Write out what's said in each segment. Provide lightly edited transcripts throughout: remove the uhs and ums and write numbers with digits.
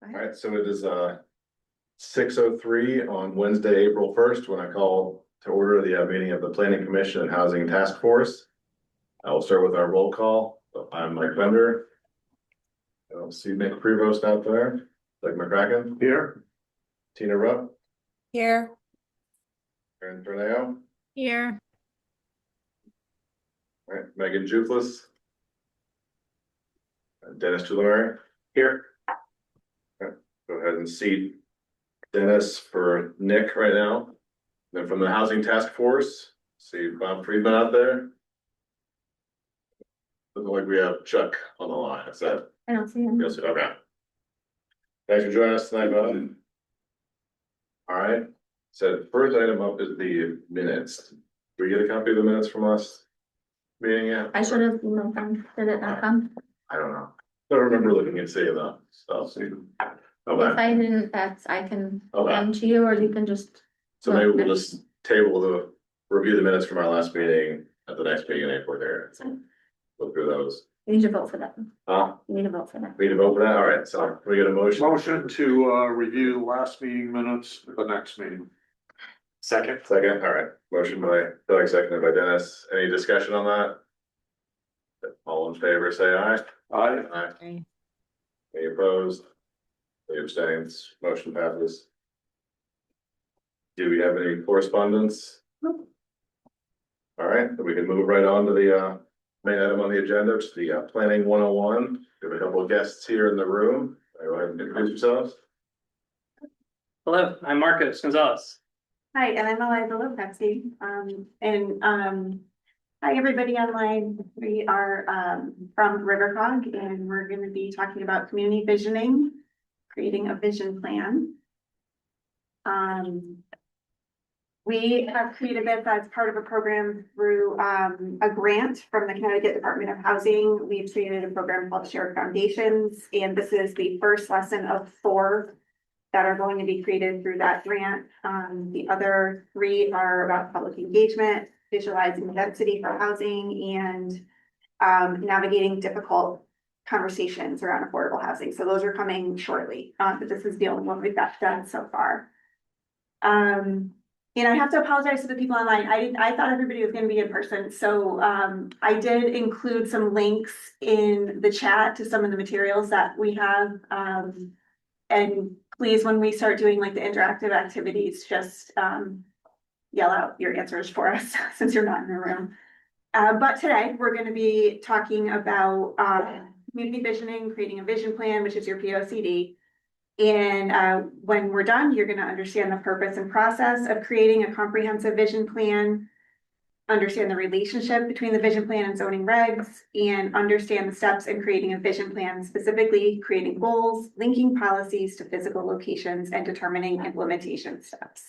All right, so it is 6:03 on Wednesday, April 1st, when I call to order the meeting of the Planning Commission and Housing Task Force. I will start with our roll call. I'm Mike Bender. I don't see Nick Prevost out there. Doug McCracken. Here. Tina Rupp. Here. Aaron Torneo. Here. All right, Megan Juflis. Dennis Tulare. Here. Go ahead and seat Dennis for Nick right now. Then from the Housing Task Force, see Bob Friedman out there. Looks like we have Chuck on the line. Is that? I don't see him. Yes, okay. Thanks for joining us tonight, Bob. All right. So the first item up is the minutes. Did we get a copy of the minutes from us meeting yet? I should have emailed them. Did it not come? I don't know. I don't remember looking and seeing them. So If I didn't, I can Okay. send to you, or you can just. So maybe we'll just table the review the minutes from our last meeting at the next meeting in April there. Look through those. You need to vote for that. Huh? You need to vote for that. We need to vote for that? All right, so we get a motion. Motion to review last meeting minutes at the next meeting. Second, all right. Motion by Doug, seconded by Dennis. Any discussion on that? All in favor, say aye. Aye. Aye. Any opposed? Any abstains? Motion passes. Do we have any correspondence? Nope. All right, then we can move right on to the main item on the agenda, which is the planning 101. We have a couple of guests here in the room. Go ahead and introduce yourselves. Hello, I'm Marcos Gonzalez. Hi, and I'm Eliza Lopexi. Hi, everybody online. We are from Rivercog, and we're going to be talking about community visioning, creating a vision plan. We have created this as part of a program through a grant from the Connecticut Department of Housing. We've created a program called Shared Foundations, and this is the first lesson of 4 that are going to be created through that grant. The other 3 are about public engagement, visualizing density for housing, and navigating difficult conversations around affordable housing. So those are coming shortly, but this is the only one we've got done so far. And I have to apologize to the people online. I thought everybody was going to be in person. So I did include some links in the chat to some of the materials that we have. And please, when we start doing like the interactive activities, just yell out your answers for us since you're not in the room. But today we're going to be talking about community visioning, creating a vision plan, which is your POCD. And when we're done, you're going to understand the purpose and process of creating a comprehensive vision plan, understand the relationship between the vision plan and zoning regs, and understand the steps in creating a vision plan, specifically creating goals, linking policies to physical locations, and determining implementation steps.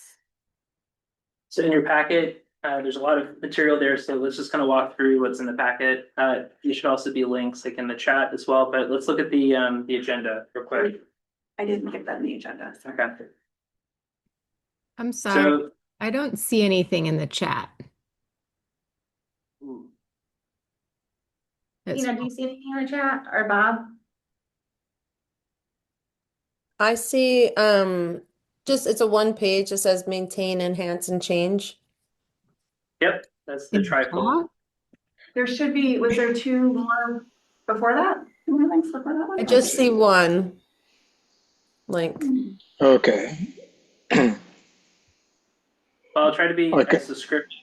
So in your packet, there's a lot of material there, so let's just kind of walk through what's in the packet. There should also be links like in the chat as well, but let's look at the agenda real quick. I didn't get that in the agenda. So. Okay. I'm sorry, I don't see anything in the chat. Tina, do you see anything in the chat, or Bob? I see, just, it's a 1 page. It says maintain, enhance, and change. Yep, that's the trifold. There should be, was there 2 more before that? 2 more links before that one? I just see 1 link. Okay. Well, I'll try to be Okay. as descriptive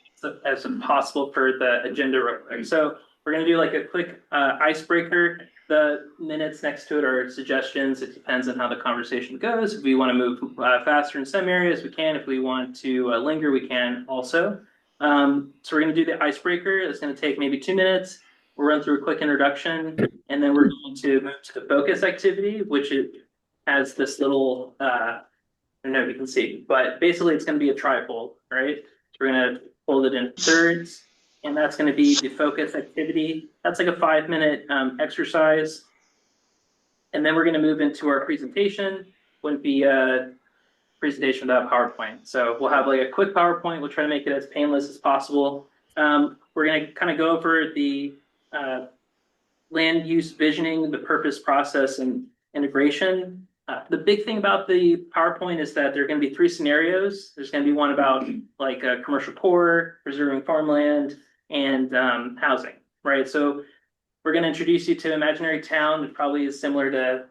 as possible for the agenda real quick. So we're going to do like a quick icebreaker. The minutes next to it are suggestions. It depends on how the conversation goes. If we want to move faster in some areas, we can. If we want to linger, we can also. So we're going to do the icebreaker. It's going to take maybe 2 minutes. We'll run through a quick introduction, and then we're going to move to the focus activity, which has this little, I don't know if you can see, but basically it's going to be a trifold, right? So we're going to fold it in thirds, and that's going to be the focus activity. That's like a 5-minute exercise. And then we're going to move into our presentation. Wouldn't be a presentation without PowerPoint. So we'll have like a quick PowerPoint. We'll try to make it as painless as possible. We're going to kind of go over the land use visioning, the purpose, process, and integration. The big thing about the PowerPoint is that there are going to be 3 scenarios. There's going to be one about like a commercial core, preserving farmland, and housing, right? So we're going to introduce you to imaginary town that probably is similar to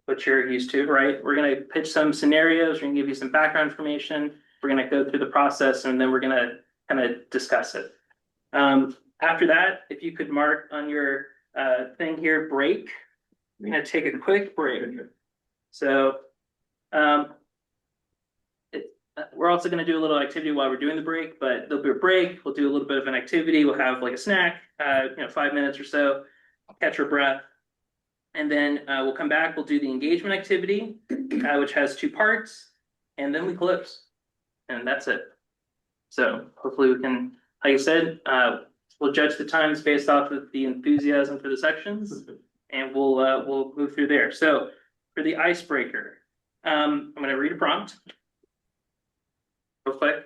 what you're used to, right? We're going to pitch some scenarios. We're going to give you some background information. We're going to go through the process, and then we're going to kind of discuss it. After that, if you could mark on your thing here, break. We're going to take a quick break. So we're also going to do a little activity while we're doing the break, but there'll be a break. We'll do a little bit of an activity. We'll have like a snack, 5 minutes or so, catch our breath. And then we'll come back. We'll do the engagement activity, which has 2 parts, and then we close. And that's it. So hopefully we can, like I said, we'll judge the times based off of the enthusiasm for the sections, and we'll move through there. So for the icebreaker, I'm going to read a prompt real quick.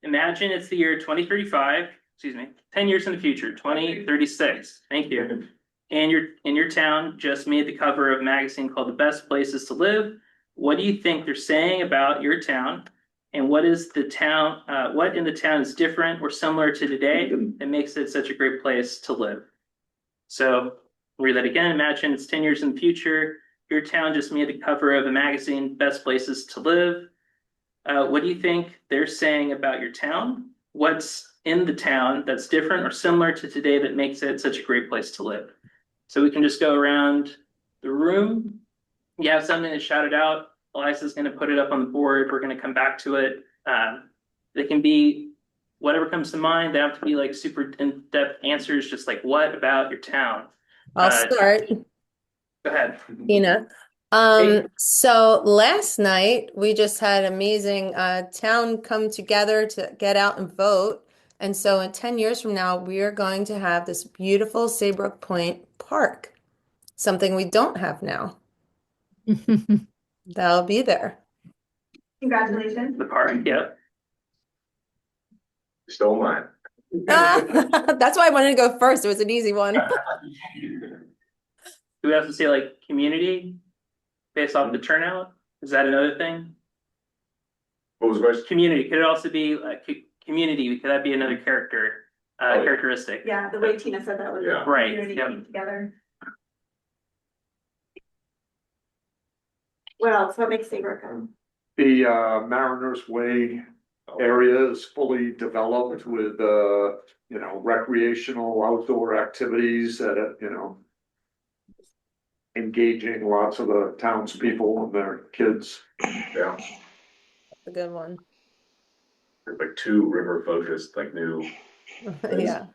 Imagine it's the year 2035, 10 years in the future, 2036. Thank you. And your town just made the cover of a magazine called The Best Places to Live. What do you think they're saying about your town? And what in the town is different or similar to today that makes it such a great place to live? So read that again. Imagine it's 10 years in the future. Your town just made the cover of a magazine, Best Places to Live. What do you think they're saying about your town? What's in the town that's different or similar to today that makes it such a great place to live? So we can just go around the room. You have something to shout it out. Eliza's going to put it up on the board. We're going to come back to it. They can be whatever comes to mind. They have to be like super in-depth answers, just like what about your town? I'll start. Go ahead. Tina. So last night we just had amazing town come together to get out and vote. And so in 10 years from now, we are going to have this beautiful Saybrook Point Park, something we don't have now. That'll be there. Congratulations. The park, yeah. Stole mine. That's why I wanted to go first. It was an easy one. Do we have to say like community based off the turnout? Is that another thing? What was the question? Community, could it also be community? Could that be another characteristic? Yeah, the way Tina said that was. Yeah. Right, Community yeah. came together. What else? What makes Saybrook? The Mariners Way area is fully developed with, recreational outdoor activities that, engaging lots of the townspeople and their kids. Yeah, A good one. there's like 2 river focused, like new. Yeah.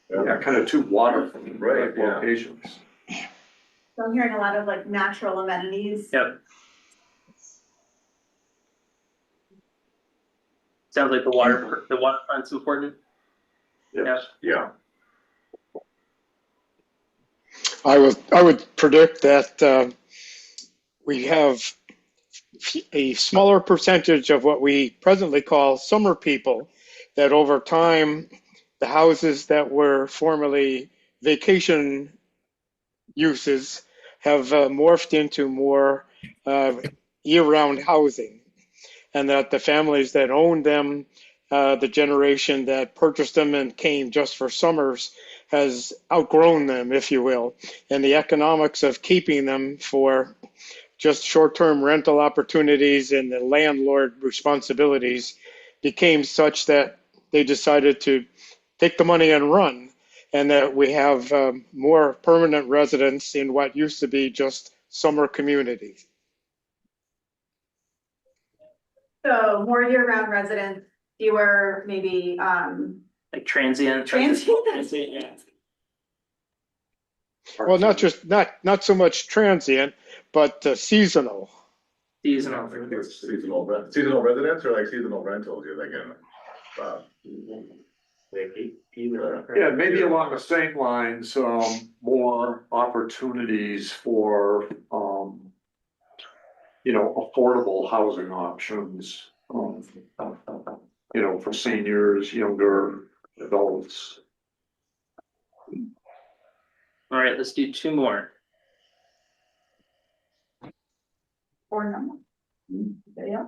Yeah, kind of 2 water Right, yeah. locations. So I'm hearing a lot of like natural amenities. Yep. Sounds like the waterfront's important. Yes. Yeah. I would predict that we have a smaller percentage of what we presently call summer people, that over time, the houses that were formerly vacation uses have morphed into more year-round housing, and that the families that owned them, the generation that purchased them and came just for summers, has outgrown them, if you will, and the economics of keeping them for just short-term rental opportunities and the landlord responsibilities became such that they decided to take the money and run, and that we have more permanent residents in what used to be just summer communities. So more year-round residents, fewer maybe Like transient. transient. Well, not so much transient, but seasonal. Seasonal. Seasonal residents or like seasonal rentals, you're thinking? Yeah, maybe along the same lines, more opportunities for, affordable housing options, for seniors, younger adults. All right, let's do 2 more. Or no. Yeah.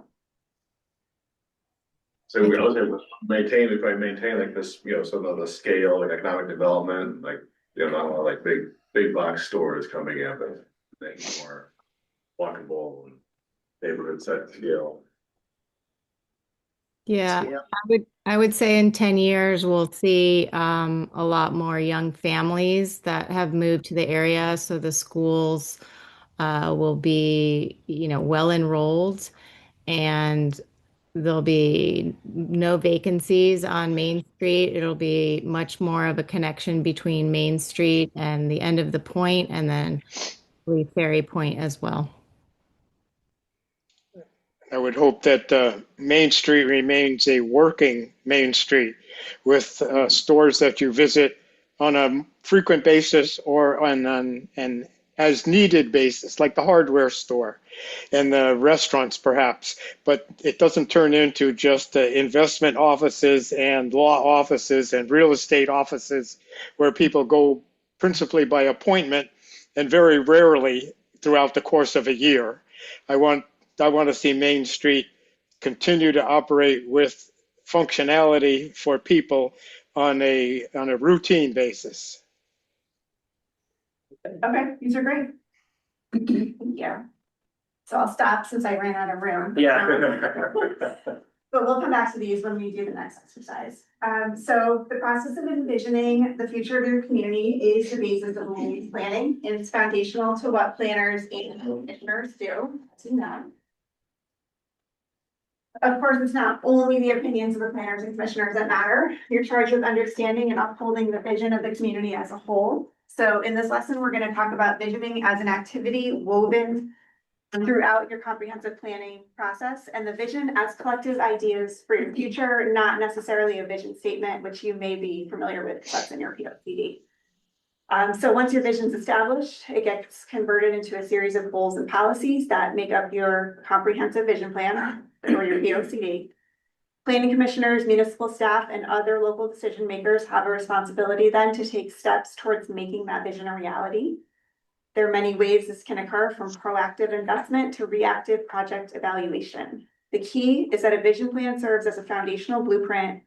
So we also maintain, if I maintain like this, some of the scale, like economic development, like, not all like big box stores coming in, but things more walkable and neighborhood set scale. Yeah, Yeah. I would say in 10 years we'll see a lot more young families that have moved to the area. So the schools will be, well enrolled, and there'll be no vacancies on Main Street. It'll be much more of a connection between Main Street and the end of the point, and then Ferry Point as well. I would hope that Main Street remains a working Main Street with stores that you visit on a frequent basis or on an as needed basis, like the hardware store and the restaurants perhaps, but it doesn't turn into just investment offices and law offices and real estate offices where people go principally by appointment and very rarely throughout the course of a year. I want to see Main Street continue to operate with functionality for people on a routine basis. Okay, these are great. Yeah. So I'll stop since I ran out of room. Yeah. But we'll come back to these when we do the next exercise. So the process of envisioning the future of your community is the basis of land use planning, and it's foundational to what planners and commissioners do. As you know. Of course, it's not only the opinions of the planners and commissioners that matter. You're charged with understanding and upholding the vision of the community as a whole. So in this lesson, we're going to talk about visioning as an activity woven throughout your comprehensive planning process, and the vision as collective ideas for your future, not necessarily a vision statement, which you may be familiar with because that's in your POCD. So once your vision is established, it gets converted into a series of goals and policies that make up your comprehensive vision plan or your POCD. Planning commissioners, municipal staff, and other local decision makers have a responsibility then to take steps towards making that vision a reality. There are many ways this can occur, from proactive investment to reactive project evaluation. The key is that a vision plan serves as a foundational blueprint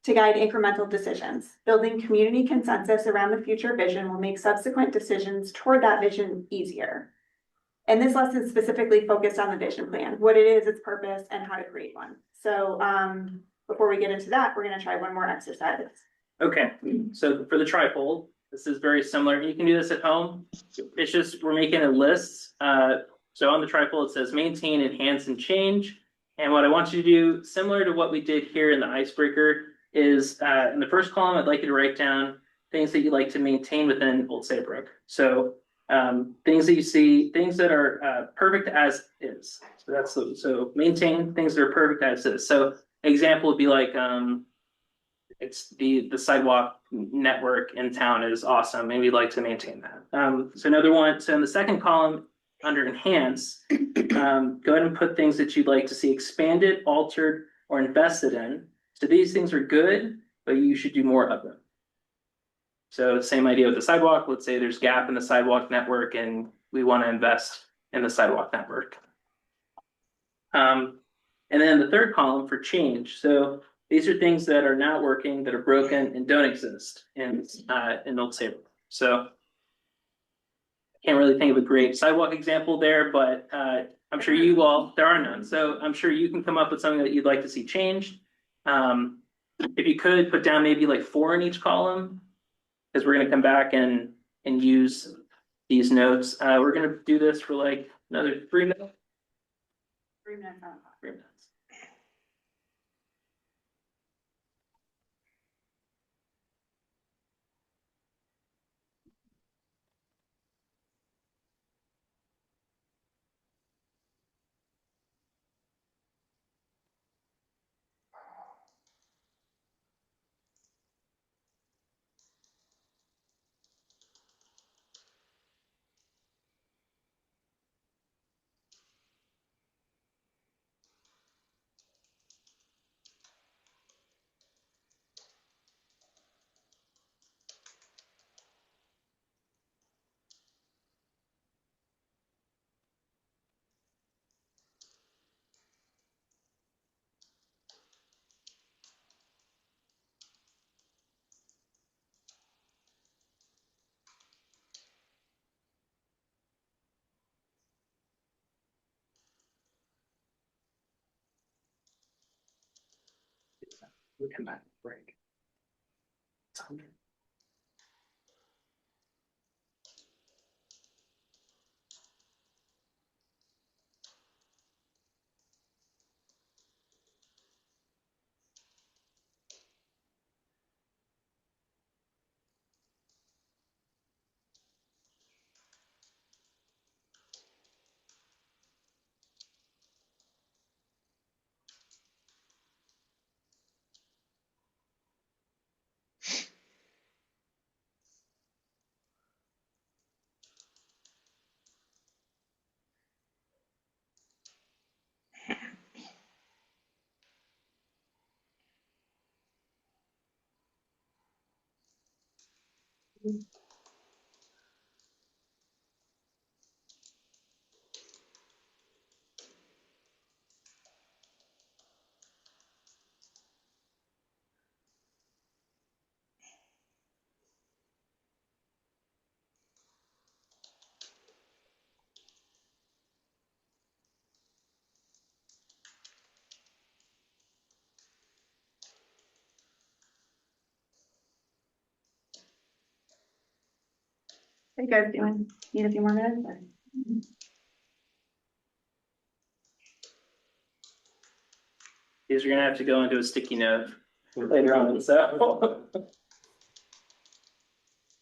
to guide incremental decisions. Building community consensus around the future vision will make subsequent decisions toward that vision easier. And this lesson is specifically focused on the vision plan, what it is, its purpose, and how to create one. So before we get into that, we're going to try one more exercise. Okay, so for the trifold, this is very similar. You can do this at home. It's just, we're making a list. So on the trifold, it says maintain, enhance, and change. And what I want you to do, similar to what we did here in the icebreaker, is in the first column, I'd like you to write down things that you like to maintain within Old Saybrook. So things that you see, things that are perfect as is. So that's so maintain things that are perfect as is. So example would be like it's the sidewalk network in town is awesome, and we'd like to maintain that. So another one, so in the second column under enhance, go ahead and put things that you'd like to see expanded, altered, or invested in. So these things are good, but you should do more of them. So same idea with the sidewalk. Let's say there's gap in the sidewalk network and we want to invest in the sidewalk network. And then the third column for change. So these are things that are not working, that are broken, and don't exist in Old Saybrook. So I can't really think of a great sidewalk example there, but I'm sure you all, there are none. So I'm sure you can come up with something that you'd like to see changed. If you could put down maybe like 4 in each column, because we're going to come back and use these notes. We're going to do this for like another 3 minutes. 3 minutes. 3 minutes. We come back, break. How you guys doing? Need a few more minutes? or- These are gonna have to go into a sticky note later on, so.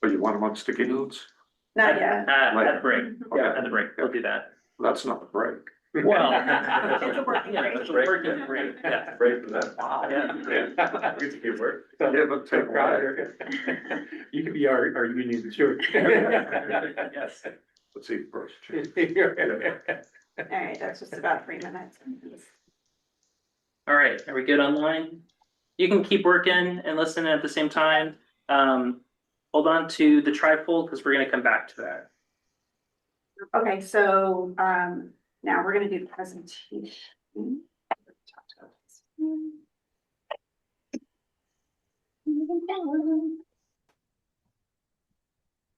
But you want them on sticky notes? Not yet. At the break, Okay. at the break, we'll do that. That's not a break. Well. It's a working Yeah, break. it's a working break, yeah. Break from that. Yeah. We get to keep work. Yeah, but take You could be our union steward. Yes. Let's see first. All right, that's just about 3 minutes. All right, are we good online? You can keep working and listening at the same time. Hold on to the trifold because we're gonna come back to that. Okay, so, now we're gonna do the presentation.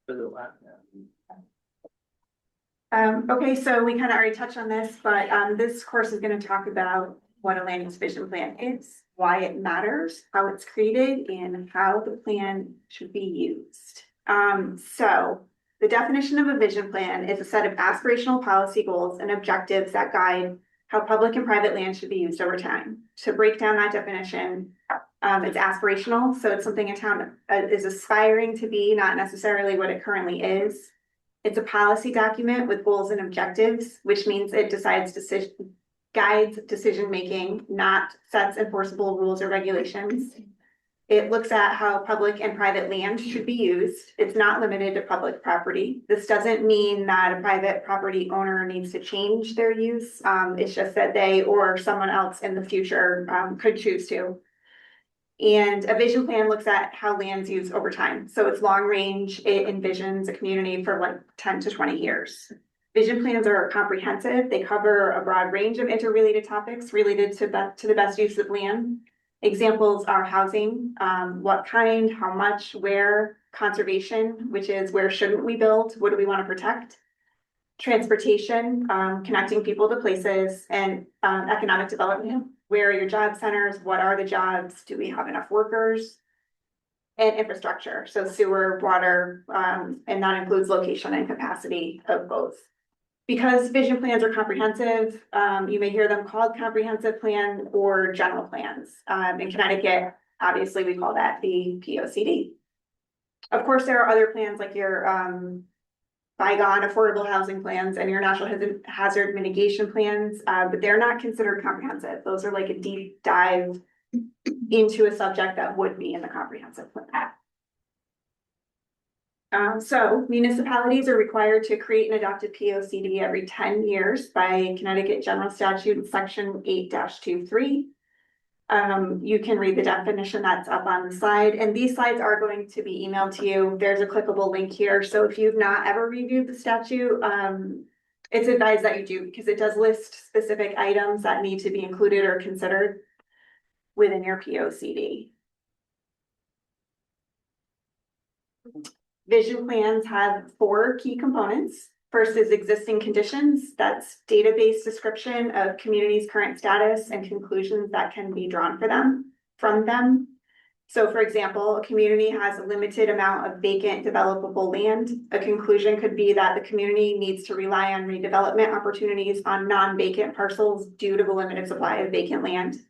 For the last, Okay, so we kind of already touched on this, but, this course is gonna talk about what a land use vision plan is, why it matters, how it's created, and how the plan should be used. So the definition of a vision plan is a set of aspirational policy goals and objectives that guide how public and private land should be used over time. To break down that definition, it's aspirational, so it's something a town is aspiring to be, not necessarily what it currently is. It's a policy document with goals and objectives, which means it guides decision-making, not sets enforceable rules or regulations. It looks at how public and private land should be used. It's not limited to public property. This doesn't mean that a private property owner needs to change their use. It's just that they or someone else in the future could choose to. And a vision plan looks at how land's used over time. So it's long range, it envisions a community for like 10 to 20 years. Vision plans are comprehensive. They cover a broad range of interrelated topics related to the best use of land. Examples are housing, what kind, how much, where, conservation, which is where shouldn't we build, what do we want to protect? Transportation, connecting people to places, and economic development. Where are your job centers? What are the jobs? Do we have enough workers? And infrastructure, so sewer, water, and that includes location and capacity of both. Because vision plans are comprehensive, you may hear them called comprehensive plan or general plans. In Connecticut, obviously, we call that the POCD. Of course, there are other plans like your bygone affordable housing plans and your natural hazard mitigation plans, but they're not considered comprehensive. Those are like a deep dive into a subject that would be in the comprehensive plan. So municipalities are required to create and adopt a POCD every 10 years by Connecticut General Statute Section 8-23. You can read the definition that's up on the slide, and these slides are going to be emailed to you. There's a clickable link here. So if you've not ever reviewed the statute, it's advised that you do because it does list specific items that need to be included or considered within your POCD. Vision plans have 4 key components. First is existing conditions. That's database description of community's current status and conclusions that can be drawn for them. from them. So for example, a community has a limited amount of vacant developable land. A conclusion could be that the community needs to rely on redevelopment opportunities on non-vacant parcels due to the limited supply of vacant land.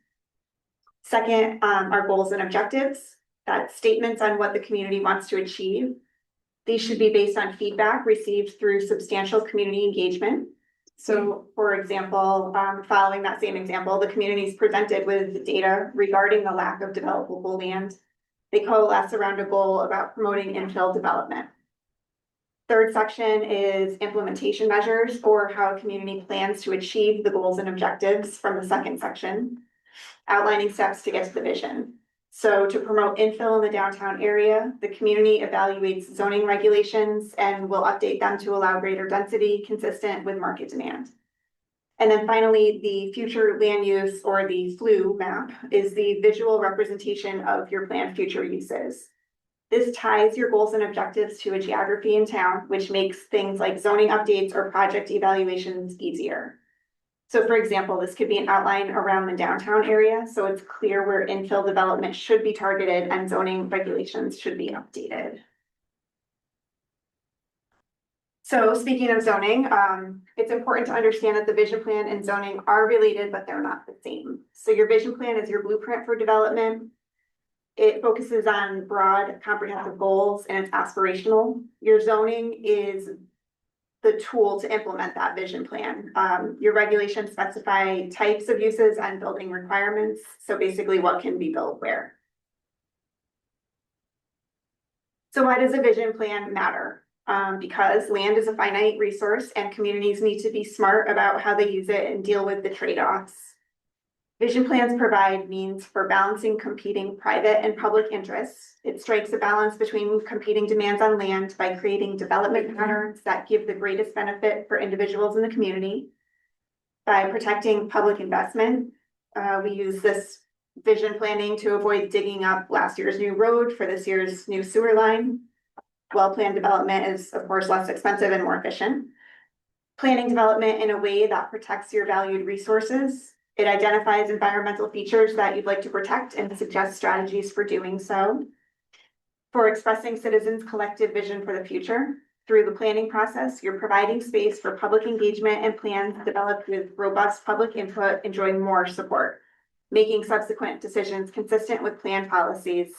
Second, are goals and objectives. That's statements on what the community wants to achieve. These should be based on feedback received through substantial community engagement. So for example, following that same example, the community is presented with data regarding the lack of developable land. They coalesce around a goal about promoting infill development. Third section is implementation measures, or how a community plans to achieve the goals and objectives from the second section, outlining steps to get to the vision. So to promote infill in the downtown area, the community evaluates zoning regulations and will update them to allow greater density consistent with market demand. And then finally, the future land use, or the FLU map, is the visual representation of your planned future uses. This ties your goals and objectives to a geography in town, which makes things like zoning updates or project evaluations easier. So for example, this could be an outline around the downtown area, so it's clear where infill development should be targeted and zoning regulations should be updated. So speaking of zoning, it's important to understand that the vision plan and zoning are related, but they're not the same. So your vision plan is your blueprint for development. It focuses on broad, comprehensive goals, and it's aspirational. Your zoning is the tool to implement that vision plan. Your regulations specify types of uses and building requirements. So basically what can be built where. So why does a vision plan matter? Because land is a finite resource and communities need to be smart about how they use it and deal with the trade-offs. Vision plans provide means for balancing competing private and public interests. It strikes a balance between competing demands on land by creating development patterns that give the greatest benefit for individuals in the community. By protecting public investment, we use this vision planning to avoid digging up last year's new road for this year's new sewer line. Well-planned development is, of course, less expensive and more efficient. Planning development in a way that protects your valued resources. It identifies environmental features that you'd like to protect and suggests strategies for doing so. For expressing citizens' collective vision for the future. Through the planning process, you're providing space for public engagement and plans developed with robust public input enjoying more support. Making subsequent decisions consistent with plan policies.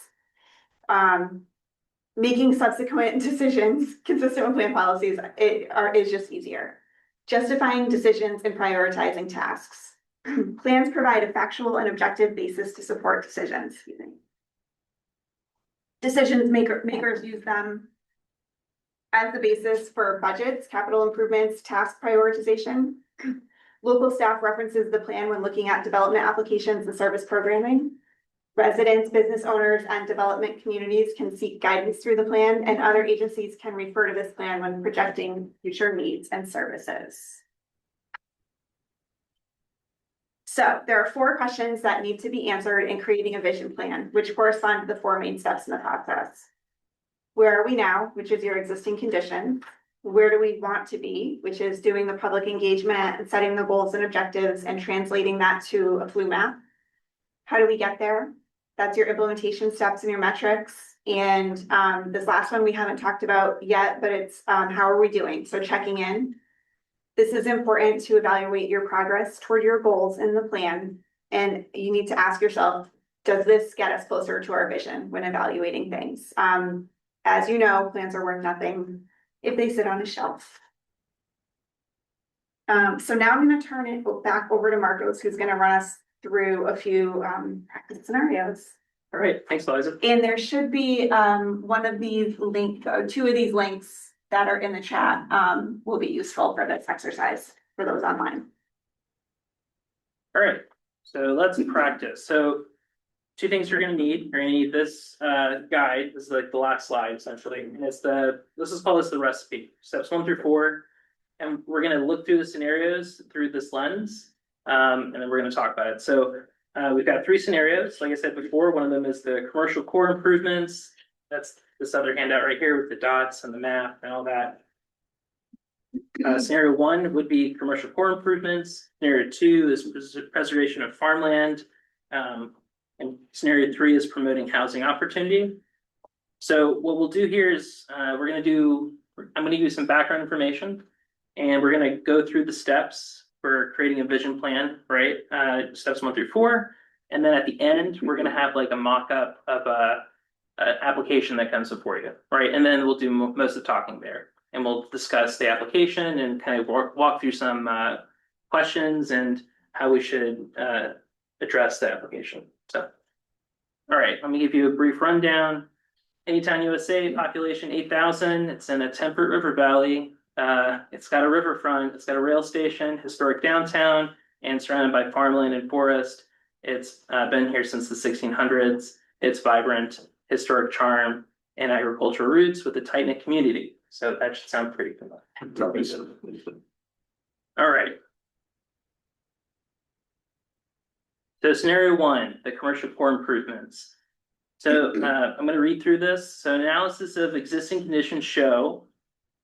Making subsequent decisions consistent with plan policies is just easier. Justifying decisions and prioritizing tasks. Plans provide a factual and objective basis to support decisions. Makers use them as the basis for budgets, capital improvements, task prioritization. Local staff references the plan when looking at development applications and service programming. Residents, business owners, and development communities can seek guidance through the plan, and other agencies can refer to this plan when projecting future needs and services. So there are 4 questions that need to be answered in creating a vision plan, which correspond to the 4 main steps in the process. Where are we now, which is your existing condition? Where do we want to be, which is doing the public engagement and setting the goals and objectives and translating that to a FLU map? How do we get there? That's your implementation steps and your metrics. And this last one we haven't talked about yet, but it's how are we doing? So checking in. This is important to evaluate your progress toward your goals in the plan. And you need to ask yourself, does this get us closer to our vision when evaluating things? As you know, plans are worth nothing if they sit on a shelf. So now I'm going to turn it back over to Marcos, who's going to run us through a few practice scenarios. All right, thanks, Eliza. And there should be one of these 2 of these links that are in the chat will be useful for this exercise for those online. All right, so let's practice. So 2 things you're gonna need. You're gonna need this guide. This is like the last slide essentially. And it's this is called the recipe. Steps 1 through 4. And we're gonna look through the scenarios through this lens. And then we're gonna talk about it. So we've got 3 scenarios. Like I said before, one of them is the commercial core improvements. That's this other handout right here with the dots and the map and all that. Scenario 1 would be commercial core improvements. Scenario 2 is preservation of farmland. And And scenario 3 is promoting housing opportunity. So what we'll do here is I'm going to give you some background information, and we're going to go through the steps for creating a vision plan, right? Steps 1 through 4. And then at the end, we're going to have like a mock-up of a application that comes before you, right? And then we'll do most of the talking there, and we'll discuss the application and kind of walk through some questions and how we should address the application. So, all right, let me give you a brief rundown. Anytown, USA, population 8,000. It's in a temperate river valley. It's got a riverfront. It's got a rail station, historic downtown, and surrounded by farmland and forest. It's been here since the 1600s. It's vibrant, historic charm, and agricultural roots with a tight-knit community. So that should sound pretty familiar. All right. So scenario 1, the commercial core improvements. So I'm going to read through this. So analysis of existing conditions show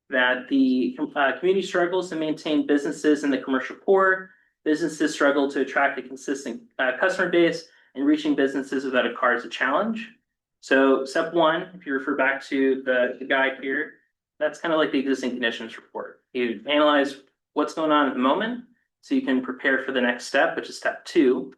that the community struggles to maintain businesses in the commercial core. Businesses struggle to attract a consistent customer base, and reaching businesses without a car is a challenge. So step 1, if you refer back to the guide here, that's kind of like the existing conditions report. You analyze what's going on at the moment so you can prepare for the next step, which is step 2.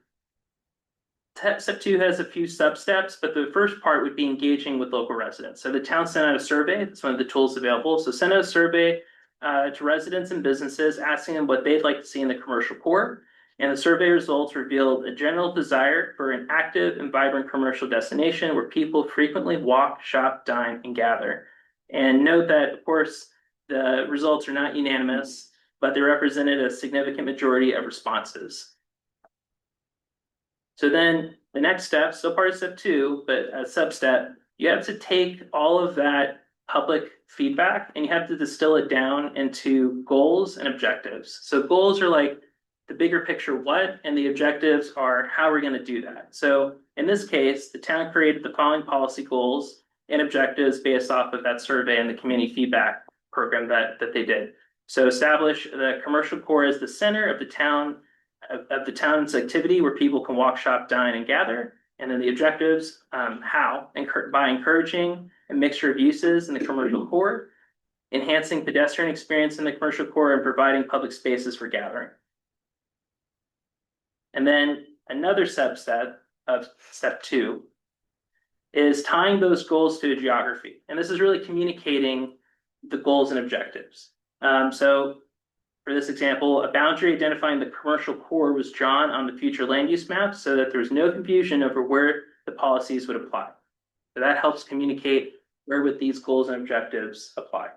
Step 2 has a few sub-steps, but the first part would be engaging with local residents. So the town sent out a survey. It's one of the tools available. So send out a survey to residents and businesses, asking them what they'd like to see in the commercial core. And the survey results revealed a general desire for an active and vibrant commercial destination where people frequently walk, shop, dine, and gather. And note that, of course, the results are not unanimous, but they represented a significant majority of responses. So then the next step, still part of step 2, but a sub-step, you have to take all of that public feedback and you have to distill it down into goals and objectives. So goals are like the bigger picture what, and the objectives are how we're going to do that. So in this case, the town created the following policy goals and objectives based off of that survey and the community feedback program that they did. So establish the commercial core as the center of the town's activity where people can walk, shop, dine, and gather. And then the objectives, how, by encouraging a mixture of uses in the commercial core, enhancing pedestrian experience in the commercial core, and providing public spaces for gathering. And then another subset of step 2 is tying those goals to a geography. And this is really communicating the goals and objectives. So for this example, a boundary identifying the commercial core was drawn on the future land use map so that there was no confusion over where the policies would apply. So that helps communicate where would these goals and objectives apply.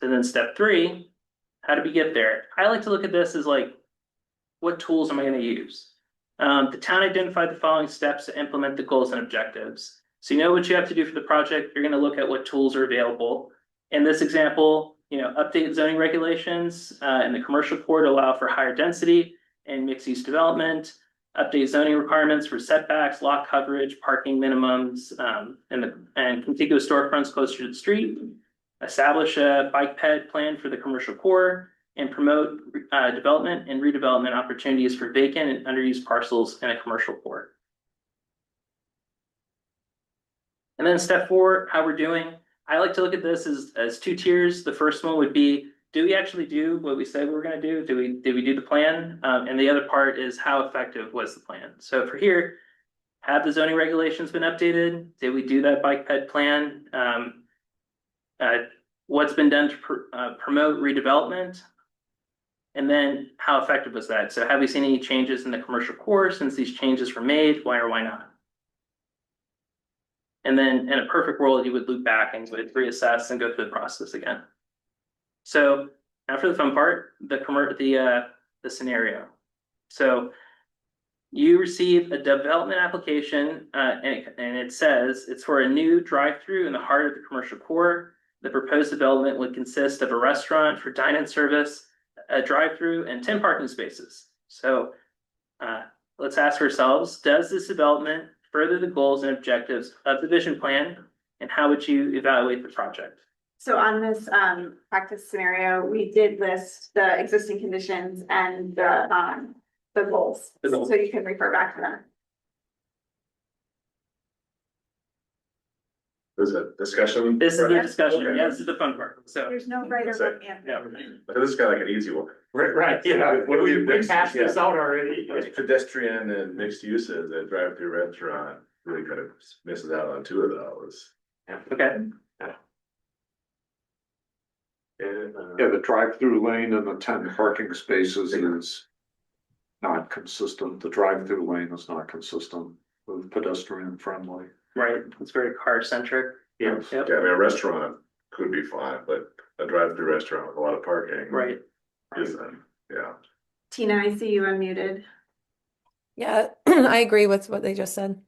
So then step 3, how do we get there? I like to look at this as like, what tools am I going to use? The town identified the following steps to implement the goals and objectives. So you know what you have to do for the project. You're going to look at what tools are available. In this example, update zoning regulations in the commercial core to allow for higher density and mixed-use development. Update zoning requirements for setbacks, lot coverage, parking minimums, and contiguous storefronts closer to the street. Establish a bike ped plan for the commercial core, and promote development and redevelopment opportunities for vacant and underused parcels in a commercial core. And then step 4, how we're doing. I like to look at this as 2 tiers. The first one would be, do we actually do what we said we were going to do? Did we do the plan? And the other part is, how effective was the plan? So for here, have the zoning regulations been updated? Did we do that bike ped plan? What's been done to promote redevelopment? And then how effective was that? So have we seen any changes in the commercial core since these changes were made? Why or why not? And then in a perfect world, you would loop back and would reassess and go through the process again. So now for the fun part, the scenario. So you receive a development application and it says it's for a new drive-through in the heart of the commercial core. The proposed development would consist of a restaurant for dine-in service, a drive-through, and 10 parking spaces. So let's ask ourselves, does this development further the goals and objectives of the vision plan, and how would you evaluate the project? So on this practice scenario, we did list the existing conditions and the the goals, The goals. so you can refer back to them. Is it discussion? This is the Right. discussion, Okay. yeah, this is the fun part, so. There's no right or So- wrong answer. Yeah. This is kind of like an easy one. Right, yeah, What do we- we hashed this yeah. out already. It's pedestrian and mixed uses, a drive-through restaurant really kind of misses out on two of those. Okay, Yeah, the drive-through lane and the 10 parking spaces is not consistent. The drive-through lane is not consistent with pedestrian friendly. right, it's very car centric. Yeah. Yep, Yeah, I mean, a restaurant could be fine, but a drive-through restaurant with a lot of parking. right. Isn't, yeah. Tina, I see you unmuted. Yeah, I agree with what they just said.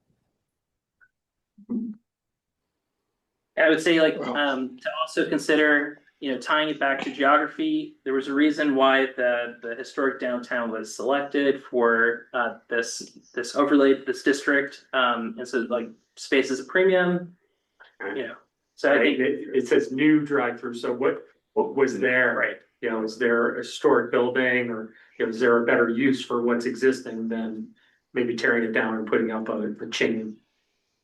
I would say like, Well- to also consider, tying it back to geography, there was a reason why the historic downtown was selected for, this overlay, this district, and so like space is a premium, so I Right, think, it says new drive-through, so what was there? right, Is there a historic building or, is there a better use for what's existing than maybe tearing it down and putting up a chain?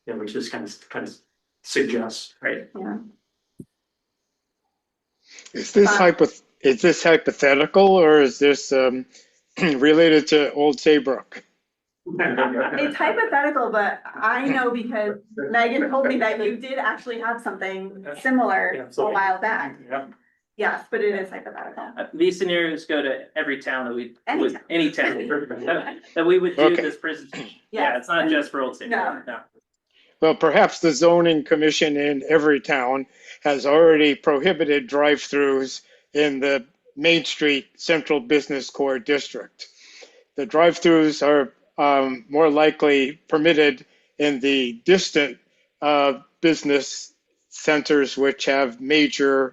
Which just kind of suggests. right. Yeah. Is this hypothetical or is this related to Old Saybrook? It's hypothetical, but I know because Megan told me that you did actually have something similar Yeah, a so- while back. Yeah. Yes, but it is hypothetical. These scenarios go to every town that we, Any town. any town that we would do Okay. this presentation. Yes. Yeah, it's not just for Old City. No. Well, perhaps the zoning commission in every town has already prohibited drive-throughs in the Main Street Central Business Core District. The drive-throughs are more likely permitted in the distant business centers which have major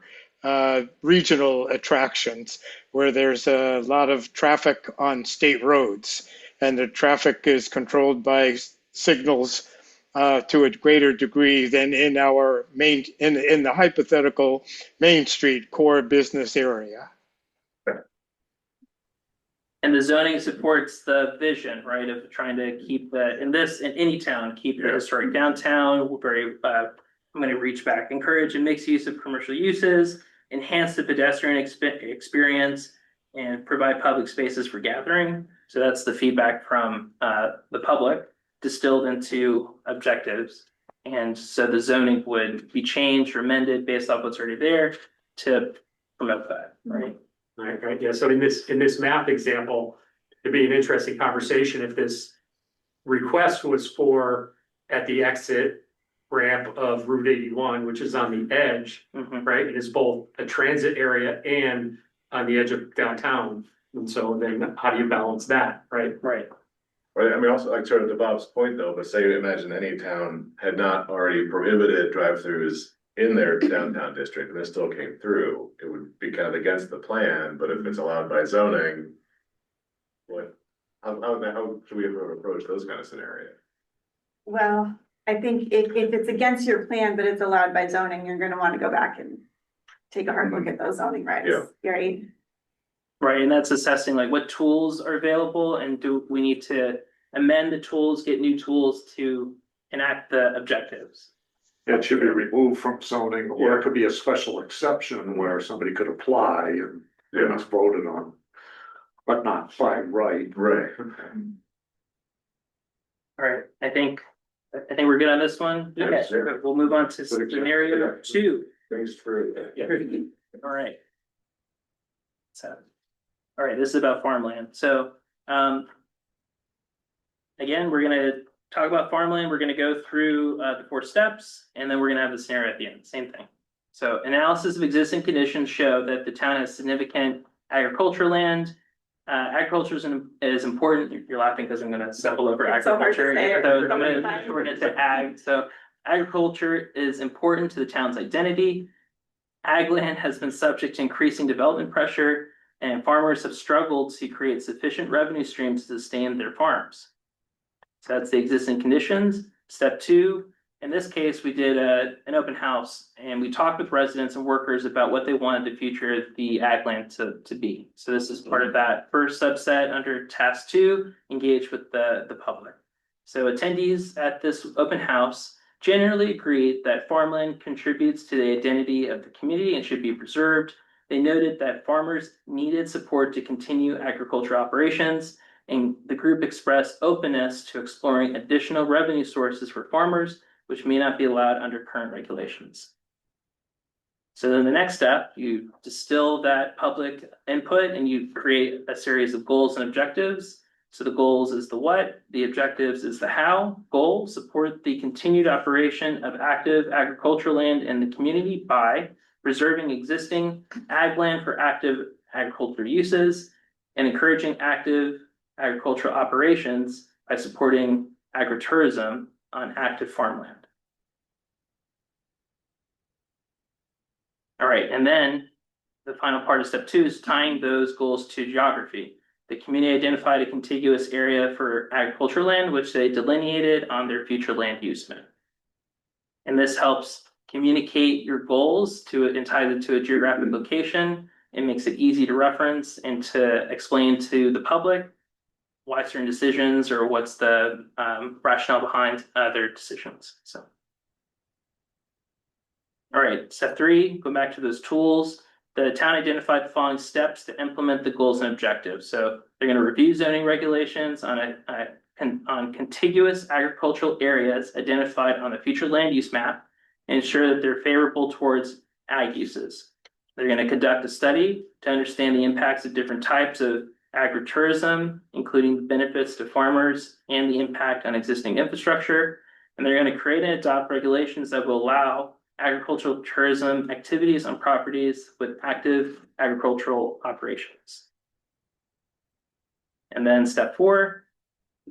regional attractions where there's a lot of traffic on state roads and the traffic is controlled by signals to a greater degree than in our in the hypothetical Main Street core business area. And the zoning supports the vision, right, of trying to keep in any town, keep the historic downtown, I'm gonna reach back, encourage and mixed use of commercial uses, enhance the pedestrian experience, and provide public spaces for gathering. So that's the feedback from the public distilled into objectives. And so the zoning would be changed or amended based off what's already there to promote that, right? Right, yeah, so in this map example, it'd be an interesting conversation if this request was for at the exit ramp of Route 81, which is on the edge, Mhm. right? It is both a transit area and on the edge of downtown. And so then how do you balance that, right? Right. Right, I mean, also like sort of to Bob's point though, but say imagine any town had not already prohibited drive-throughs in their downtown district and it still came through, it would be kind of against the plan, but if it's allowed by zoning. How should we approach those kind of scenarios? Well, I think if it's against your plan, but it's allowed by zoning, you're gonna wanna go back and take a hard look at those zoning regs, right? Right, and that's assessing like what tools are available and do we need to amend the tools, get new tools to enact the objectives? It should be removed from zoning, or it could be a special exception where somebody could apply and it's voted on. But not by right. Right. Alright, I think we're good on this one. Yeah, Okay, sure. we'll move on to scenario 2. Thanks for. Alright. So, alright, this is about farmland, so, again, we're gonna talk about farmland, we're gonna go through the 4 steps, and then we're gonna have the scenario at the end, same thing. So analysis of existing conditions show that the town has significant agricultural land. Agriculture is important, you're laughing because I'm gonna stumble over It's so hard to agriculture, say. so I'm gonna shorten it to ag, so agriculture is important to the town's identity. Ag land has been subject to increasing development pressure, and farmers have struggled to create sufficient revenue streams to sustain their farms. So that's the existing conditions. Step 2, In this case, we did an open house and we talked with residents and workers about what they wanted the future of the ag land to be. So this is part of that first subset under task 2, engage with the public. So attendees at this open house generally agreed that farmland contributes to the identity of the community and should be preserved. They noted that farmers needed support to continue agricultural operations, and the group expressed openness to exploring additional revenue sources for farmers, which may not be allowed under current regulations. So then the next step, you distill that public input and you create a series of goals and objectives. So the goals is the what, the objectives is the how. Goal, support the continued operation of active agricultural land in the community by preserving existing ag land for active agricultural uses and encouraging active agricultural operations by supporting agritourism on active farmland. All right, and then the final part of step 2 is tying those goals to geography. The community identified a contiguous area for agricultural land, which they delineated on their future land use map. And this helps communicate your goals and tie them to a geographic location. It makes it easy to reference and to explain to the public why certain decisions or what's the rationale behind their decisions. So, all right, step 3, go back to those tools. The town identified the following steps to implement the goals and objectives. So they're going to review zoning regulations on contiguous agricultural areas identified on the future land use map and ensure that they're favorable towards ag uses. They're going to conduct a study to understand the impacts of different types of agritourism, including the benefits to farmers and the impact on existing infrastructure. And they're going to create and adopt regulations that will allow agricultural tourism activities on properties with active agricultural operations. And then step 4,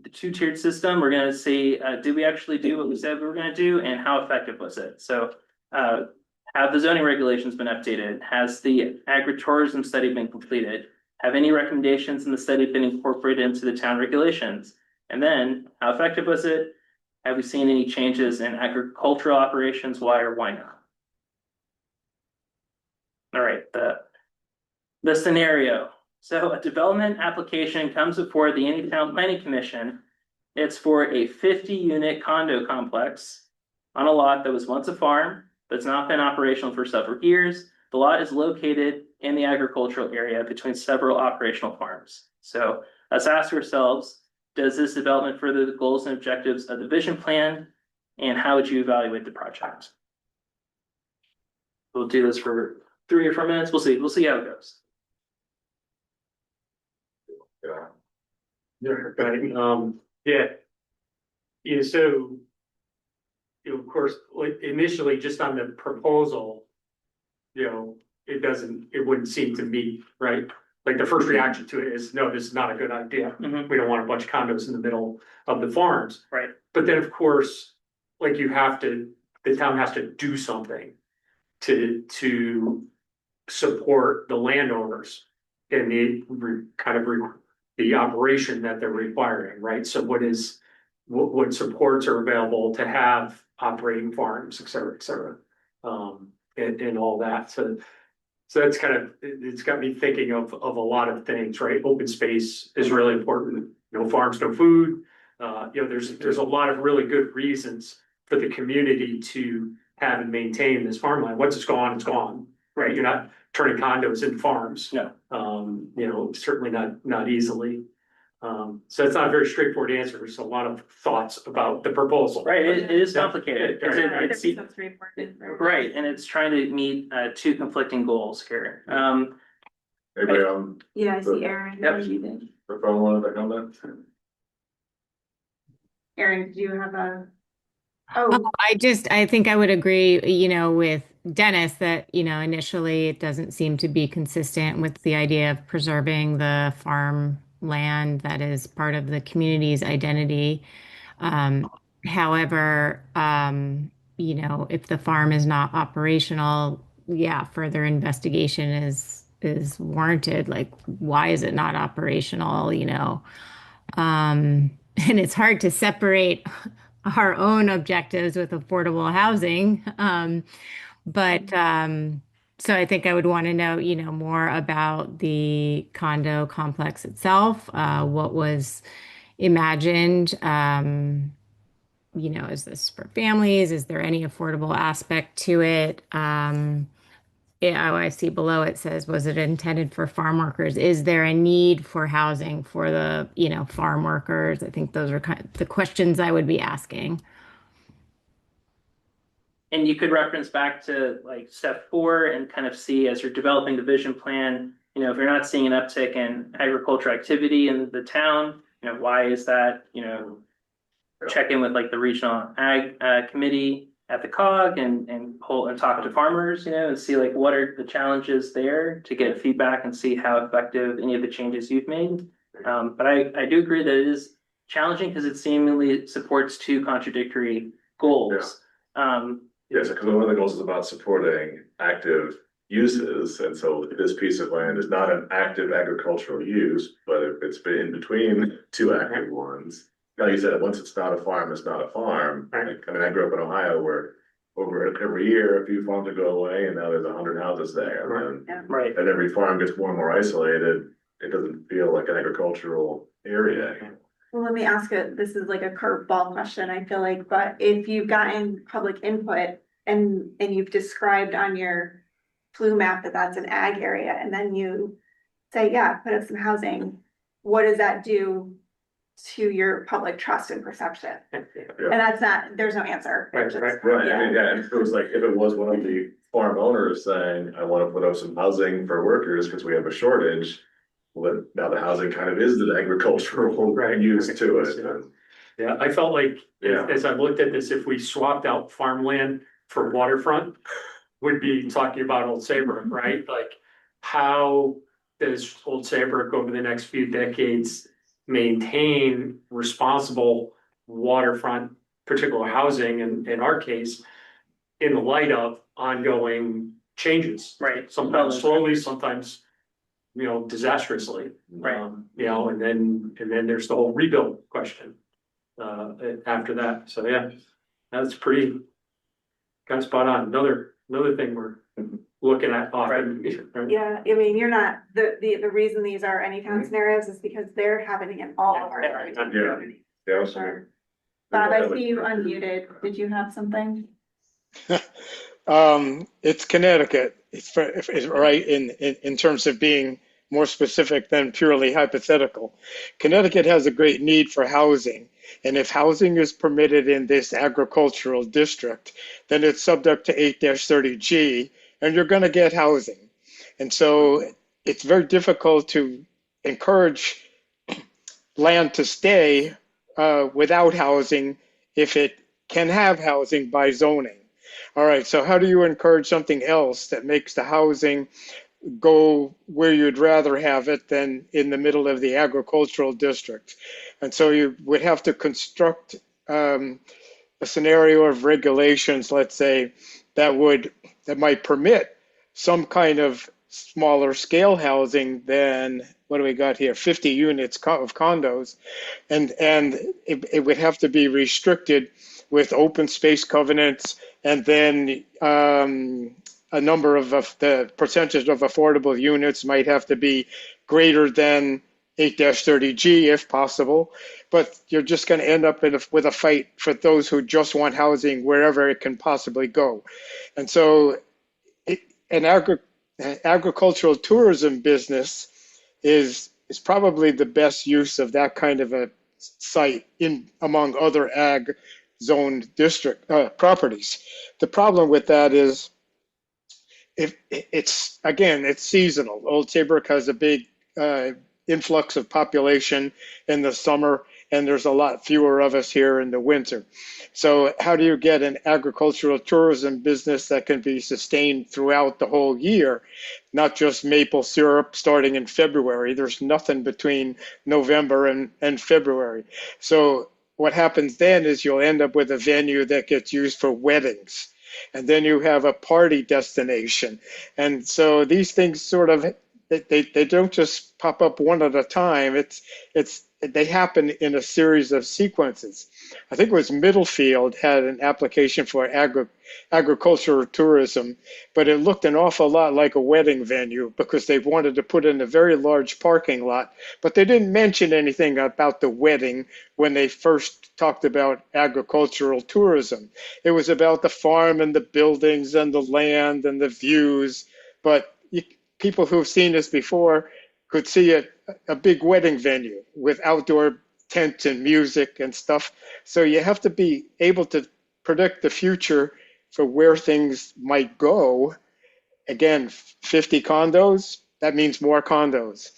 the 2-tiered system, we're going to see, did we actually do what we said we were going to do and how effective was it? So have the zoning regulations been updated? Has the agritourism study been completed? Have any recommendations in the study been incorporated into the town regulations? And then how effective was it? Have we seen any changes in agricultural operations? Why or why not? All right, the scenario. So a development application comes before the Indian Town Planning Commission. It's for a 50-unit condo complex on a lot that was once a farm, but it's not been operational for several years. The lot is located in the agricultural area between several operational farms. So let's ask ourselves, does this development further the goals and objectives of the vision plan? And how would you evaluate the project? We'll do this for 3 or 4 minutes. We'll see how it goes. Yeah. Yeah. Yeah, so, of course, like initially, just on the proposal, it wouldn't seem to meet, right? Like the first reaction to it is, no, this is not a good idea. Mhm. We don't want a bunch of condos in the middle of the farms. Right. But then, of course, like the town has to do something to support the landowners and the operation that they're requiring, right? So what supports are available to have operating farms, et cetera, and all that. So that's it's got me thinking of a lot of things, right? Open space is really important. No farms, no food. There's a lot of really good reasons for the community to have and maintain this farmland. Once it's gone, right? You're not turning condos into farms. No. Certainly not easily. So it's not a very straightforward answer. There's a lot of thoughts about the proposal. Right, it is complicated. Yeah, right. Right, and it's trying to meet 2 conflicting goals here. Anybody on Yeah, I see Aaron. Yep. What you did. the phone wanted to comment? Aaron, do you have a? Oh, Oh, I think I would agree, with Dennis that, initially it doesn't seem to be consistent with the idea of preserving the farmland that is part of the community's identity. However, if the farm is not operational, yeah, further investigation is warranted. Like, why is it not operational? And it's hard to separate our own objectives with affordable housing. But so I think I would want to know, more about the condo complex itself, what was imagined. Is this for families? Is there any affordable aspect to it? Yeah, I see below it says, was it intended for farm workers? Is there a need for housing for the, farm workers? I think those are kind of the questions I would be asking. And you could reference back to like step 4 and kind of see as you're developing the vision plan, if you're not seeing an uptick in agriculture activity in the town, why is that? Check in with like the regional ag committee at the COG and pull and talk to farmers, and see like what are the challenges there to get feedback and see how effective any of the changes you've made. But I do agree that it is challenging because it seemingly supports two contradictory goals. Yes, because one of the goals is about supporting active uses, and so this piece of land is not an active agricultural use, but if it's been in between two active ones. Like you said, once it's not a farm, it's not a farm. Like, I mean, I grew up in Ohio where over every year a few farms would go away, and now there's 100 houses there. And Right. and every farm gets more and more isolated. It doesn't feel like an agricultural area anymore. Well, let me ask it, this is like a curveball question, I feel like, but if you've gotten public input and you've described on your flu map that that's an ag area, and then you say, yeah, put up some housing, what does that do to your public trust and perception? And that's not, there's no answer. It's just- Right, yeah. I mean, yeah, and if it was like, if it was one of the farm owners saying, I wanna put up some housing for workers because we have a shortage. Well, then now the housing kind of is the agricultural use to it. And Yeah, I felt like, Yeah. as I've looked at this, if we swapped out farmland for waterfront, would be talking about Old Saybrook, right? Like, how does Old Saybrook over the next few decades maintain responsible waterfront, particular housing, in our case, in the light of ongoing changes? Right. Sometimes slowly, sometimes, disastrously. Right. And then there's the whole rebuild question after that. So yeah, that's pretty kind of spot on. Another thing we're looking at often. Yeah, I mean, you're not, the reason these are anytown scenarios is because they're happening in all of our areas. Yeah. Sure. Bob, I see you unmuted. Did you have something? It's Connecticut. It's right in terms of being more specific than purely hypothetical. Connecticut has a great need for housing. And if housing is permitted in this agricultural district, then it's subject to 8-30G, and you're going to get housing. And so it's very difficult to encourage land to stay without housing if it can have housing by zoning. All right, so how do you encourage something else that makes the housing go where you'd rather have it than in the middle of the agricultural district? And so you would have to construct a scenario of regulations, let's say, that might permit some kind of smaller scale housing than, what do we got here, 50 units of condos, and it would have to be restricted with open space covenants, and then a number of the percentage of affordable units might have to be greater than 8-30G if possible, but you're just going to end up with a fight for those who just want housing wherever it can possibly go. And so an agricultural tourism business is probably the best use of that kind of a site among other ag zoned district properties. The problem with that is it's seasonal. Old Saybrook has a big influx of population in the summer, and there's a lot fewer of us here in the winter. So how do you get an agricultural tourism business that can be sustained throughout the whole year, not just maple syrup starting in February? There's nothing between November and February. So what happens then is you'll end up with a venue that gets used for weddings, and then you have a party destination. And so these things sort of, they don't just pop up one at a time. It's they happen in a series of sequences. I think it was Middlefield had an application for agricultural tourism, but it looked an awful lot like a wedding venue because they wanted to put in a very large parking lot, but they didn't mention anything about the wedding when they first talked about agricultural tourism. It was about the farm and the buildings and the land and the views, but people who've seen this before could see it a big wedding venue with outdoor tents and music and stuff. So you have to be able to predict the future for where things might go. Again, 50 condos, that means more condos.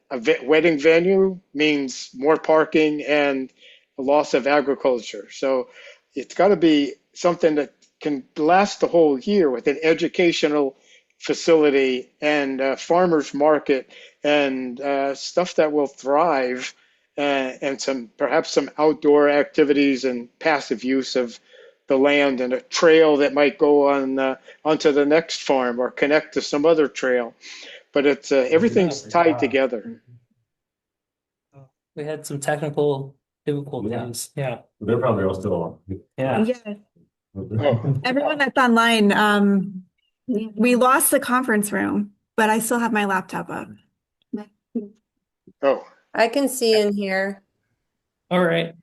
A wedding venue means more parking and a loss of agriculture. So it's got to be something that can last the whole year with an educational facility and a farmer's market and stuff that will thrive, and perhaps some outdoor activities and passive use of the land, and a trail that might go on onto the next farm or connect to some other trail. But it's everything's tied together. We had some technical difficulties. Yeah. They're probably all still on. Yeah. Yeah, Oh, everyone that's online, we lost the conference room, but I still have my laptop up. oh, I can see in here. All right.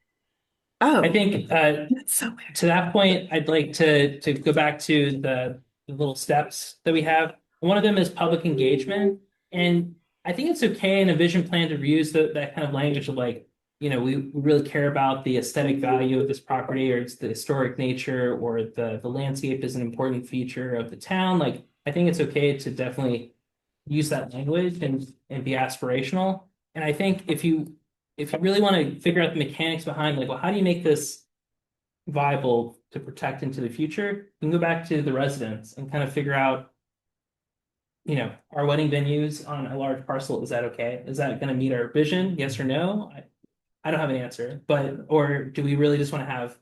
Oh, I think that's so weird. to that point, I'd like to go back to the little steps that we have. One of them is public engagement. And I think it's okay in a vision plan to use that kind of language of like, we really care about the aesthetic value of this property, or it's the historic nature, or the landscape is an important feature of the town. Like, I think it's okay to definitely use that language and be aspirational. And I think if you really want to figure out the mechanics behind, like, well, how do you make this viable to protect into the future? You can go back to the residents and kind of figure out, our wedding venues on a large parcel, is that okay? Is that going to meet our vision? Yes or no? I don't have an answer, or do we really just want to have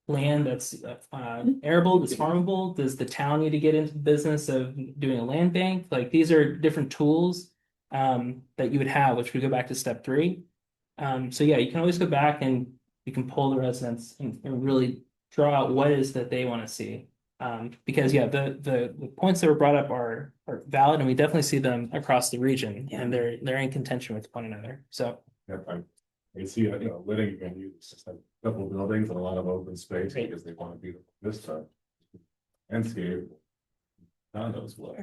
land that's arable, that's farmable? Does the town need to get into the business of doing a land bank? Like, these are different tools that you would have, which would go back to step 3. So yeah, you can always go back and you can poll the residents and really draw out what it is that they want to see. Because yeah, the points that were brought up are valid, and we definitely see them across the region, and they're in contention with one another. So Yeah, I see, wedding venue, it's just like a couple of buildings and a lot of open space because they want to be this time. Landscape. Condos will,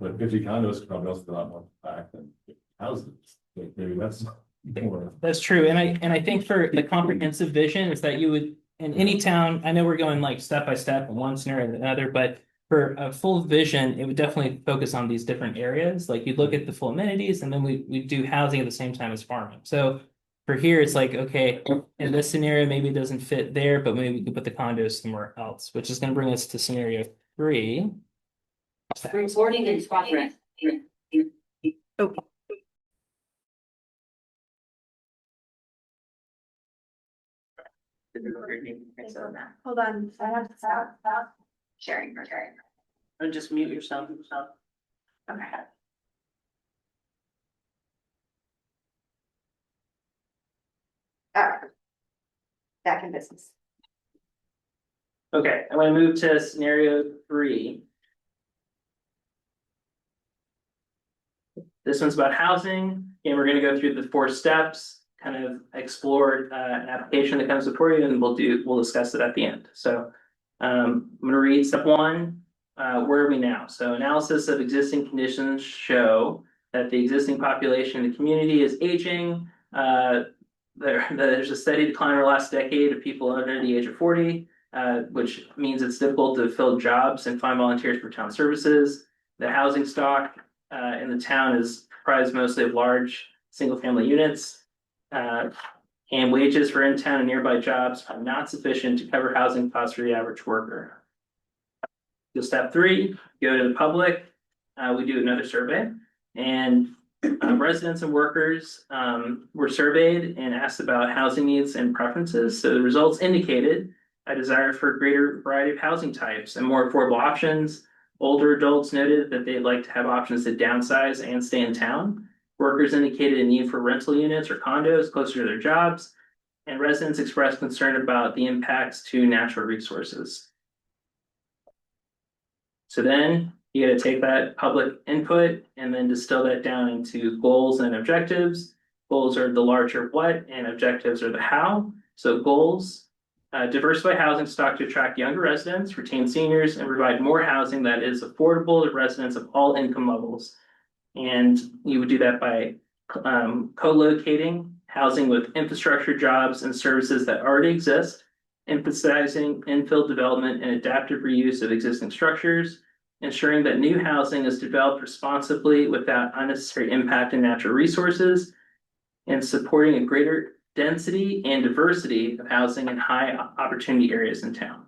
but 50 condos could probably also be a lot more back than houses. Like, maybe that's more. that's true. And I think for the comprehensive vision is that you would, in any town, I know we're going like step by step in one scenario and another, but for a full vision, it would definitely focus on these different areas. Like, you'd look at the full amenities, and then we do housing at the same time as farming. So for here, it's like, okay, in this scenario, maybe it doesn't fit there, but maybe we could put the condos somewhere else, which is going to bring us to scenario 3. Recording in progress. Oh, hold on, I have to stop sharing. And just mute yourself. Okay. All right. Back in business. Okay, I'm going to move to scenario 3. This one's about housing, and we're going to go through the 4 steps, kind of explore an application that comes before you, and we'll discuss it at the end. So I'm going to read step 1. Where are we now? So analysis of existing conditions show that the existing population in the community is aging. There's a steady decline over the last decade of people under the age of 40, which means it's difficult to fill jobs and find volunteers for town services. The housing stock in the town is comprised mostly of large single-family units, and wages for in-town and nearby jobs are not sufficient to cover housing costs for the average worker. So step 3, go to the public. We do another survey, and residents and workers were surveyed and asked about housing needs and preferences. So the results indicated a desire for a greater variety of housing types and more affordable options. Older adults noted that they'd like to have options to downsize and stay in town, Workers indicated a need for rental units or condos closer to their jobs, and residents expressed concern about the impacts to natural resources. So then you got to take that public input and then distill that down into goals and objectives. Goals are the larger what, and objectives are the how. So goals, diversify housing stock to attract younger residents, retain seniors, and provide more housing that is affordable to residents of all income levels. And you would do that by co-locating housing with infrastructure, jobs, and services that already exist, emphasizing infill development and adaptive reuse of existing structures, ensuring that new housing is developed responsibly without unnecessary impact on natural resources, and supporting a greater density and diversity of housing in high opportunity areas in town.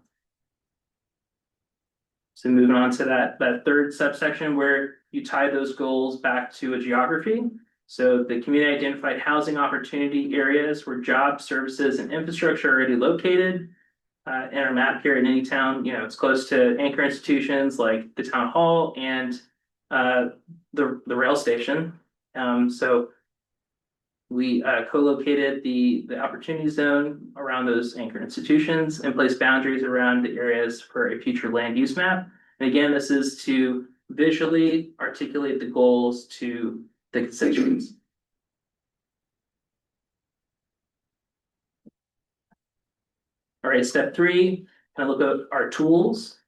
So moving on to that third subsection where you tie those goals back to a geography. So the community identified housing opportunity areas where jobs, services, and infrastructure are already located. In our map here in any town, it's close to anchor institutions like the town hall and the rail station. So we co-located the opportunity zone around those anchor institutions and placed boundaries around the areas for a future land use map. And again, this is to visually articulate the goals to the constituents. All right, step 3, kind of look at our tools.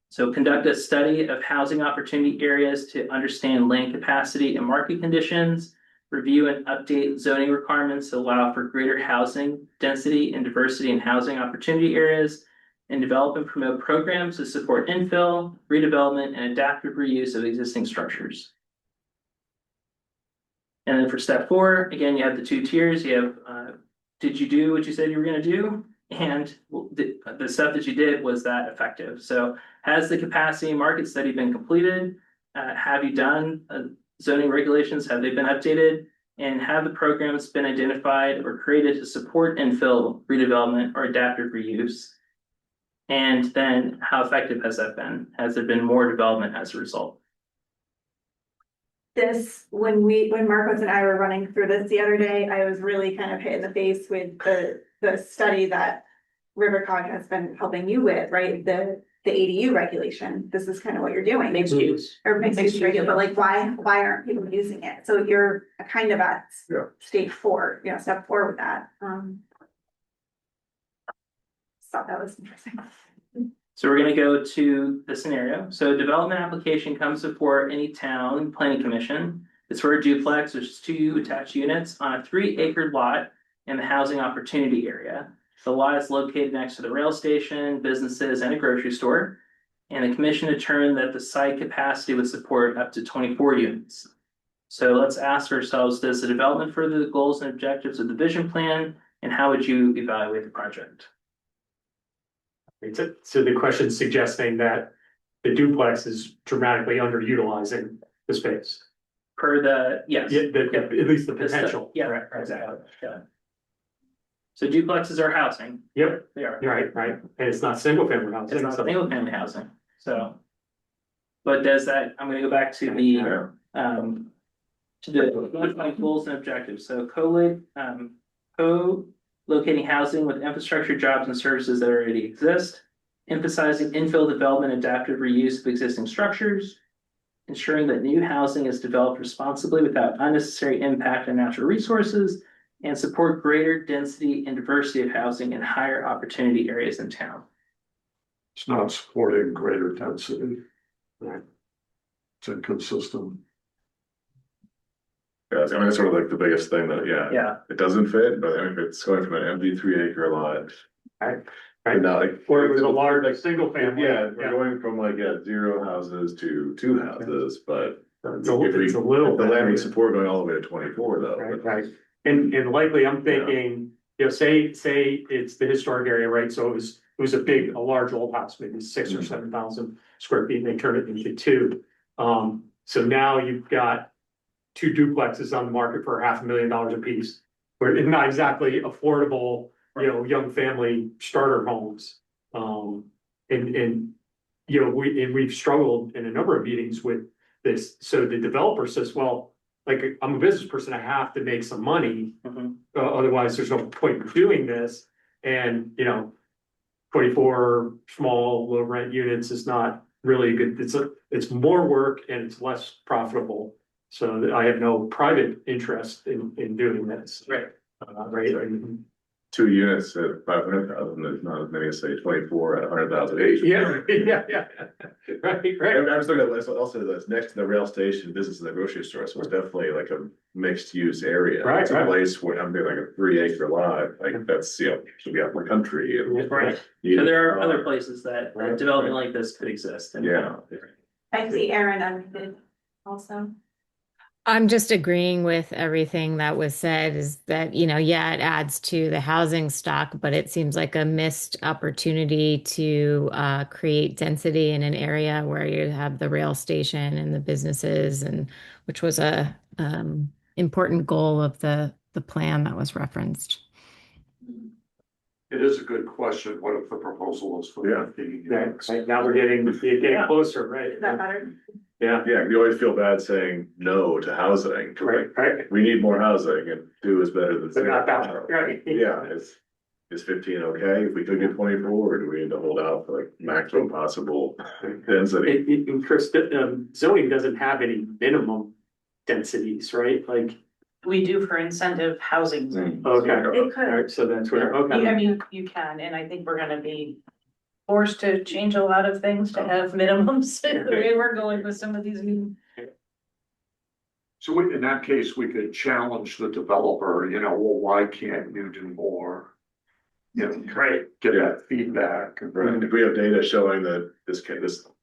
So conduct a study of housing opportunity areas to understand land capacity and market conditions. Review and update zoning requirements to allow for greater housing density and diversity in housing opportunity areas, and develop and promote programs to support infill, redevelopment, and adaptive reuse of existing structures. And then for step 4, again, you have the 2 tiers. You have, did you do what you said you were going to do? And the stuff that you did, was that effective? So has the capacity market study been completed? Have you done zoning regulations? Have they been updated? And have the programs been identified or created to support infill, redevelopment, or adaptive reuse? And then how effective has that been? Has there been more development as a result? This, when Marcos and I were running through this the other day, I was really kind of hit in the face with the study that RiverCog has been helping you with, right? The ADU regulation. This is kind of what you're doing. Mixed use. Or mixed use regulation, but like, why aren't people using it? So you're kind of at stage 4, step 4 with that. Thought that was interesting. So we're going to go to the scenario. So development application comes before any town planning commission. It's for a duplex, which is 2 attached units on a 3-acre lot in the housing opportunity area. The lot is located next to the rail station, businesses, and a grocery store. And the commission determined that the site capacity would support up to 24 units. So let's ask ourselves, does the development further the goals and objectives of the vision plan? And how would you evaluate the project? So the question is suggesting that the duplex is dramatically underutilizing the space. Per the, yes. Yeah, at least the The stu- potential. Yeah, Right, exactly. Yeah. So duplexes are housing. Yep, They are. right. And it's not single family housing. It's not single family housing, so. But does that, I'm gonna go back to the, to the goals and objectives, so co-locating housing with infrastructure, jobs, and services that already exist. Emphasizing infill development, adaptive reuse of existing structures. Ensuring that new housing is developed responsibly without unnecessary impact on natural resources. And support greater density and diversity of housing in higher opportunity areas in town. It's not supporting greater density. Right. It's inconsistent. Yeah, I mean, that's sort of like the biggest thing that, Yeah, it doesn't fit, but I mean, if it's going from an empty 3-acre lot. Right. Not like. Or it was a large, like, single family. Yeah, we're going from like, 0 houses to 2 houses, but It's a little. the land would support going all the way to 24 though. Right. And likely I'm thinking, say it's the historic area, right? So it was a large old house, maybe 6,000 or 7,000 square feet, and they turned it into 2. So now you've got 2 duplexes on the market for $500,000 a piece. Where it's not exactly affordable, young family starter homes. We've struggled in a number of meetings with this. So the developer says, well, like, I'm a business person, I have to make some money. Mhm. Otherwise, there's no point in doing this. And, 24 small, low rent units is not really good. It's more work and it's less profitable. So I have no private interest in doing this. Right. Right. 2 units at 500,000, there's not as many as say 24 at 100,000 each. Yeah, yeah. Right. I was looking at this, also that's next to the rail station, business and the grocery store, so it's definitely like a mixed use area. Right, It's a right. place where I'm doing like a 3 acre lot, like that's, should be out in the country. and- Right. You- So there are other places that Right, development like this could exist. And Yeah. I see Aaron unmuted also. I'm just agreeing with everything that was said is that, yeah, it adds to the housing stock, but it seems like a missed opportunity to create density in an area where you have the rail station and the businesses, and which was a important goal of the plan that was referenced. It is a good question. What if the proposal is for Yeah. 15 Right, units? right, now we're getting closer, right? Is that better? Yeah, Yeah, you always feel bad saying no to housing. right. We need more housing and 2 is better than But 0. not that, right? Yeah, is 15 okay? If we could get 24, or do we need to hold out for like maximum possible density? Chris, zoning doesn't have any minimum densities, right? Like, We do for incentive housing. zones. okay, It could. alright, so that's where, I okay. mean, you can, and I think we're gonna be forced to change a lot of things to have minimums, the way we're going with some of these new. So in that case, we could challenge the developer, well, why can't you do more? Right. Get that feedback. Right, if we have data showing that this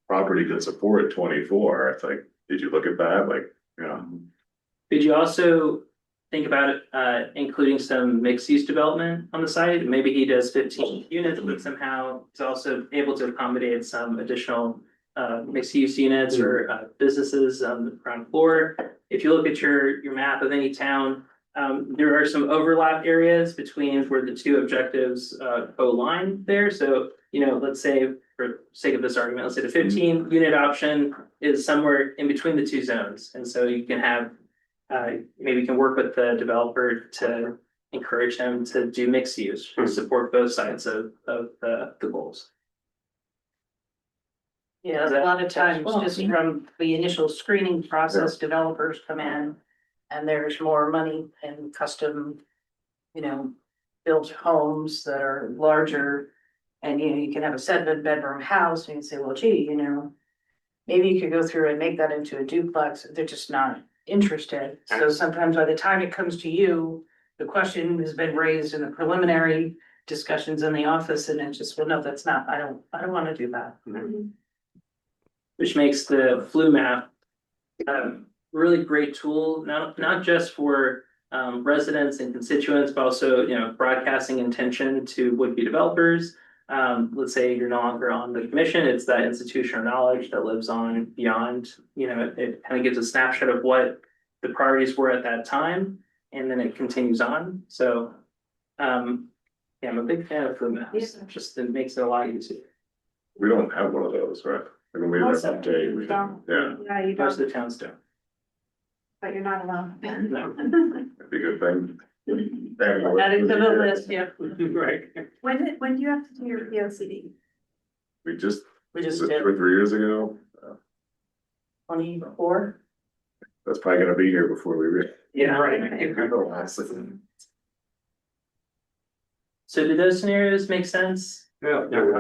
property can support 24, it's like, did you look at that? Like, Could you also think about including some mixed use development on the site? Maybe he does 15 units, but somehow he's also able to accommodate some additional mixed use units or businesses on the ground floor. If you look at your map of any town, there are some overlap areas between where the 2 objectives co-align there. So, let's say for sake of this argument, let's say the 15 unit option is somewhere in between the 2 zones. And so you can have maybe you can work with the developer to encourage him to do mixed use, to support both sides of the goals. Yeah, a lot of times, just from the initial screening process, developers come in and there's more money in custom, built homes that are larger. And, you can have a 7-bedroom house and you can say, well, gee, maybe you could go through and make that into a duplex. They're just not interested. So sometimes by the time it comes to you, the question has been raised in the preliminary discussions in the office and it's just, well, no, that's not, I don't want to do that. Which makes the flu map really great tool, not just for residents and constituents, but also broadcasting intention to would-be developers. Let's say you're no longer on the commission, it's that institutional knowledge that lives on beyond. It kind of gives a snapshot of what the priorities were at that time, and then it continues on. So, I'm a big fan of flu maps. Just it makes it a lot easier. we don't have one of those, right? I mean, we don't have update, we don't, yeah, Yeah, you Most don't, of the towns do. but you're not alone. No. that'd be a good thing. Add it to the list, yeah. Right. When do you have to do your P O C D? We just, We just 2 did or 3 years ago, 24. that's probably gonna be here before we read. Yeah, right. So do those scenarios make sense? Yeah, very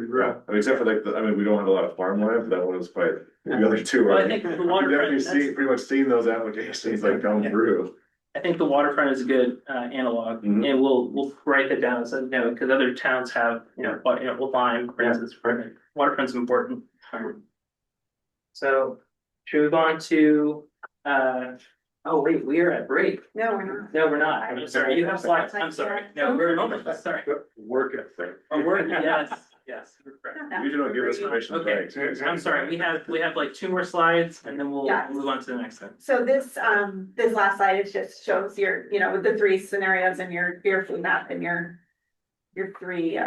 real. I mean, except for like, we don't have a lot of farmland, that one was probably, the other 2 Well, are. I think the We've waterfront, definitely pretty much seen those applications like come through. I think the waterfront is a good analog, Mhm. and we'll write that down, so because other towns have, Lime, for instance, waterfront's important. So, should we move on to, oh wait, we are at break. No, we're not. No, we're not, I'm sorry, you have slides, I'm sorry, no, we're sorry. Work ethic. Oh, we're, yes. Usually don't give us permission to Okay, break. I'm sorry, we have like 2 more slides, and then we'll Yes. move on to the next thing. So this last slide, it just shows your, with the 3 scenarios and your food map and your 3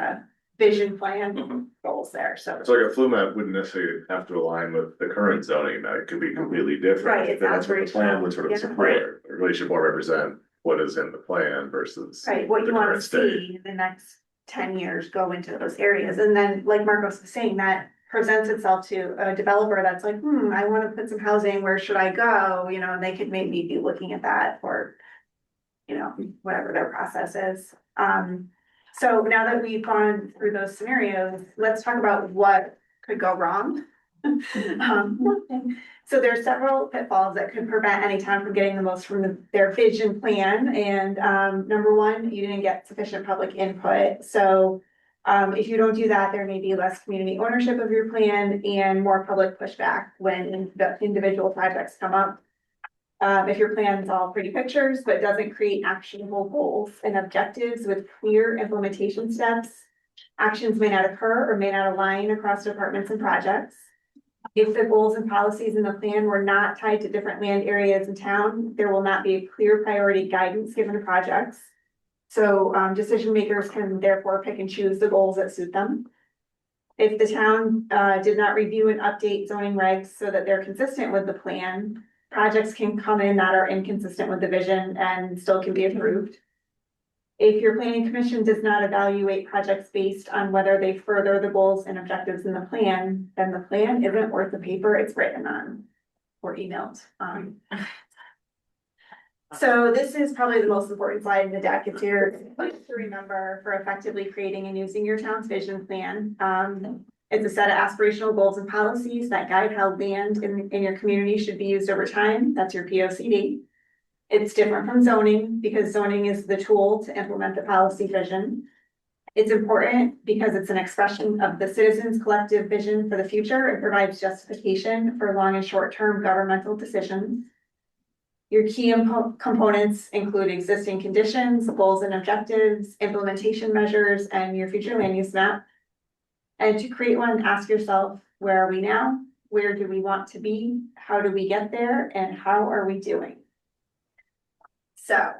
vision plan Mhm. goals there, so. So like a flu map wouldn't necessarily have to align with the current zoning, that it could be completely different. Right, it's Then that's what the plan would sort of aspirational, yeah. support, it really should more represent what is in the plan versus. Right, what you the wanna current state. see in the next 10 years go into those areas, and then, like Marcos was saying, that presents itself to a developer that's like, I wanna put some housing, where should I go, you know, and they could maybe be looking at that for, you know, whatever their process is. So now that we've gone through those scenarios, let's talk about what could go wrong. So there's several pitfalls that could prevent any town from getting the most from their vision plan. And number one, you didn't get sufficient public input. So if you don't do that, there may be less community ownership of your plan and more public pushback when the individual projects come up. If your plan's all pretty pictures, but doesn't create actionable goals and objectives with clear implementation steps, actions may not occur or may not align across departments and projects. If the goals and policies in the plan were not tied to different land areas in town, there will not be a clear priority guidance given to projects. So decision makers can therefore pick and choose the goals that suit them. If the town did not review and update zoning regs so that they're consistent with the plan, projects can come in that are inconsistent with the vision and still can be approved. If your planning commission does not evaluate projects based on whether they further the goals and objectives in the plan, then the plan isn't worth the paper it's written on or emailed. So this is probably the most important slide in the deck. It's your place to remember for effectively creating and using your town's vision plan. It's a set of aspirational goals and policies that guide how land in your community should be used over time. That's your POCD. It's different from zoning because zoning is the tool to implement the policy vision. It's important because it's an expression of the citizens' collective vision for the future. It provides justification for long and short-term governmental decisions. Your key components include existing conditions, goals and objectives, implementation measures, and your future land use map. And to create one, ask yourself, where are we now? Where do we want to be? How do we get there? And how are we doing? So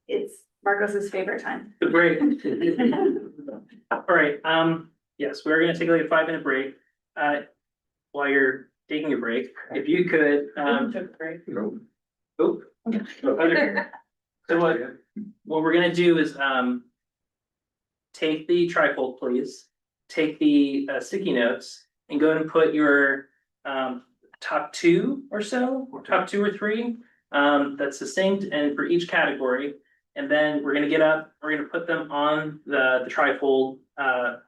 it's Marcos's favorite time. Great. All right, yes, we're gonna take like a 5-minute break. While you're taking a break, if you could, Took a break. Nope. oh. So what we're gonna do is, take the trifold, please. Take the sticky notes and go ahead and put your top 2 or so, or top 2 or 3 that's succinct and for each category. And then we're gonna get up, we're gonna put them on the trifold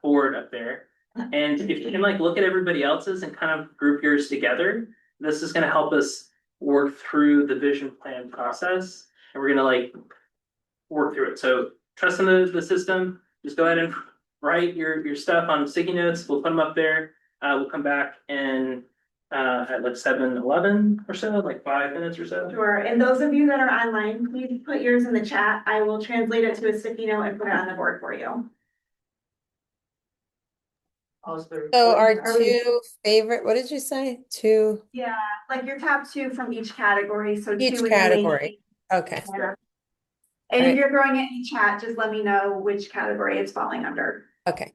board up there. And if you can like look at everybody else's and kind of group yours together, this is gonna help us work through the vision plan process. And we're gonna like work through it. So trust in the system, just go ahead and write your stuff on sticky notes. We'll put them up there. We'll come back and at like 7:11 or so, like 5 minutes or so. Sure, and those of you that are online, please put yours in the chat. I will translate it to a sticky note and put it on the board for you. So our two favorite, what did you say? Two, Yeah, like your top 2 from each category, so each 2 in the main. category. Okay. Yeah. And if Right. you're throwing it in the chat, just let me know which category it's falling under. Okay.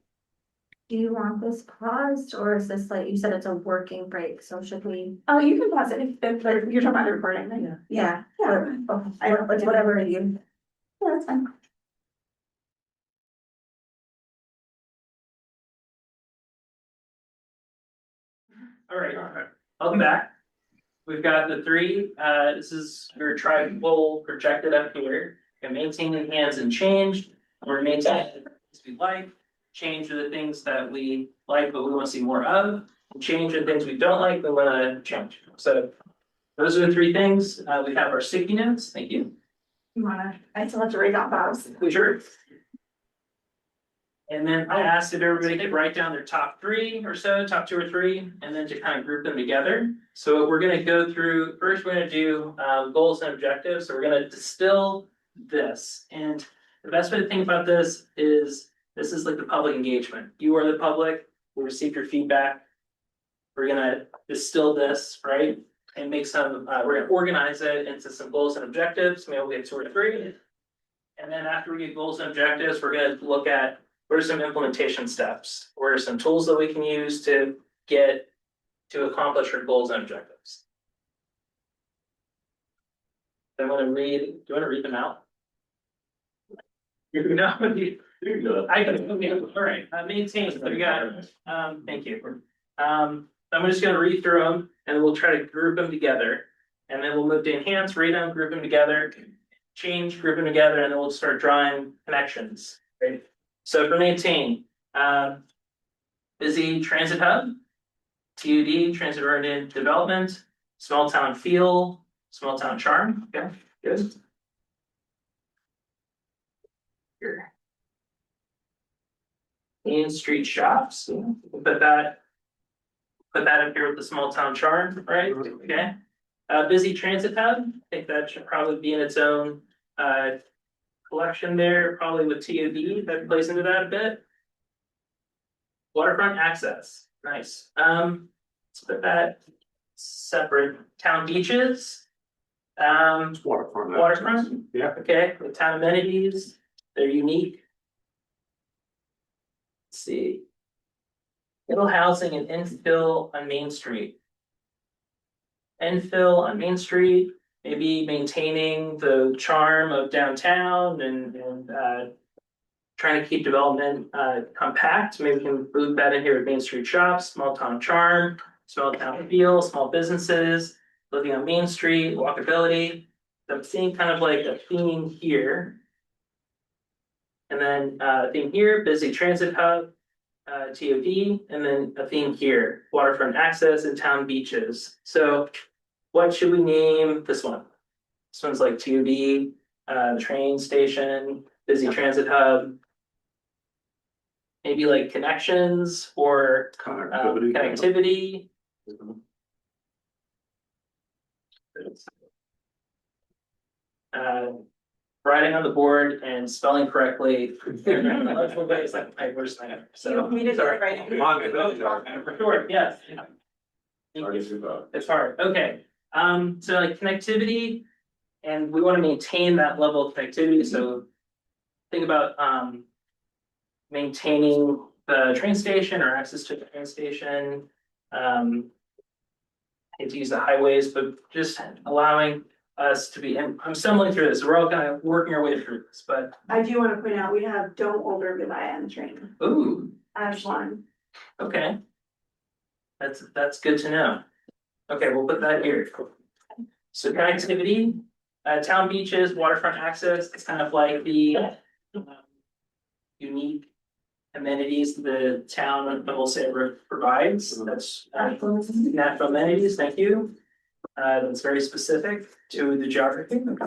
Do you want this paused or is this like, you said it's a working break, so should we? Oh, you can pause it if you're talking about the recording, right? Yeah. Yeah. I don't, it's whatever you. Yeah, that's fine. All right, welcome back. We've got the 3, this is your trifold projected up here. And maintaining hands and change, we're maintaining the things we like, change are the things that we like, but we want to see more of, and change are things we don't like, but want to change. So those are the 3 things. We have our sticky notes, thank you. I still have to read out those. Sure. And then I asked if everybody could write down their top 3 or so, top 2 or 3, and then to kind of group them together. So we're gonna go through, first we're gonna do goals and objectives. So we're gonna distill this. And the best way to think about this is like the public engagement. You are the public, we receive your feedback. We're gonna distill this, right? And make some, we're gonna organize it into some goals and objectives. Maybe we'll get 2 or 3. And then after we get goals and objectives, we're gonna look at what are some implementation steps? What are some tools that we can use to get to accomplish our goals and objectives? Do you want to read them out? No, I can, okay, all right, maintain, so we got, thank you. I'm just gonna read through them and we'll try to group them together. And then we'll move to enhance, read them, group them together, change, group them together, and then we'll start drawing connections, right? So for maintain, busy transit hub, TUD, transit oriented development, small town feel, small town charm, okay, good. Here. Main street shops, we'll put that up here with the small town charm, right? Okay. Busy transit hub, I think that should probably be in its own collection there, probably with TOD that plays into that a bit. Waterfront access, nice. Let's put that separate. Town beaches. Waterfront. Waterfront, Yeah. okay, the town amenities, they're unique. Let's see. Middle housing and infill on Main Street. Infill on Main Street, maybe maintaining the charm of downtown and trying to keep development compact. Maybe we can loop that in here with Main Street shops, small town charm, small town feel, small businesses, living on Main Street, walkability. I'm seeing kind of like a theme here. And then theme here, busy transit hub, TOD, and then a theme here, waterfront access and town beaches. So what should we name this one? This one's like TOD, train station, busy transit hub. Maybe like connections or connectivity. Writing on the board and spelling correctly. Legible ways like my worst nightmare. So We did sorry. it right. For sure, yes. It's hard, okay. So like connectivity, and we want to maintain that level of connectivity, so think about maintaining the train station or access to the train station. I hate to use the highways, but just allowing us to be, and I'm stumbling through this, we're all kind of working our way through this, but I do want to point out, we have don't over rely on the train ooh, as one. okay. That's good to know. Okay, we'll put that here. So connectivity, town beaches, waterfront access, it's kind of like the unique amenities the town of Little Saybrook provides. That's natural amenities, thank you. That's very specific to the geography. And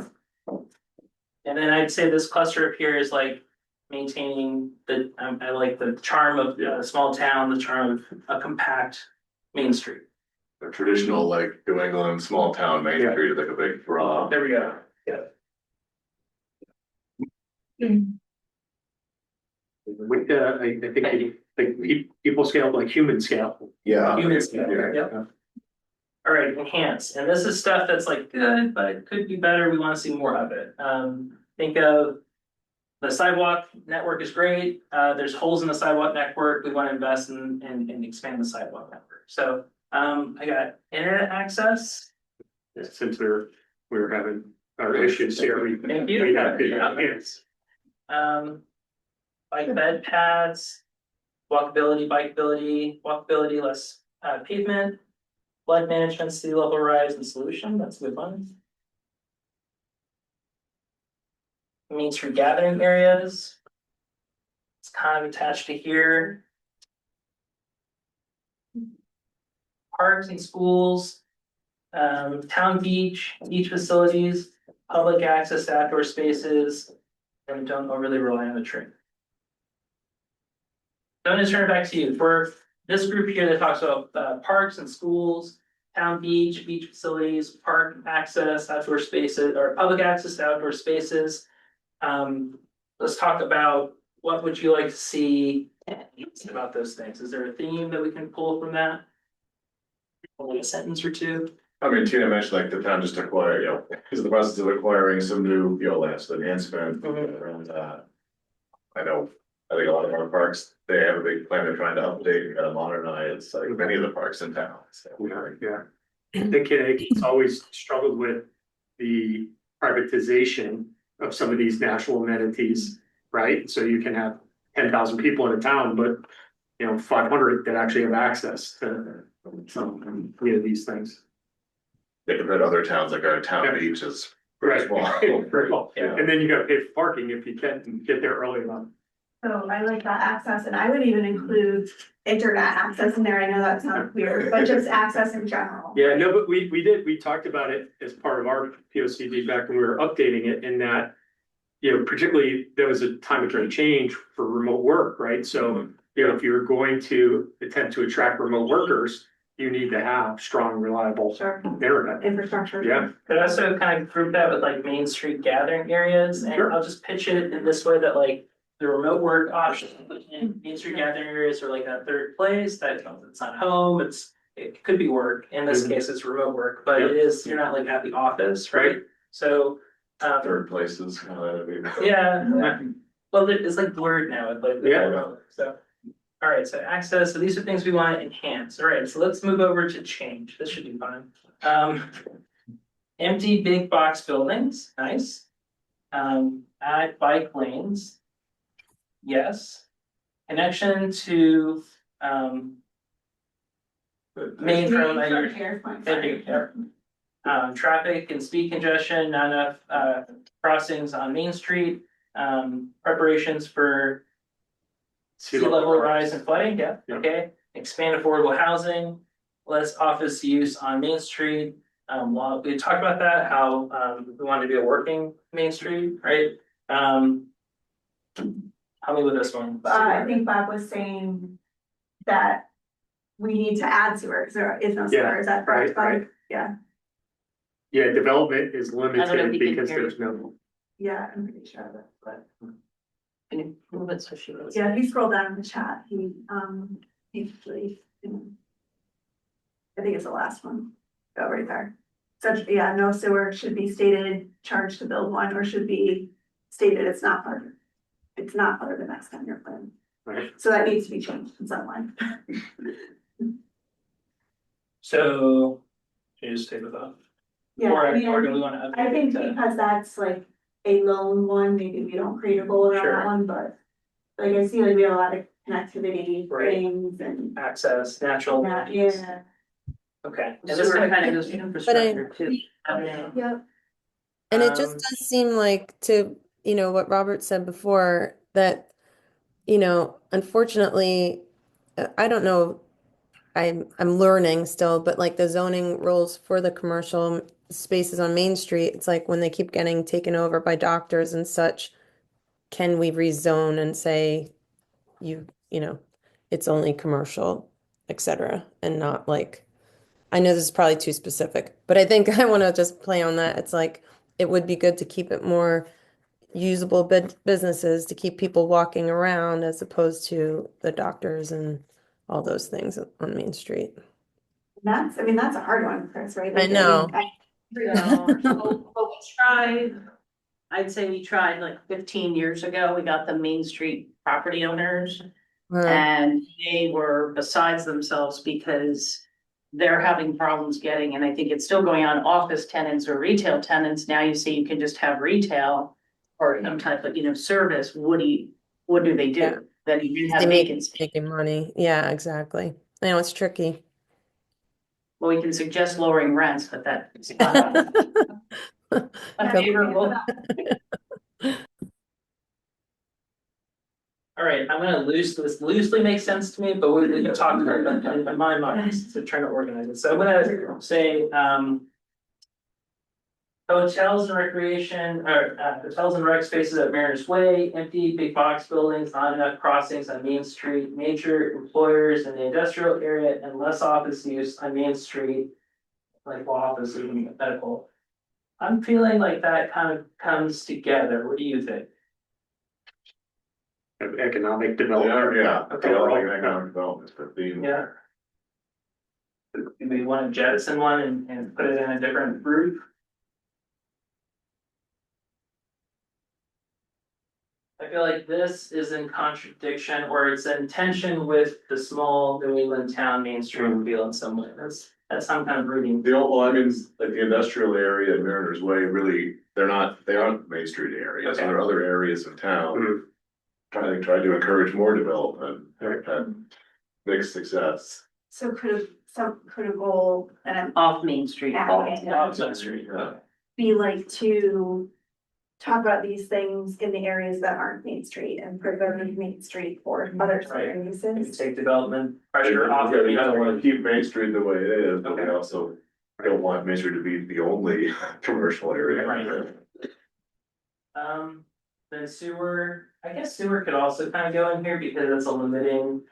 then I'd say this cluster up here is like maintaining the, I like the charm of a small town, the charm of a compact Main Street. The traditional like New England small town Main Street, like a big broad. There we go, yeah. With I think people scale like human scale. Yeah. Human scale, yep. All right, enhance, and this is stuff that's like good, but it could be better, we wanna see more of it. Think of the sidewalk network is great, there's holes in the sidewalk network, we wanna invest and expand the sidewalk network. So, I got internet access. Since we were having our issues here. Thank you. We have good ideas. Bike bed pads, walkability, less pavement. Flood management, sea level rise and solution, that's a good one. Main Street gathering areas. It's kind of attached to here. Parks and schools, town beach facilities, public access to outdoor spaces, and don't overly rely on the train. So I'm gonna turn it back to you. For this group here that talks about parks and schools, town beach facilities, park access, outdoor spaces, or public access to outdoor spaces. Let's talk about what would you like to see about those things. Is there a theme that we can pull from that? Only a sentence or two. I mean, Tina mentioned like the town just acquired, is the process of acquiring some new, lands, enhancement around that. I know I think a lot of our parks, they have a big plan, they're trying to update and modernize, like many of the parks in town, so. Yeah. The kid's always struggled with the privatization of some of these natural amenities, right? So you can have 10,000 people in a town, but 500 that actually have access to some, these things. They compare to other towns, like our town Yeah. beach is Right. pretty small. Very well. Yeah. And then you gotta pay for parking if you can't get there early enough. So I like that access, and I would even include internet access in there. I know that sounds weird, but just access in general. Yeah, no, but we talked about it as part of our P O C D back when we were updating it in that. Particularly there was a time of great change for remote work, right? So, if you're going to attempt to attract remote workers, you need to have strong, reliable Sure, internet. infrastructure. Yeah, Could also kind of group that with like Main Street gathering areas, and Sure. I'll just pitch it in this way that like the remote work option in Main Street gathering areas are like a third place that it's not home, it could be work. In this Mhm. case, it's remote work, but it Yep. is, you're not like at the office, right? So, Third places, kind of. yeah, well, it's like blurred now, it's like. Yeah. So, all right, so access, so these are things we want to enhance. All right, so let's move over to change. This should be fun. Empty big box buildings, nice. Add bike lanes. Yes. Connection to, main from your. Traffic and speed congestion, not enough, crossings on Main Street, preparations for. Sea level rise and flooding, yeah, Yeah. okay, expand affordable housing, less office use on Main Street. Well, we talked about that, how, we wanted to be a working Main Street, right? Help me with this one. I think Bob was saying that we need to add sewer, because there is no Yeah, sewer, is that correct, right, Bob? Yeah, Yeah, development is I don't know if limited you can because hear there's no. yeah, I'm pretty sure of it, but, Can you move it so she knows? yeah, if you scroll down in the chat, he's, I think it's the last one, go right there. Such, yeah, no sewer should be stated, charged to build one, or should be stated it's not part of the next 10-year plan. Right. So that needs to be changed in some way. So, should you just take it off? Yeah, I mean, Or do we wanna I update think it to? because that's like a lone one, maybe we don't create a goal around Sure. that one, but. Like I see like we have a lot of connectivity Right. things and. Access, natural. Yeah, amenities. yeah, Okay. And So this we're kind kind of of goes just infrastructure too. yep, And it just does seem like to, what Robert said before, that, unfortunately, I don't know, I'm learning still, but like the zoning rules for the commercial spaces on Main Street, it's like when they keep getting taken over by doctors and such, can we rezone and say it's only commercial, et cetera, and not like, I know this is probably too specific, but I think I want to just play on that. It's like, it would be good to keep it more usable businesses to keep people walking around as opposed to the doctors and all those things on Main Street. that's a hard one, Chris, right? I Like, know. But we tried, I'd say we tried like 15 years ago, we got the Main Street property owners. And they were besides themselves because they're having problems getting, and I think it's still going on, office tenants or retail tenants. Now you say you can just have retail or some type of, service. What do they do? Yeah. Then you They have make vacancy. making money. Yeah, exactly. I know it's tricky. Well, we can suggest lowering rents, but that's not favorable. All right, I'm gonna this loosely makes sense to me, but we can talk about it in my mind, so trying to organize it. So I'm gonna say, hotels and recreation, or, hotels and rec spaces at Mariners Way, empty big box buildings, not enough crossings on Main Street, major employers in the industrial area, and less office use on Main Street, like office and medical. I'm feeling like that kind of comes together. What do you think? Economic development. Yeah, Okay. developing economic development for theme. Yeah. Do we want to jettison one and put it in a different group? I feel like this is in contradiction or it's in tension with the small New England town Main Street feel in some way. That's some kind of reading. The old, well, I mean, like the industrial area in Mariners Way, really, they aren't Main Street areas, Okay. there are other areas of town. Try to encourage more development and mixed success. So could a goal, and I'm Off Main Street. Off Main Street, okay. be like to talk about these things in the areas that aren't Main Street and preserve Main Street for other certain And uses. take development pressure Yeah, off we of Main kind of want to Street. keep Main Street the way it is, but we Okay. also don't want Main Street to be the only commercial area. Right. Then sewer, I guess sewer could also kind of go in here because it's a limiting,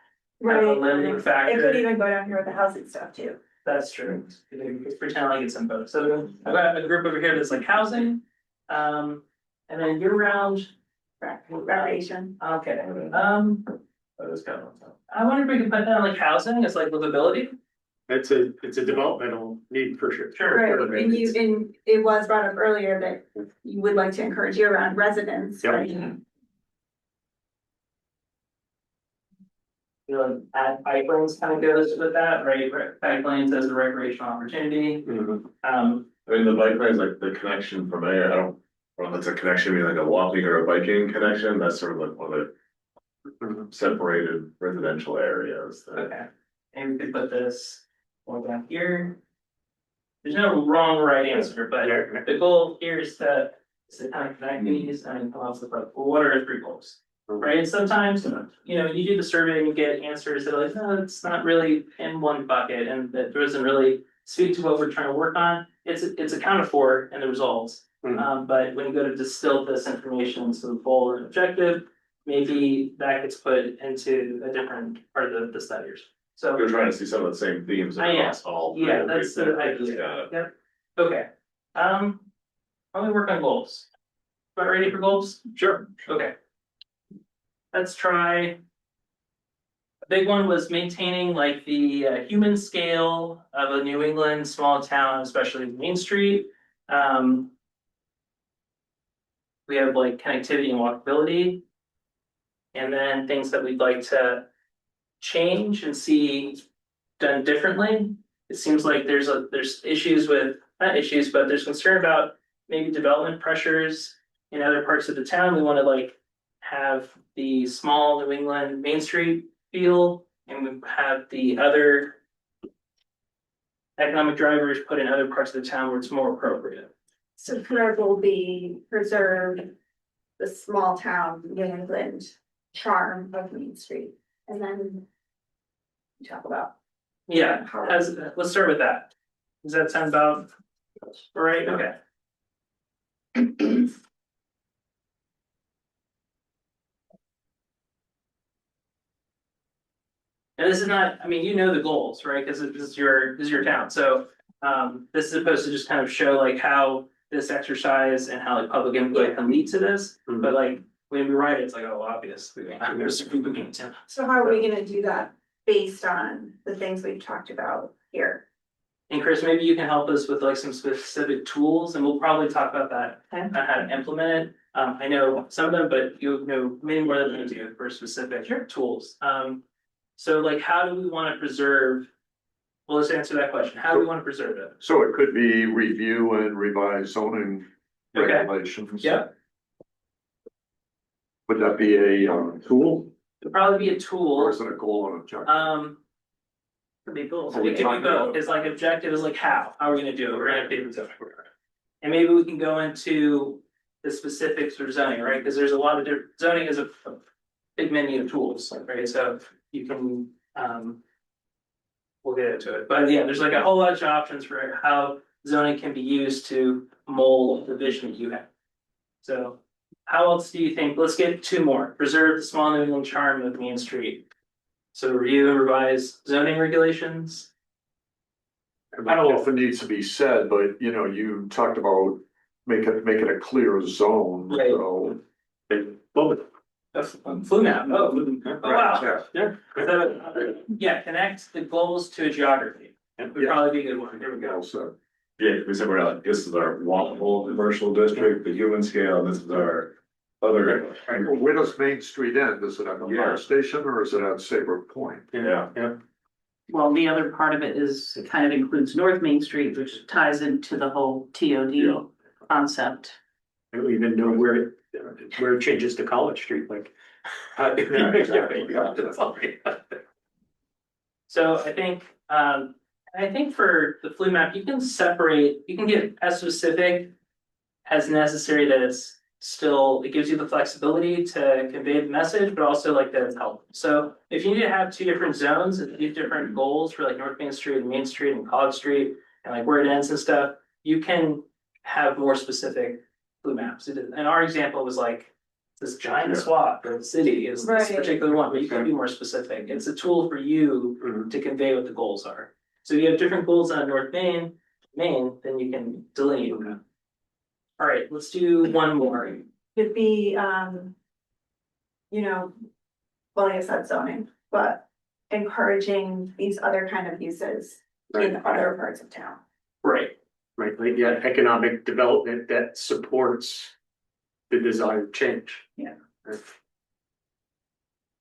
kind of a limiting It could factor. even go down here with the housing stuff too. That's true. Let's pretend like it's in both. So I've got a group over here that's like housing, and then year round. Recreation. Okay, That is kind of. I wonder if we could put that like housing as like livability. It's a developmental need for sure. Sure. Right, and it was brought up earlier that you would like to encourage year-round residents, Yep. right? You know, add bike lanes kind of goes with that, right? Bike lanes as a recreational opportunity. I mean, the bike lane is like the connection from there, I don't, well, it's a connection, mean like a walking or a biking connection, that's sort of like one of the separated residential areas. that- Okay, and we could put this one down here. There's no wrong or right answer, but the goal here is to kind of connect these and come up with like, well, what are our 3 goals? Right, sometimes, you know, you do the survey and you get answers that are like, no, it's not really in one bucket and that doesn't really speak to what we're trying to work on. It's accounted for in the results. But when you go to distill this information into a goal and objective, maybe that gets put into a different part of the studies. So. You're trying to see some of the same themes I am. across all. three Yeah, of that's these the things. idea. Yeah. Yep, okay. How do we work on goals? About ready for goals? Sure. Okay. Let's try. A big one was maintaining like the human scale of a New England small town, especially Main Street. We have like connectivity and walkability. And then things that we'd like to change and see done differently. It seems like there's issues with, not issues, but there's concern about maybe development pressures in other parts of the town. We want to like have the small New England Main Street feel, and we have the other economic drivers put in other parts of the town where it's more appropriate. So could our goal be preserve the small town New England charm of Main Street? And then we talk about. Yeah, let's start with that. Does that sound about right? Okay. And this is not, I mean, you know the goals, right? Because this is your town, so this is supposed to just kind of show like how this exercise and how like public input can lead to this. But like when we write it, it's like, oh, obvious. So how are we gonna do that based on the things we've talked about here? And Chris, maybe you can help us with like some specific tools, and we'll probably talk about that, on how to implement it. I know some of them, but you know many more than I do for specific tools. So like, how do we want to preserve? Well, let's answer that question. How do we want to preserve it? So it could be review and revise zoning Okay. regulations. Yep. Would that be a tool It'd probably be a or tool. is it a goal and objective? Could be both. Are we It could be talking both. about- It's like objective is like how are we gonna do it? We're gonna do it. And maybe we can go into the specifics for zoning, right? Because there's a lot of different, zoning is a big menu of tools, right? So you can, we'll get into it, but yeah, there's like a whole bunch of options for how zoning can be used to mold the vision that you have. So how else do you think, let's get 2 more, preserve the small New England charm of Main Street. So review and revise zoning regulations. I don't know if it needs to be said, but you know, you talked about make it a clear zone, Right. so. Flu map, oh wow. Yeah. So, yeah, connect the goals to a geography, would probably be a good one, here we go. So, Yeah, we said we're like, this is our walkable commercial district, the human scale, this is our other, Where does Main Street end? Is it at the Yeah. fire station or is it at Saybrook Point? yeah. Well, the other part of it is, it kind of includes North Main Street, which ties into the whole Yeah. TOD concept. I don't even know where it changes to College Street, like. So I think for the flu map, you can separate, you can get as specific as necessary that it's still, it gives you the flexibility to convey the message, but also like that it's helpful. So if you need to have two different zones and two different goals for like North Main Street and Main Street and College Street and like where it ends and stuff, you can have more specific flu maps. And our example was like this giant swath of the city is this Right. particular one, but you can be more specific. It's a tool for you to convey what the goals are. So if you have different goals on North Main, then you can delineate them. All right, let's do one more. Could be, you know, well, I guess that's zoning, but encouraging these other kind of uses in other parts of town. Right. Right, like, yeah, economic development that supports the desired change. Yeah. Right.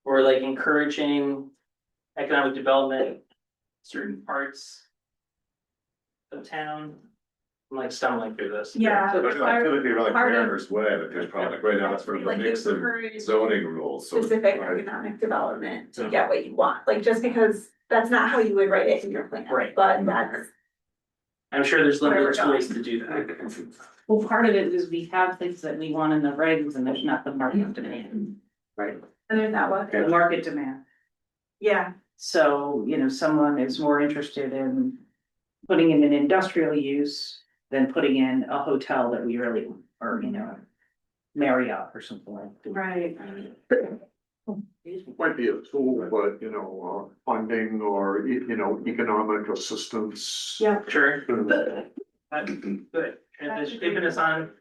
Or like encouraging economic development, in certain parts of town. I'm like stumbling through this. Yeah. Especially like, I feel like they're like Part of- Mariners Way, like there's probably like right now, that's sort of a Like mix of encourage zoning rules, so. specific Right. economic development to get what you want, like just because that's not how you would write it in your plan. Right. But that's, I'm sure there's limited Where we're tools to do that. Well, part of it is we have things that we want in the regs and there's not the market demand. Right. and there's that one, The market demand. yeah, So, you know, someone is more interested in putting in an industrial use than putting in a hotel that we really, or, you know, Marriott or something like that. right. Might be a tool, but funding or, economic assistance. Yeah, Sure. Mhm. Good. Transition, keeping us on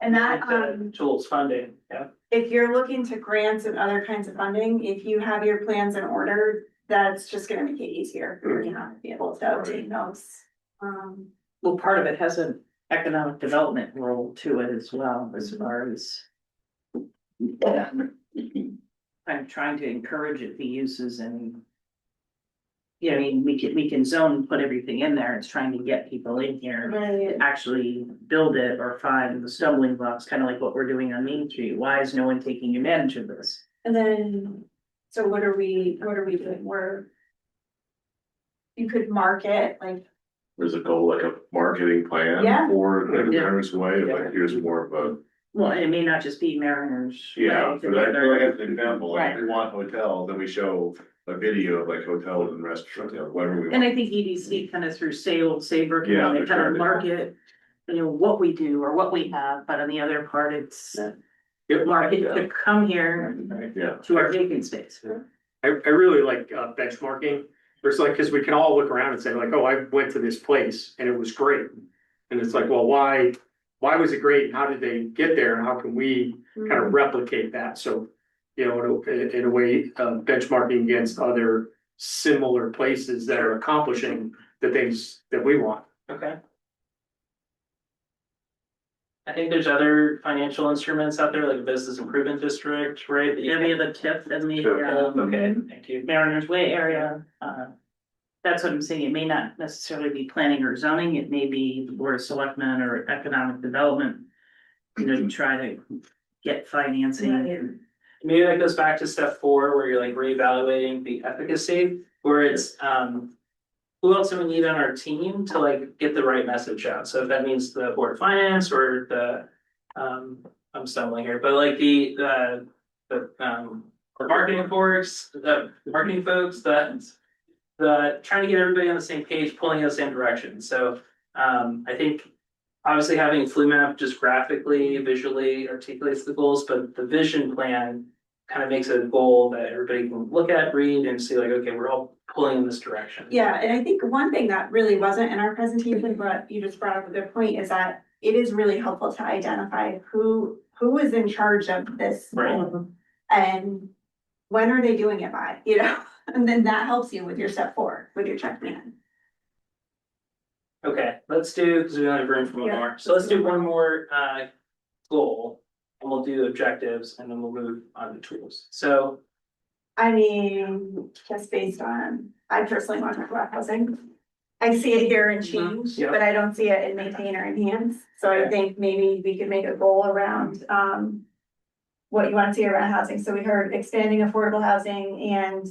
and that, the tools funding, yeah. if you're looking to grants and other kinds of funding, if you have your plans in order, that's just gonna make it easier for you to be able to obtain those. Well, part of it has an economic development role to it as well, as far as. I'm trying to encourage it, the uses and. You know, I mean, we can zone and put everything in there, it's trying to get people in here. Right. To actually build it or find the stumbling blocks, kind of like what we're doing on Main Street, why is no one taking advantage of this? And then, so what are we doing, you could market, like, There's a goal, like a marketing plan Yeah. for the Yeah. Mariners Way, like here's more of a, Well, it may not just be Mariners. yeah, Way, for that, other- like as an example, like if Right. we want hotels, then we show a video of like hotels and restaurants, whatever we And I want. think EDC kind of through Saybrook, you Yeah, know, they for kind sure. of market. You know, what we do or what we have, but on the other part, it's market to come here Yeah. to our vacant space. I really like benchmarking. There's like, cause we can all look around and say like, oh, I went to this place and it was great. And it's like, well, why was it great? And how did they get there? And how can we kind of replicate that? So, in a way, benchmarking against other similar places that are accomplishing the things that we want. Okay. I think there's other financial instruments out there, like business improvement district, right? that you Yeah, we can- have a tip in the Okay, thank you. Mariners Way area. That's what I'm saying. It may not necessarily be planning or zoning. It may be the Board of Selectmen or economic development. You know, to try to get financing. Maybe that goes back to step 4, where you're like reevaluating the efficacy, where it's, who else do we need on our team to like get the right message out? So if that means the Board of Finance or the, I'm stumbling here, but like the marketing folks, the trying to get everybody on the same page, pulling in the same direction. So, I think obviously having a flu map just graphically, visually articulates the goals, but the vision plan kind of makes it a goal that everybody can look at, read, and see like, okay, we're all pulling in this direction. Yeah, and I think one thing that really wasn't in our presentation, but you just brought up a good point, is that it is really helpful to identify who is in charge of this. Right. And when are they doing it by, and then that helps you with your step 4, with your check plan. Okay, let's do, because we only have room for one Yeah. more, so let's do one more goal. and we'll do objectives, and then we'll move on to tools. So, I mean, just based on, I personally want to talk about housing. I see it here in change, Yeah. but I don't see it in maintain or enhance. So I think maybe we could make a goal around, what you want to see around housing. So we heard expanding affordable housing and,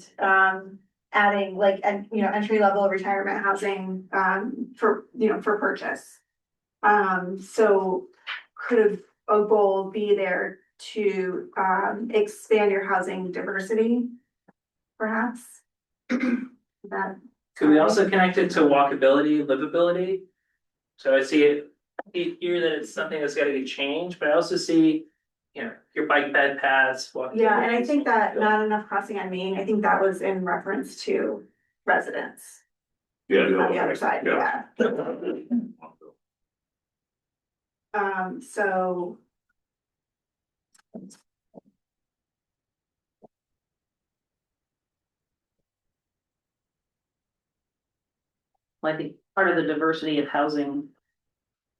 adding like, entry level retirement housing, for purchase. So could a goal be there to, expand your housing diversity? Perhaps? That. could we also connect it to walkability, livability? So I see it here that it's something that's gotta be changed, but I also see, your bike bed paths. Yeah, and I think that walkability. not enough crossing on Main, I think that was in reference to residents Yeah. on the other side, yeah. So. I think part of the diversity of housing.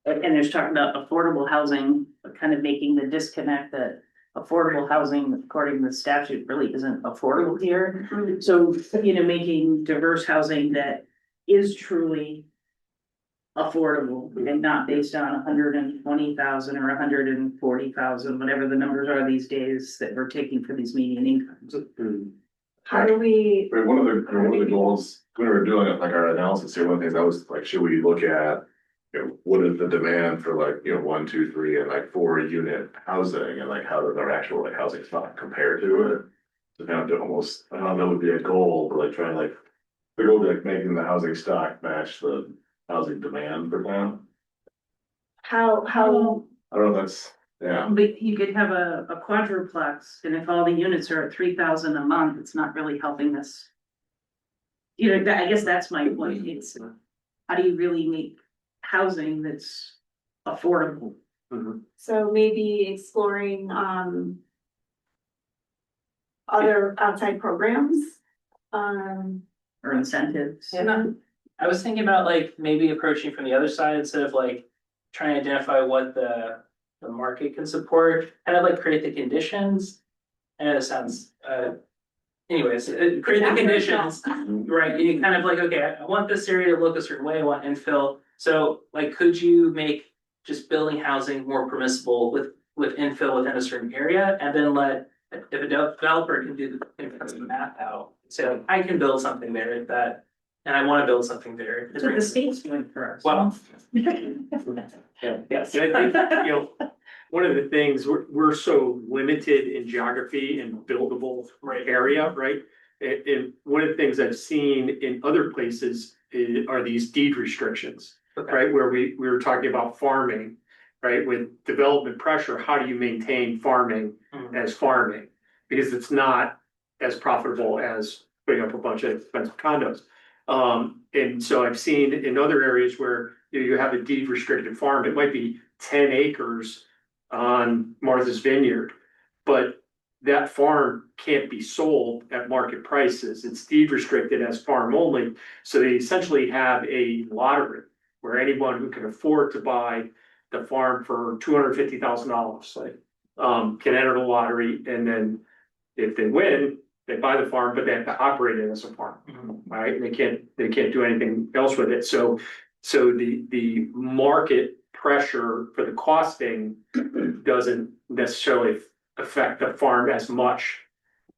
And there's talking about affordable housing, but kind of making the disconnect that affordable housing, according to the statute, really isn't affordable here. So, making diverse housing that is truly affordable and not based on 120,000 or 140,000, whatever the numbers are these days that we're taking for these median incomes. How do we, Right, one of the goals, when we were doing it, like our analysis here, one of the things I was like, should we look at? What is the demand for like, 1, 2, 3, and like 4 unit housing, and like how does our actual like housing stock compare to it? So kind of to almost, I don't know, that would be a goal, but like trying like, the goal of like making the housing stock match the housing demand for town. how, I don't know if that's, yeah, But you could have a quadruplex, and if all the units are at 3,000 a month, it's not really helping us. I guess that's my point, it's, how do you really make housing that's affordable? so maybe exploring, other outside programs? Or incentives? I was thinking about like maybe approaching from the other side instead of like trying to identify what the market can support, kind of like create the conditions. And it sounds, anyways, create the conditions, right? You kind of like, okay, I want this area to look a certain way, I want infill. So like, could you make just building housing more permissible with infill within a certain area? And then if a developer can do the math out, say like, I can build something there that, and I want to build something there. That's what the state's doing for us. Well. Yes, I think, one of the things, we're so limited in geography and buildable area, right? And one of the things I've seen in other places are these deed restrictions, right? Where we were talking about farming, right? With development pressure, how do you maintain farming as farming? Because it's not as profitable as putting up a bunch of expensive condos. And so I've seen in other areas where you have a deed restricted farm, it might be 10 acres on Martha's Vineyard, but that farm can't be sold at market prices. It's deed restricted as farm only. So they essentially have a lottery where anyone who can afford to buy the farm for $250,000, like, can enter the lottery, and then if they win, they buy the farm, but they have to operate it as a farm, right? And they can't do anything else with it. So the market pressure for the costing doesn't necessarily affect the farm as much,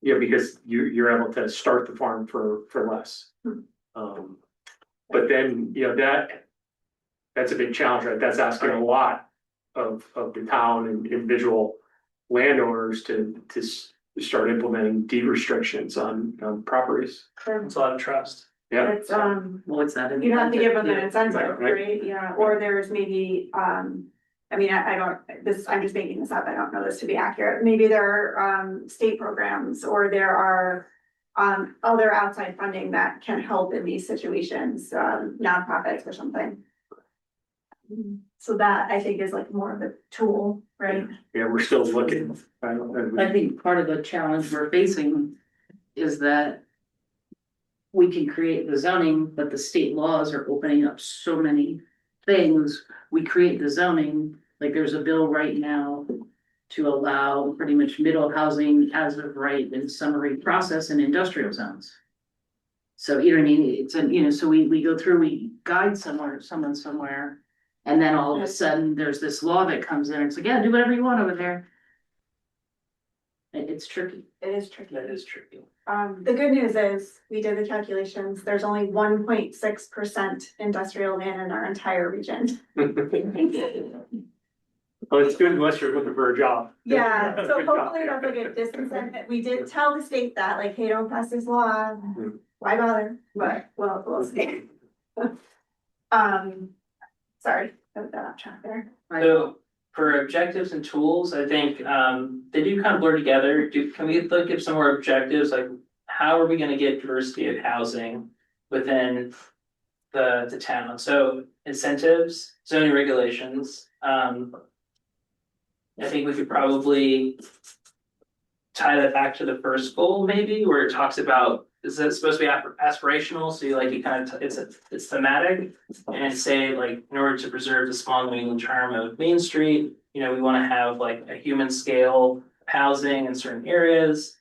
because you're able to start the farm for less. But then, that's a big challenge, right? That's asking a lot of the town and individual landowners to start implementing deed restrictions on properties. It's a lot of trust. Yeah. It's, What's that? you have to give them an Yeah. incentive, Right. right? Yeah, or there's maybe, I mean, I don't, I'm just making this up, I don't know this to be accurate. Maybe there are, state programs, or there are, other outside funding that can help in these situations, nonprofits or something. So that I think is like more of a tool, right? Yeah, we're still looking. I think part of the challenge we're facing is that we can create the zoning, but the state laws are opening up so many things. We create the zoning, like there's a bill right now to allow pretty much middle housing as of right in summary process in industrial zones. So, you know what I mean, it's a, you know, so we go through, we guide someone somewhere. And then all of a sudden, there's this law that comes in, it's like, yeah, do whatever you want over there. It's tricky. It is tricky. That is tricky. The good news is, we did the calculations, there's only 1.6% industrial land in our entire region. Well, it's good unless you're looking for a job. Yeah, so Good job. hopefully that's like a disincentive. We did tell the state that, like, hey, don't pass this law, why bother? But, well, we'll see. Sorry, I got off track there. So for objectives and tools, I think they do kind of blur together. Can we like give some more objectives, like how are we gonna get diversity of housing within the town? So incentives, zoning regulations, I think we could probably tie that back to the first goal, maybe, where it talks about, is it supposed to be aspirational? So you like, you kind of, it's thematic, and say like, in order to preserve the small New England charm of Main Street, you know, we want to have like a human scale housing in certain areas.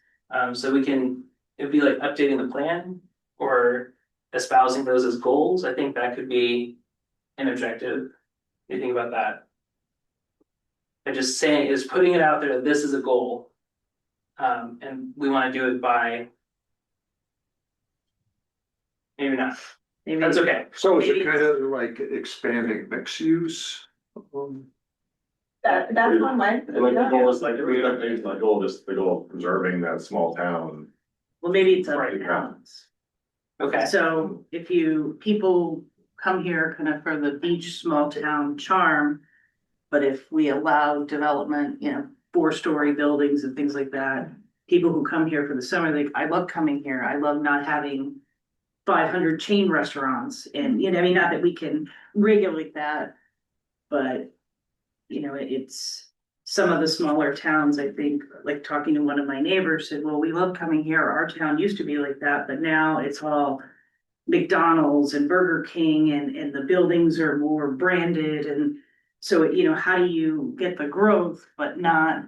So we can, it'd be like updating the plan or espousing those as goals. I think that could be an objective. What do you think about that? And just saying, is putting it out there that this is a goal. And we want to do it by. Maybe not. Maybe That's okay. So is it Maybe- kind of like expanding mixed use? That's one way. And like the goal is like, the goal, just the goal of preserving that small town. Well, maybe it's a Right. balance. Okay. So if people come here kind of for the beach, small town charm. But if we allow development, you know, 4-story buildings and things like that, people who come here for the summer, I love coming here. I love not having 500 chain restaurants and, you know, I mean, not that we can regulate that. But, you know, it's some of the smaller towns, I think, like talking to one of my neighbors said, well, we love coming here. Our town used to be like that, but now it's all McDonald's and Burger King and the buildings are more branded. And so, you know, how do you get the growth, but not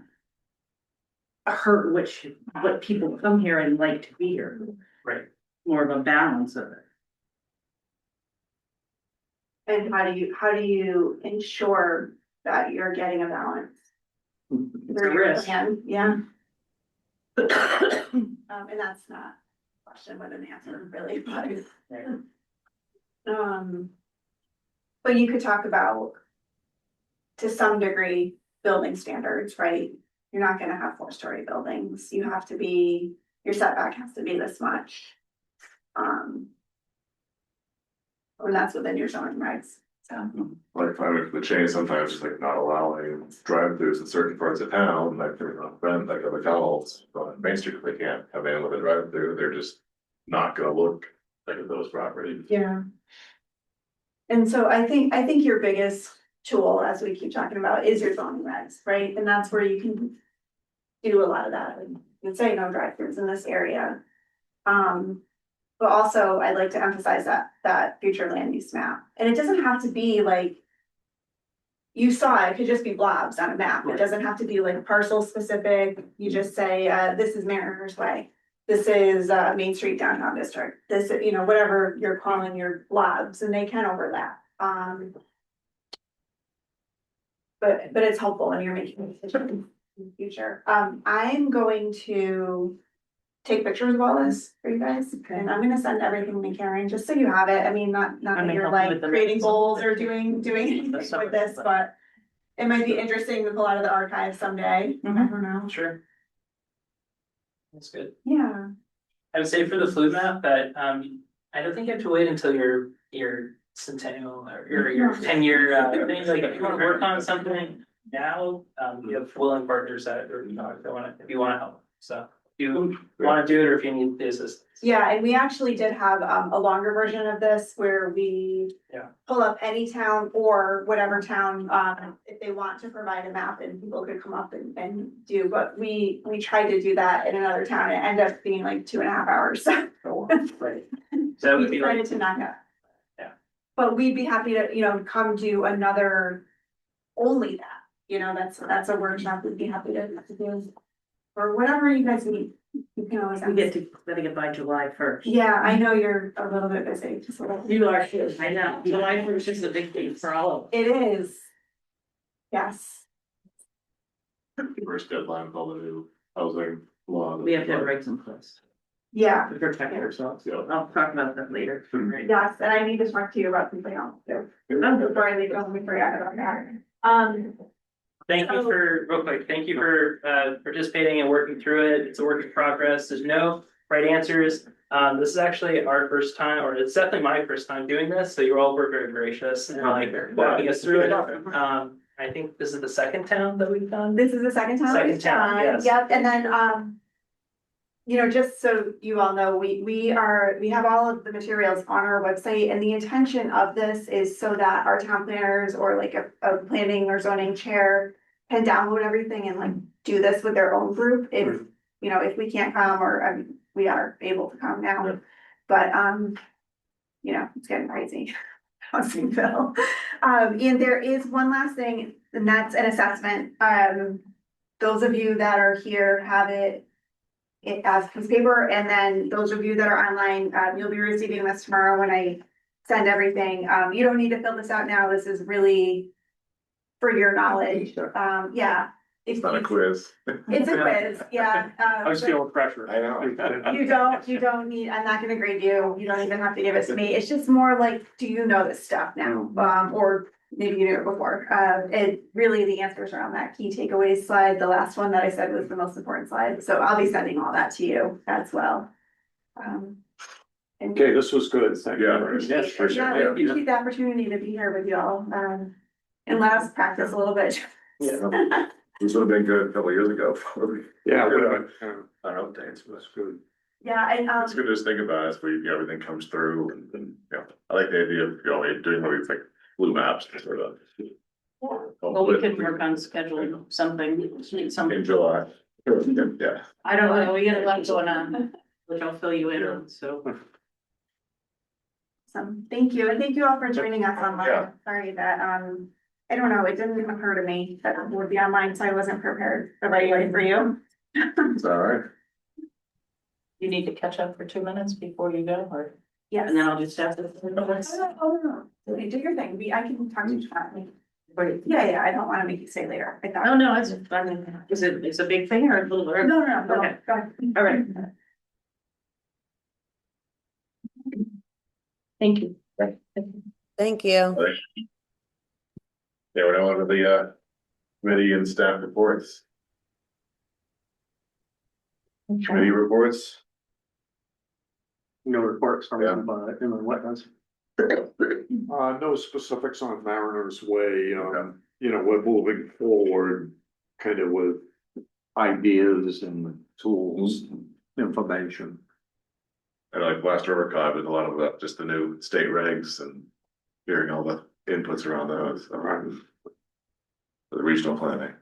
hurt what people come here and like to be here? Right. More of a balance of it. And how do you ensure that you're getting a balance? Through your risk. plan, yeah. And that's not a question with an answer really, but you could talk about, to some degree, building standards, right? You're not gonna have 4-story buildings, you have to be, your setback has to be this much. And that's within your zoning regs, so. Like finding the change sometimes just like not allowing drive-throughs in certain parts of town, like they're not rent, like the McDonald's on Main Street, they can't have anyone with a drive-through, they're just not gonna look like at those properties. Yeah. And so I think your biggest tool, as we keep talking about, is your zoning regs, right? And that's where you can do a lot of that, and you can say no drive-throughs in this area. But also I'd like to emphasize that future land use map, and it doesn't have to be like, you saw, it could just be blobs on a map. It doesn't have to be like parcel specific. You just say, this is Mariners Way. This is Main Street Downtown District. This, you know, whatever you're calling your blobs, and they can overlap. But it's helpful when you're making a decision in the future. I'm going to take pictures of all this for you guys, and I'm gonna send everything to Karen, just so you have it. I mean, not I that may you're help you like with the creating next goals or one. doing anything The summer, with this, but it might be interesting to pull out of the archive someday. I don't know. Sure. That's good. Yeah. I would say for the fluid map that I don't think you have to wait until your centennial or your 10-year thing. Like if you want to work on something now, you have willing partners that or if you want to help. So if you want to do it or if you need the assistance. Yeah, and we actually did have a longer version of this where we pull up any town or whatever town, if they want to provide a map and people could come up and do, but we tried to do that in another town. It ended up being like 2.5 hours. Right. So that We would be like, decided to knock out. Yeah. But we'd be happy to, come do another only that, you know, that's a workshop we'd be happy to do. Or whatever you guys need, you can always. We get to, gotta get by July first. Yeah, I know you're a little bit busy, so. You are too, I know, July first is a big thing for all of us. It is. Yes, First deadline of all the new housing law. We have to have rights in place yeah, to protect ourselves, Yeah. I'll talk about that later. yes, and I need to talk to you about something else too. I'm so sorry, we forgot about that. Thank you for, real quick, thank you for participating and working through it. It's a work in progress. There's no right answers. This is actually our first time, or it's definitely my first time doing this, so you all were very gracious and like walking us through it. I think this is the second town that we've done. This is the second time? Second time, yes. Yep, and then, you know, just so you all know, we have all of the materials on our website, and the intention of this is so that our town planners or like a planning or zoning chair can download everything and like do this with their own group if, you know, if we can't come, or, I mean, we are able to come now. But, you know, it's getting crazy. Housing bill. And there is one last thing, and that's an assessment. Those of you that are here have it as piece of paper, and then those of you that are online, you'll be receiving this tomorrow when I send everything. You don't need to fill this out now. This is really for your knowledge. Yeah. It's not a quiz. It's a quiz, yeah. I was feeling pressure. I know. You don't need, I'm not gonna grade you, you don't even have to give it to me, it's just more like, do you know this stuff now? Or maybe you knew it before, it really, the answers are on that key takeaways slide, the last one that I said was the most important slide, so I'll be sending all that to you as well. And Okay, this was good, thank you. Yeah. Yes, for yeah, I sure. appreciate the opportunity to be here with y'all, and let us practice a little bit. Yeah. This would have been good a couple of years ago. Yeah, Our updates, but that's good. Yeah, and, it's good to just think about it as we, you know, everything comes through and, you know, I like the idea of, you know, doing one of these like blue maps sort of. Well, we could work on scheduling something, In July. Yeah. I don't know, we got a lot going on, which I'll fill you in on, so. thank you, and thank you all for joining us Yeah. online, sorry that, I don't know, it didn't occur to me that it would be online, so I wasn't prepared the right way for you. It's all right. You need to catch up for 2 minutes before you go, or, Yes. and then I'll just have to. Oh, no, do your thing, I can talk to you about it. Yeah, I don't wanna make you stay later, I thought. No, no, it's, I mean, it's a big thing or a little? No, Okay. go ahead. All right. Thank you. Thank you. Yeah, we're now on to the, committee and staff reports. Committee reports. No reports from Yeah. inland wetlands. No specifics on Mariner's Way, you know, we're moving forward kind of with ideas and tools, and information. And like last River Cod, there's a lot of that, just the new state regs and hearing all the inputs around those, around the regional planning.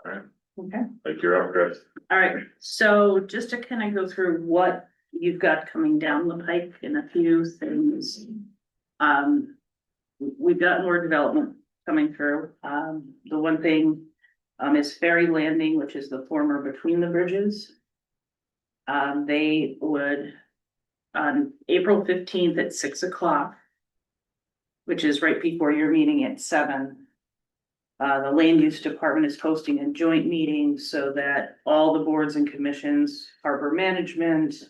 All right, Okay. like you're up, Chris. All right, so just to kind of go through what you've got coming down the pike in a few things. We've got more development coming through. The one thing is Ferry Landing, which is the former Between the Bridges. They would, on April 15th at 6 o'clock, which is right before your meeting at 7. The land use department is hosting a joint meeting so that all the boards and commissions, harbor management,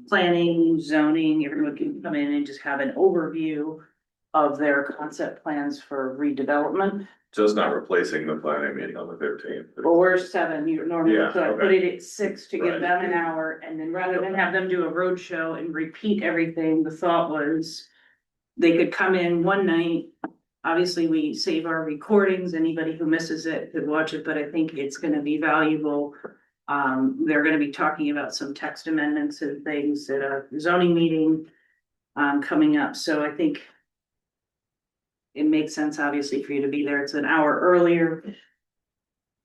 planning, zoning, everyone can come in and just have an overview of their concept plans for redevelopment. So it's not replacing the planning meeting on the 13th. Well, we're 7, you normally, Yeah, so I put okay. it at 6 to give Right. them an hour, and then rather than have them do a road show and repeat everything, the thought was they could come in one night. Obviously, we save our recordings, anybody who misses it could watch it, but I think it's gonna be valuable. They're gonna be talking about some text amendments and things at a zoning meeting coming up, so I think it makes sense, obviously, for you to be there. It's an hour earlier.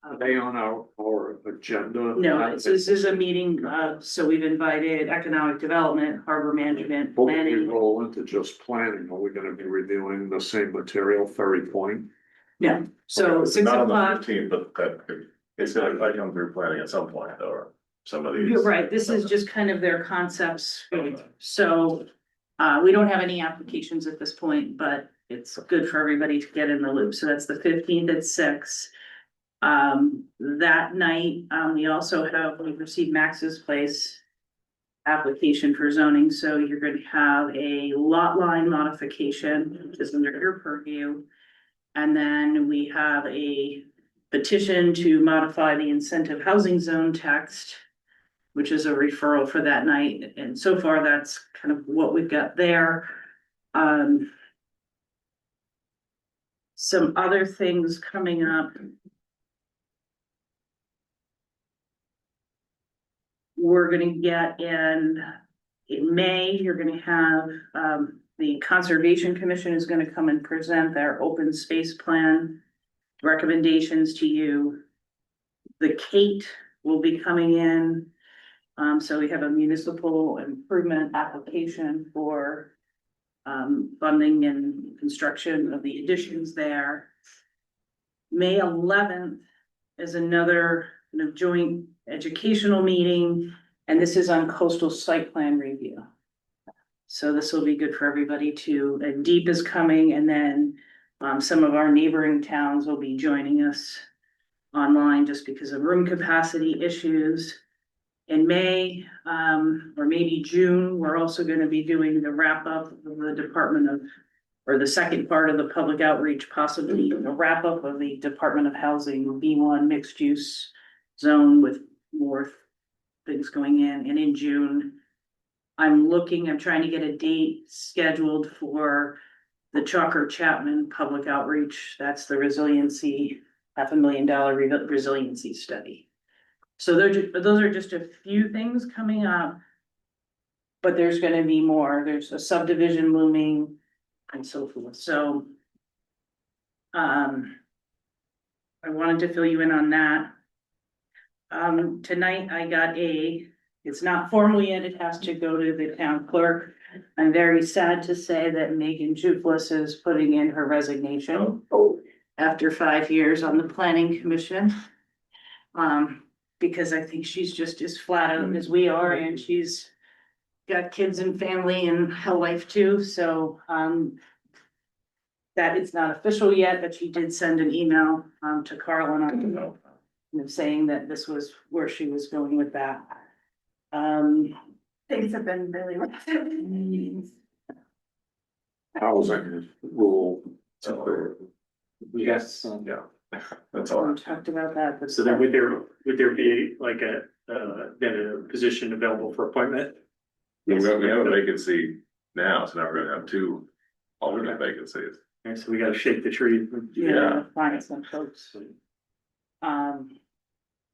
Are they on our agenda? No, this is a meeting, so we've invited economic development, harbor management, But we planning. roll into just planning, are we gonna be reviewing the same material, Ferry Point? No, so It's 6 not on the o'clock. 15th, but that, it's gonna probably come through planning at some point, or some of these. You're right, this is just kind of their concepts. So, we don't have any applications at this point, but it's good for everybody to get in the loop. So that's the 15th at 6. That night, we've received Max's Place application for zoning, so you're going to have a lot line modification, which is under your purview. And then we have a petition to modify the incentive housing zone text, which is a referral for that night. And so far, that's kind of what we've got there. Some other things coming up. We're gonna get in May, you're gonna have, the Conservation Commission is gonna come and present their open space plan recommendations to you. The Kate will be coming in. So we have a municipal improvement application for funding and construction of the additions there. May 11th is another kind of joint educational meeting, and this is on coastal site plan review. So this will be good for everybody too. And Deep is coming, and then some of our neighboring towns will be joining us online just because of room capacity issues. In May, or maybe June, we're also going to be doing the wrap up of the Department of, or the second part of the public outreach, possibly a wrap up of the Department of Housing B1 mixed use zone with more things going in. And in June, I'm trying to get a date scheduled for the Chalker Chapman public outreach. That's the resiliency, $500,000 resiliency study. So those are just a few things coming up. But there's gonna be more. There's a subdivision looming and so forth. So I wanted to fill you in on that. Tonight I got it's not formal yet, it has to go to the town clerk. I'm very sad to say that Megan Juplis is putting in her resignation after 5 years on the planning commission. Because I think she's just as flat out as we are, and she's got kids and family and a life too, so that it's not official yet, but she did send an email to Carl and I, saying that this was where she was going with that. Things have been really rough. Housing rule. Yes. Yeah, that's all. We talked about that, but So then would there be like then a position available for appointment? We have a vacancy now, so now we're gonna have 2 alternate vacancies. And so we gotta shake the tree. yeah, find some folks.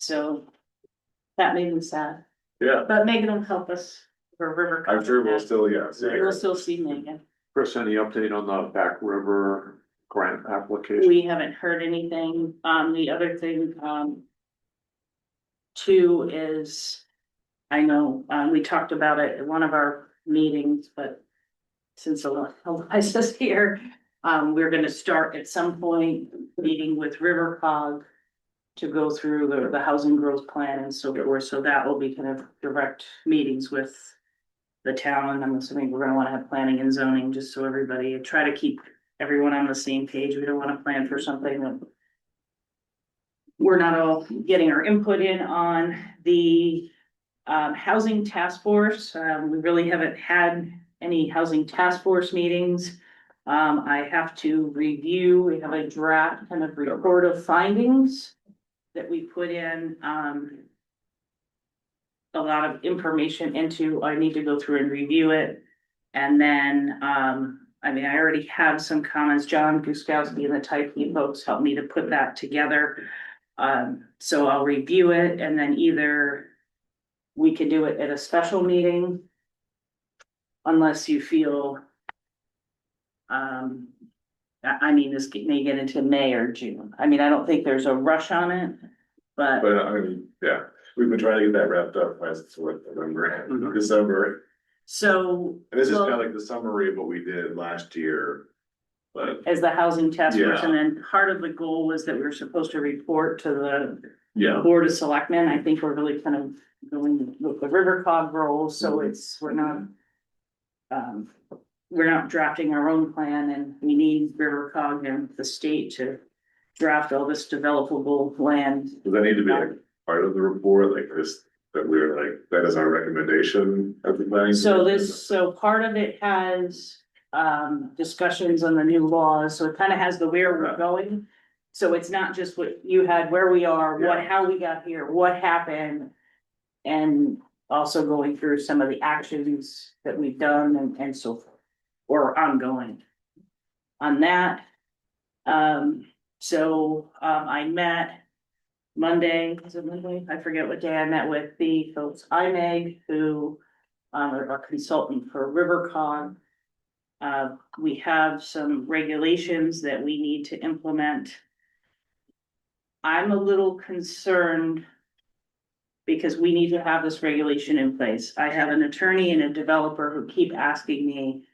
So that made me sad, Yeah, but Megan will help us for River. I'm sure we'll still, yeah. see her. We'll still see Megan. Chris, any update on the Back River grant application? We haven't heard anything. The other thing, too, is I know, we talked about it at one of our meetings, but since Eliza's here, we're gonna start at some point meeting with RiverCog to go through the housing growth plan and so forth. So that will be kind of direct meetings with the town. And I'm assuming we're gonna wanna have planning and zoning, just so everybody, try to keep everyone on the same page. We don't wanna plan for something that we're not all getting our input in on. The housing task force, we really haven't had any housing task force meetings. I have to review, we have a draft kind of report of findings that we put in, a lot of information into. I need to go through and review it. And then, I mean, I already have some comments. John Guskowski and the Type folks helped me to put that together. So I'll review it, and then either we could do it at a special meeting, unless you feel, I mean, this may get into May or June. I mean, I don't think there's a rush on it. But But I mean, yeah, we've been trying to get that wrapped up by November, December. so. And this is well, kind of like the summary of what we did last year. But as the housing task force, Yeah. and then part of the goal was that we were supposed to report to the yeah, Board of Selectmen. I think we're really kind of going with the river cog role, so we're not. We're not drafting our own plan, and we need river cog and the state to draft all this developable land. does that need to be like part of the report, like this, that we're like, that is our recommendation of the planning? So commission? so part of it has discussions on the new laws, so it kind of has the where we're going. So it's not just what you had, where we are, how we got here, what happened. And also going through some of the actions that we've done and so forth, or ongoing. On that, I met Monday, is it Monday? I forget what day I met with the folks, IMEG, who are our consultant for RiverCog. We have some regulations that we need to implement. I'm a little concerned because we need to have this regulation in place. I have an attorney and a developer who keep asking me,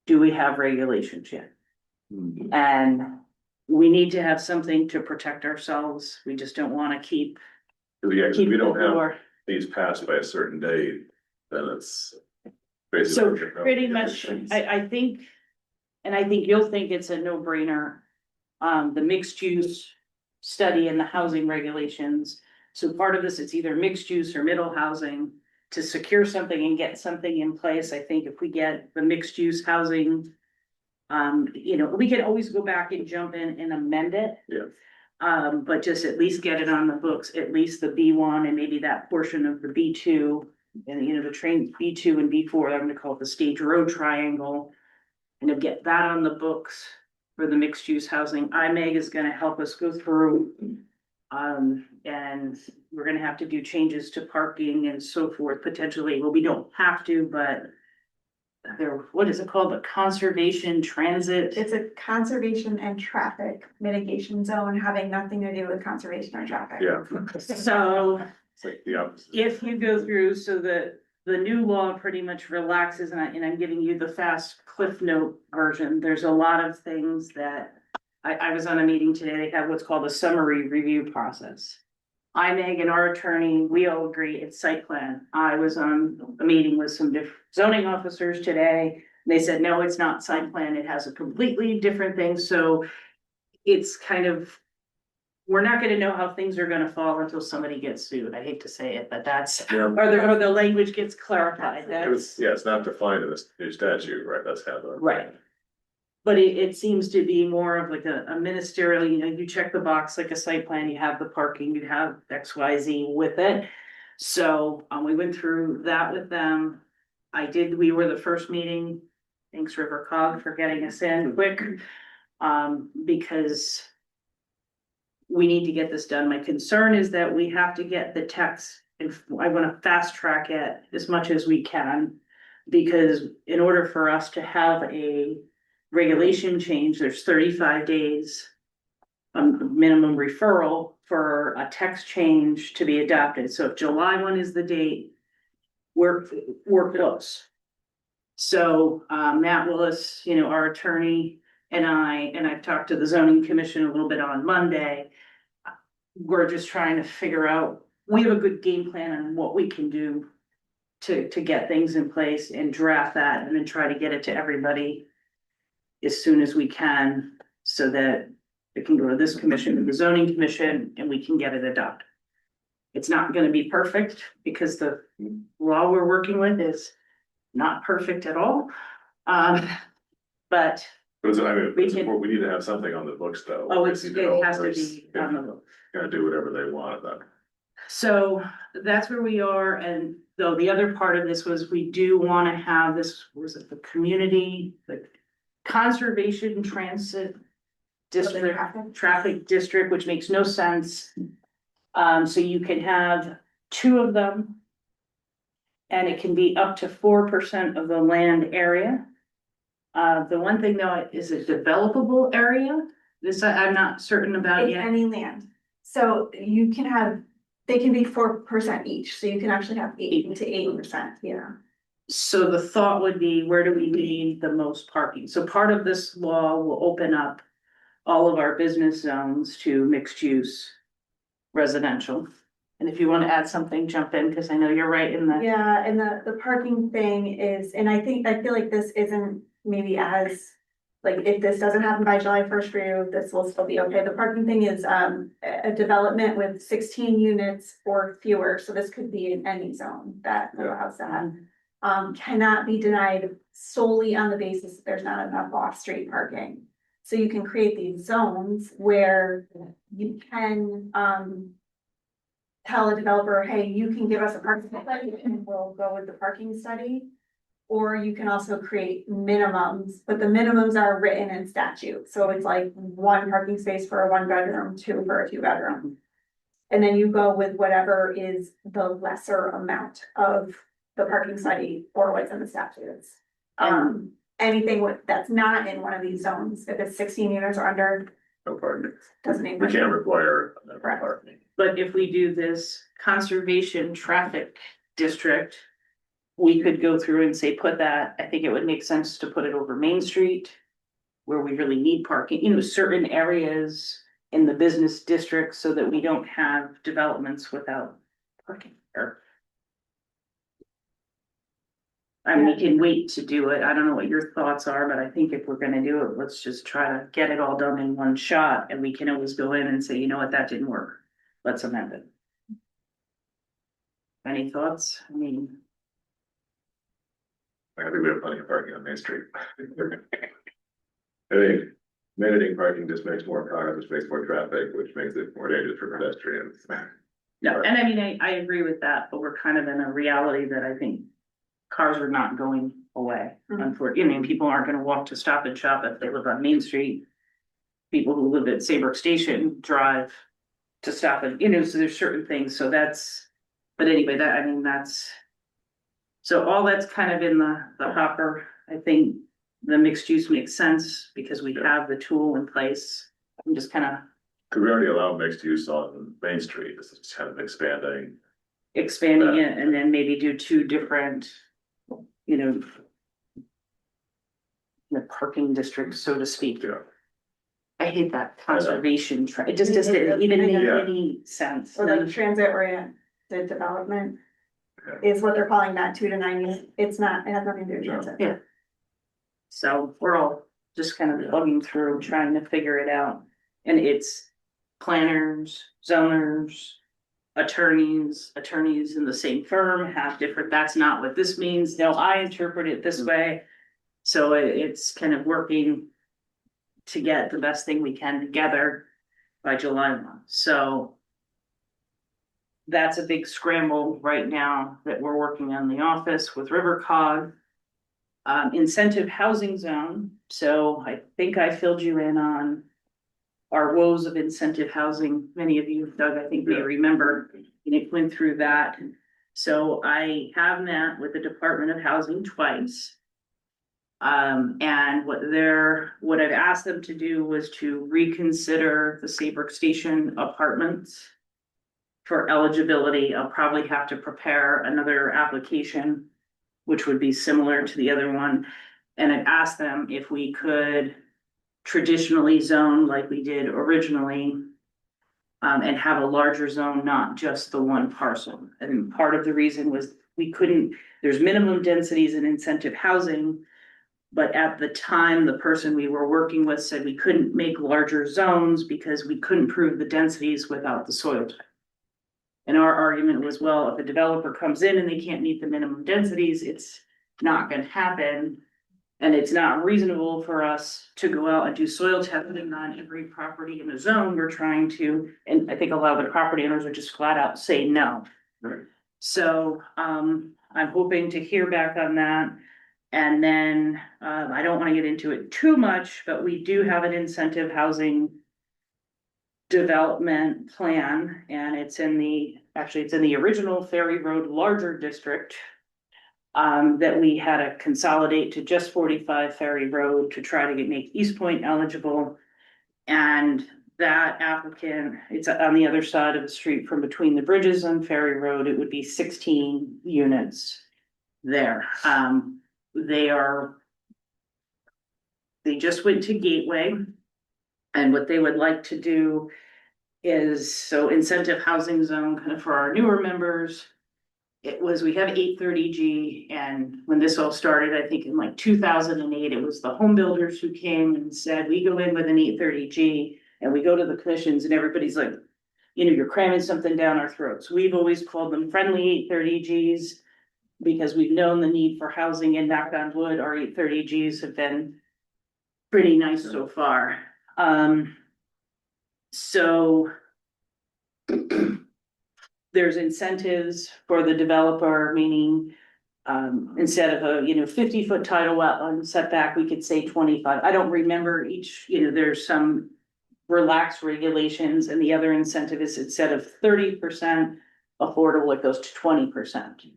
do we have regulations yet? Mhm. And we need to have something to protect ourselves. We just don't want to keep. 'Cause yeah, 'cause keep we the don't have door. these passed by a certain date, then it's. So basically pretty much, I think, and I think you'll think it's a no-brainer. The mixed use study and the housing regulations. So part of this, it's either mixed use or middle housing. To secure something and get something in place, I think if we get the mixed use housing. We can always go back and jump in and amend it. Yeah. But just at least get it on the books, at least the B1 and maybe that portion of the B2. And the train B2 and B4, I'm gonna call it the stage road triangle. And to get that on the books for the mixed use housing, IMEG is gonna help us go through. And we're gonna have to do changes to parking and so forth, potentially. Well, we don't have to, but. What is it called? The conservation transit? It's a conservation and traffic mitigation zone having nothing to do with conservation or traffic. Yeah, So it's like the opposite. if you go through, so the new law pretty much relaxes, and I'm giving you the fast cliff note version. There's a lot of things that I was on a meeting today. They have what's called a summary review process. IMEG and our attorney, we all agree it's site plan. I was on a meeting with some different zoning officers today. They said, no, it's not site plan. It has a completely different thing. So it's kind of, we're not gonna know how things are gonna fall until somebody gets sued. I hate to say it, but that's, Yeah. or the language gets clarified. It's not defined in this new statute, right? That's how the. Right. But it seems to be more of like a ministerial, you check the box like a site plan, you have the parking, you have XYZ with it. So, we went through that with them. We were the first meeting, thanks River Cog for getting us in quick, because we need to get this done. My concern is that we have to get the text, and I wanna fast track it as much as we can. Because in order for us to have a regulation change, there's 35 days. Minimum referral for a text change to be adopted. So if July 1 is the date, we're close. So Matt Willis, our attorney and I've talked to the zoning commission a little bit on Monday. We're just trying to figure out, we have a good game plan on what we can do to get things in place and draft that and then try to get it to everybody as soon as we can, so that it can go to this commission, to the zoning commission, and we can get it adopted. It's not gonna be perfect because the law we're working with is not perfect at all. But But I mean, We can- we need to have something on the books though. it Obviously, has to developers be on the book. Gonna do whatever they want then. So that's where we are, and though the other part of this was we do wanna have this, was it the community, the conservation transit district, traffic district, which makes no sense. So you can have 2 of them. And it can be up to 4% of the land area. The one thing though, is a developable area. This I'm not certain about It's yet. any land. So you can have, they can be 4% each, so you can actually have 8 to 8%, yeah. So the thought would be, where do we need the most parking? So part of this law will open up all of our business zones to mixed use residential. And if you want to add something, jump in, because I know you're right in the. Yeah, and the parking thing is, and I feel like this isn't maybe as, like, if this doesn't happen by July 1st for you, this will still be okay. The parking thing is, a development with 16 units or fewer, so this could be in any zone that allows that. Cannot be denied solely on the basis that there's not enough off-street parking. So you can create these zones where you can, tell a developer, hey, you can give us a parking study and we'll go with the parking study. Or you can also create minimums, but the minimums are written in statute. So it's like 1 parking space for a 1 bedroom, 2 for a 2 bedroom. And then you go with whatever is the lesser amount of the parking study or what's in the statutes. Anything that's not in one of these zones, if it's 16 units or under, No parking. doesn't need. We can't require Correct. parking. But if we do this conservation traffic district, we could go through and say, put that, I think it would make sense to put it over Main Street. Where we really need parking, certain areas in the business district so that we don't have developments without parking. I mean, we can wait to do it. I don't know what your thoughts are, but I think if we're gonna do it, let's just try to get it all done in one shot, and we can always go in and say, you know what, that didn't work. Let's amend it. Any thoughts? I mean, I think we have plenty of parking on Main Street. I think managing parking just makes more cars, which makes more traffic, which makes it more dangerous for pedestrians. no, and I mean, I agree with that, but we're kind of in a reality that I think cars are not going away. Unfortunately, people aren't gonna walk to Stop and Shop if they live on Main Street. People who live at Saybrook Station drive to Stop and, so there's certain things, so that's, but anyway, that's. So all that's kind of in the hopper. I think the mixed use makes sense because we have the tool in place. I'm just kind of. Could we already allow mixed use on Main Street? This is kind of expanding. Expanding it and then maybe do 2 different, the parking districts, so to speak. Yeah. I hate that conservation, it just doesn't even make Yeah. any sense. Or like transit oriented development is what they're calling that 2 to 9 units. It's not, it has nothing to do with transit. Yeah. So we're all just kind of plugging through, trying to figure it out. And it's planners, zoners, attorneys in the same firm have different, that's not what this means. No, I interpret it this way. So it's kind of working to get the best thing we can together by July 1. So that's a big scramble right now that we're working on in the office with RiverCog. Incentive housing zone. So I think I filled you in on our woes of incentive housing. Many of you, Doug, I think may remember, and it went through that. So I have met with the Department of Housing twice. And what I've asked them to do was to reconsider the Saybrook Station apartments for eligibility. I'll probably have to prepare another application, which would be similar to the other one. And I've asked them if we could traditionally zone like we did originally, and have a larger zone, not just the one parcel. And part of the reason was there's minimum densities in incentive housing. But at the time, the person we were working with said we couldn't make larger zones because we couldn't prove the densities without the soil type. And our argument was, well, if a developer comes in and they can't meet the minimum densities, it's not gonna happen. And it's not reasonable for us to go out and do soil testing on every property in the zone. We're trying to, and I think a lot of the property owners would just flat out say no. Right. So I'm hoping to hear back on that. And then I don't want to get into it too much, but we do have an incentive housing development plan, and it's in the original Ferry Road larger district. That we had to consolidate to just 45 Ferry Road to try to make East Point eligible. And that applicant, it's on the other side of the street from between the bridges on Ferry Road, it would be 16 units there. They just went to Gateway. And what they would like to do is, so incentive housing zone kind of for our newer members. It was, we have 830G, and when this all started, I think in like 2008, it was the home builders who came and said, we go in with an 830G and we go to the commissions and everybody's like, you're cramming something down our throats. We've always called them friendly 830Gs because we've known the need for housing, and knock on wood, our 830Gs have been pretty nice so far. So there's incentives for the developer, meaning instead of a 50-foot tidal wetland setback, we could say 25. I don't remember each, there's some relaxed regulations, and the other incentive is instead of 30% affordable, it goes to 20%.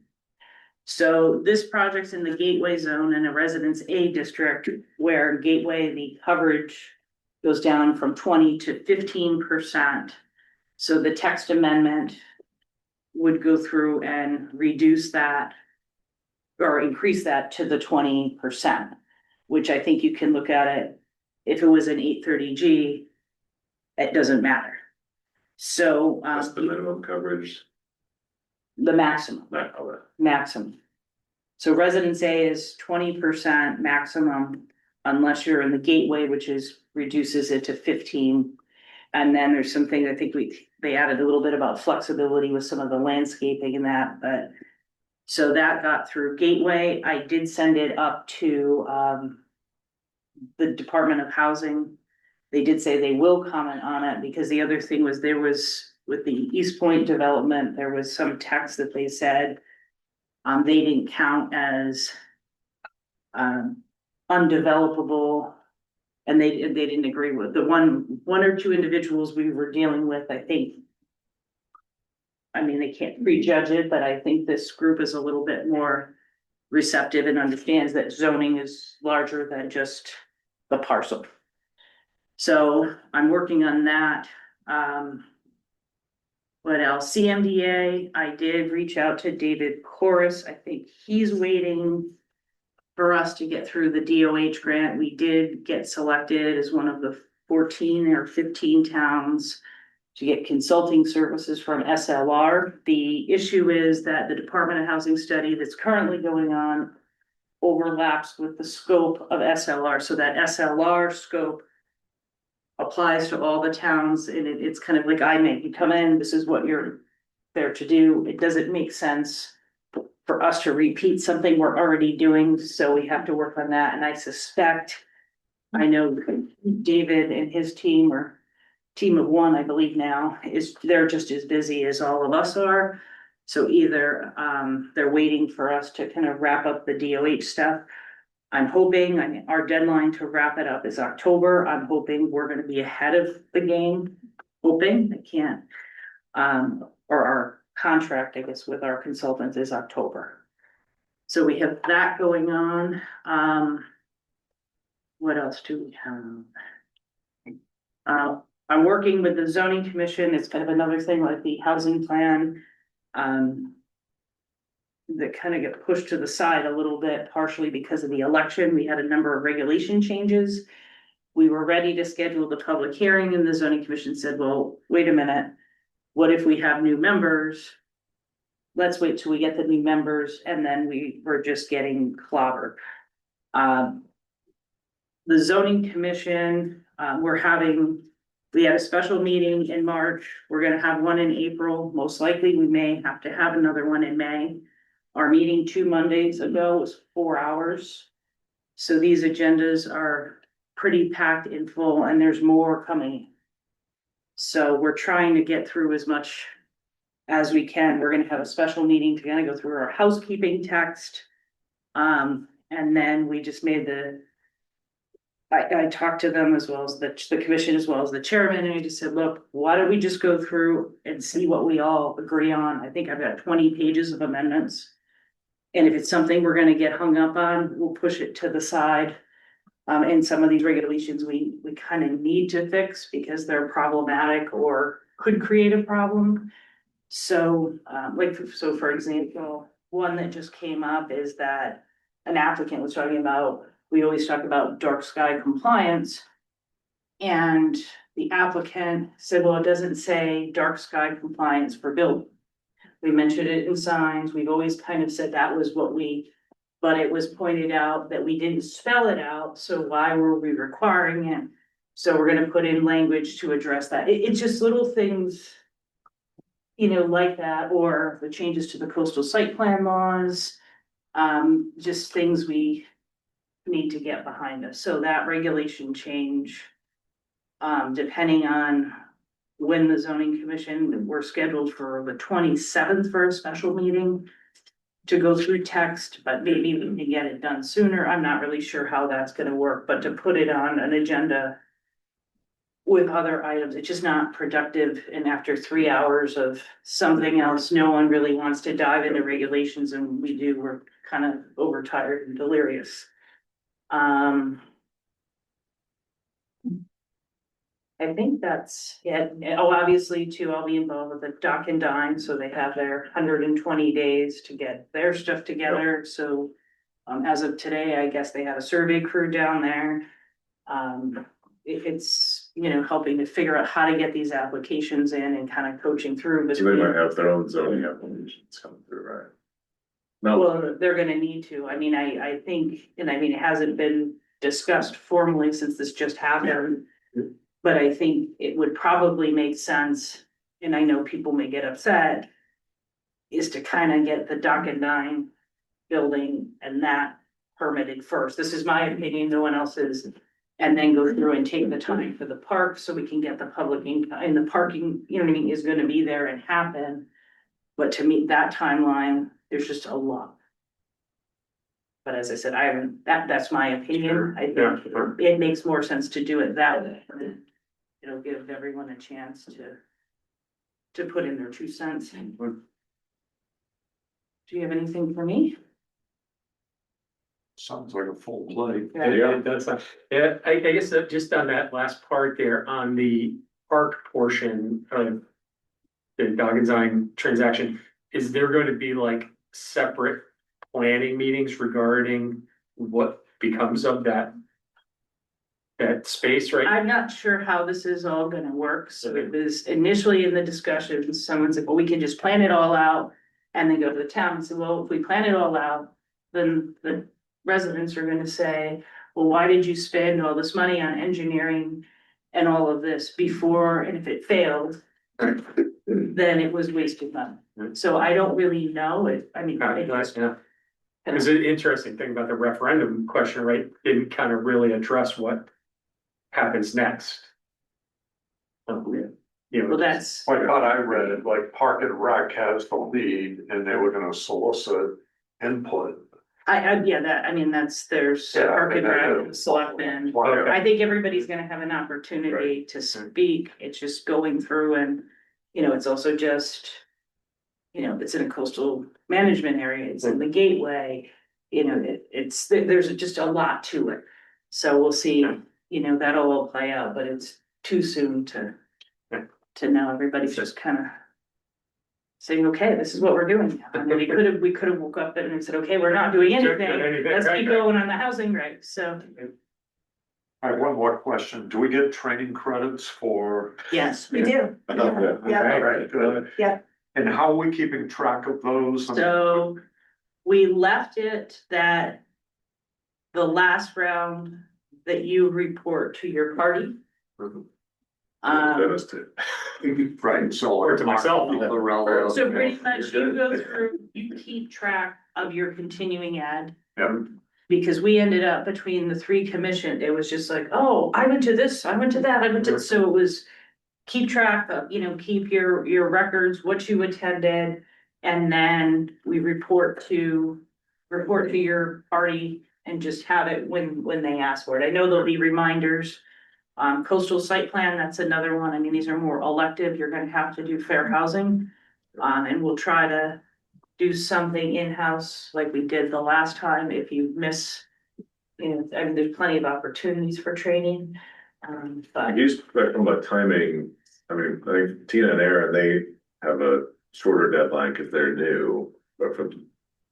So this project's in the Gateway zone in a Residence A district, where Gateway, the coverage goes down from 20 to 15%. So the text amendment would go through and reduce that or increase that to the 20%, which I think you can look at it. If it was an 830G, it doesn't matter. So That's the minimum coverage. the maximum. Okay. Maximum. So Residence A is 20% maximum unless you're in the Gateway, which reduces it to 15. And then there's something, I think they added a little bit about flexibility with some of the landscaping and that, but. So that got through Gateway. I did send it up to the Department of Housing. They did say they will comment on it, because the other thing was with the East Point development, there was some text that they said they didn't count as undevelopable, and they didn't agree with the one or two individuals we were dealing with. I think, I mean, they can't prejudge it, but I think this group is a little bit more receptive and understands that zoning is larger than just the parcel. So I'm working on that. What else? CMDA, I did reach out to David Corus. I think he's waiting for us to get through the DOH grant. We did get selected as one of the 14 or 15 towns to get consulting services from SLR. The issue is that the Department of Housing study that's currently going on overlaps with the scope of SLR. So that SLR scope applies to all the towns, and it's kind of like you come in, this is what you're there to do. It doesn't make sense for us to repeat something we're already doing, so we have to work on that. And I suspect, I know David and his team, or team of one, I believe now, they're just as busy as all of us are. So either they're waiting for us to kind of wrap up the DOH stuff. I'm hoping, our deadline to wrap it up is October. I'm hoping we're gonna be ahead of the game. Hoping, I can't. Or our contract, I guess, with our consultants is October. So we have that going on. What else do we have? I'm working with the zoning commission. It's kind of another thing like the housing plan. That kind of get pushed to the side a little bit, partially because of the election. We had a number of regulation changes. We were ready to schedule the public hearing, and the zoning commission said, well, wait a minute. What if we have new members? Let's wait till we get the new members, and then we were just getting clobbered. The zoning commission, we had a special meeting in March. We're gonna have one in April. Most likely, we may have to have another one in May. Our meeting 2 Mondays ago was 4 hours. So these agendas are pretty packed in full, and there's more coming. So we're trying to get through as much as we can. We're gonna have a special meeting to kind of go through our housekeeping text. And then we just made I talked to them as well as the commission, as well as the chairman, and I just said, look, why don't we just go through and see what we all agree on? I think I've got 20 pages of amendments. And if it's something we're gonna get hung up on, we'll push it to the side. And some of these regulations we kind of need to fix because they're problematic or could create a problem. So, so for example, one that just came up is that an applicant was talking about, we always talk about dark sky compliance. And the applicant said, well, it doesn't say dark sky compliance for building. We mentioned it in signs, we've always kind of said that was what but it was pointed out that we didn't spell it out, so why were we requiring it? So we're gonna put in language to address that. It's just little things, like that, or the changes to the coastal site plan laws. Just things we need to get behind us. So that regulation change, depending on when the zoning commission, we're scheduled for the 27th for a special meeting to go through text, but maybe we can get it done sooner. I'm not really sure how that's gonna work, but to put it on an agenda with other items, it's just not productive. And after 3 hours of something else, no one really wants to dive into regulations, and we're kind of overtired and delirious. I think that's it. Oh, obviously too, I'll be involved with the Dock and Dine, so they have their 120 days to get their stuff together, so. As of today, I guess they had a survey crew down there. If it's, helping to figure out how to get these applications in and kind of coaching through. So they might have their own zoning applications coming through, right? No, Well, they're gonna need to, I think, it hasn't been discussed formally since this just happened. But I think it would probably make sense, and I know people may get upset, is to kind of get the Dock and Dine building and that permitted first. This is my opinion, no one else's. And then go through and take the time for the park so we can get the public and the parking, is gonna be there and happen. But to meet that timeline, there's just a lot. But as I said, that's my opinion. I think it makes more sense to do it that way. It'll give everyone a chance to put in their 2 cents. Do you have anything for me? Sounds like a full plate. Yeah, I guess that just on that last part there, on the park portion of the dog and design transaction, is there going to be like separate planning meetings regarding what becomes of that space, right? I'm not sure how this is all gonna work, so it was initially in the discussion, someone said, well, we can just plan it all out. And then go to the town and say, well, if we plan it all out, then the residents are gonna say, well, why did you spend all this money on engineering and all of this before, and if it failed, then it was wasted money. So I don't really know it, Yeah. Because the interesting thing about the referendum question, right, didn't kind of really address what happens next. well, that's, I thought I read it, like Park and Rec has the lead and they were gonna solicit input. there's Yeah, park and and that rec, is- selectmen. Okay. I think everybody's gonna have an opportunity to speak, it's just going through and, it's also just. It's in a coastal management area, it's in the gateway, there's just a lot to it. So we'll see, that'll all play out, but it's too soon to know, everybody's just kind of. Saying, okay, this is what we're doing now, we could have woke up and said, okay, we're not doing anything, let's keep going on the housing regs, so. I have one more question. Do we get training credits for? Yes, We do. Yeah. Yeah. All right, good. Yeah. And how are we keeping track of those? so we left it that. The last round that you report to your party. Those two. Right, so. Or to myself. So pretty much you go through, you keep track of your continuing ed. Yeah. Because we ended up between the 3 commission, it was just like, oh, I went to this, I went to that, I went to, so it was. Keep track of, keep your records, what you attended, and then we report to your party and just have it when they ask for it. I know there'll be reminders. Coastal site plan, that's another one. These are more elective. You're gonna have to do fair housing. And we'll try to do something in-house like we did the last time. If you miss you know, I mean, there's plenty of opportunities for training. But Use from a timing, I mean, I think Tina and Aaron, they have a shorter deadline because they're new. But for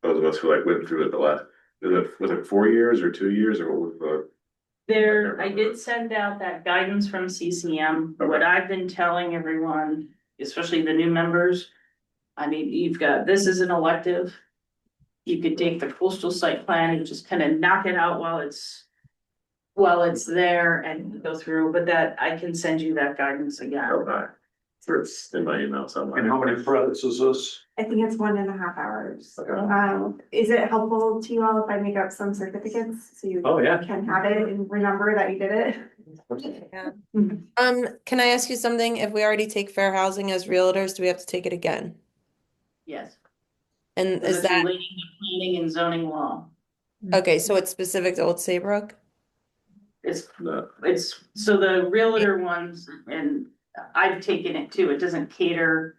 those of us who like went through it the last, was it 4 years or 2 years or what was the? there, I did send out that guidance from CCM. What I've been telling everyone, especially the new members. I mean, you've got, this is an elective. You could take the coastal site plan and just kind of knock it out while it's there and go through, but that, I can send you that guidance again. Okay. It's in my email somewhere. And how many credits is this? I think it's 1.5 hours. Okay. Is it helpful to you all if I make up some certificates so you Oh, yeah. can have it and remember that you did it? Yeah. Can I ask you something? If we already take fair housing as realtors, do we have to take it again? Yes. And Because is it's that, relating to planning and zoning law. okay, so it's specific to Old Saybrook? No. It's, so the realtor ones, and I've taken it too, it doesn't cater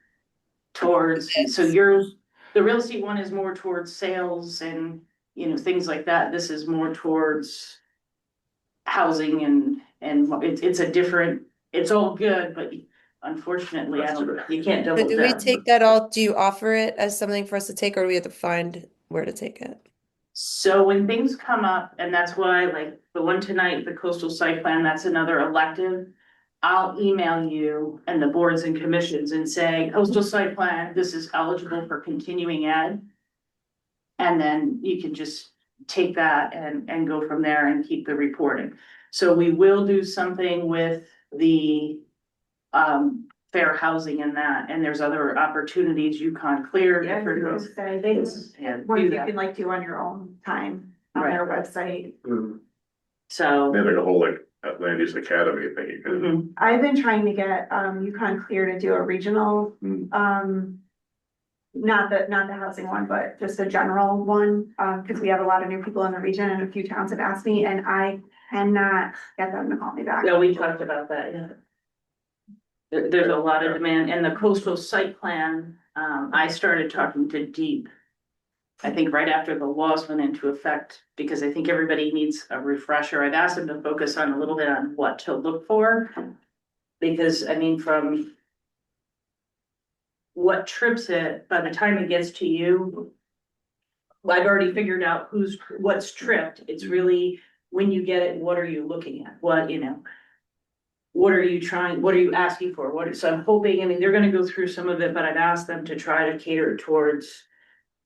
towards, so yours, the real estate one is more towards sales and, you know, things like that. This is more towards housing and it's a different, it's all good, but unfortunately, you can't So double do we down. take that all, do you offer it as something for us to take, or do we have to find where to take it? So when things come up, and that's why, like, the one tonight, the coastal site plan, that's another elective. I'll email you and the boards and commissions and say, coastal site plan, this is eligible for continuing ed. And then you can just take that and go from there and keep the reporting. So we will do something with the fair housing in that, and there's other opportunities, Yukon Clear. Yeah, different- I was gonna say, they, and one do you that. can like do on your own time on their website. So. They have like a whole like land use academy thing you can. Mhm. I've been trying to get Yukon Clear to do a regional, not the housing one, but just a general one, because we have a lot of new people in the region and a few towns have asked me and I cannot get them to call me back. Yeah, we talked about that, yeah. There's a lot of demand, and the coastal site plan, I started talking to Deep. I think right after the laws went into effect, because I think everybody needs a refresher. I've asked them to focus on a little bit on what to look for. Because, I mean, from what trips it, by the time it gets to you, I've already figured out what's tripped. It's really, when you get it, what are you looking at? What, you know, what are you trying, what are you asking for? So I'm hoping, I mean, they're gonna go through some of it, but I've asked them to try to cater towards,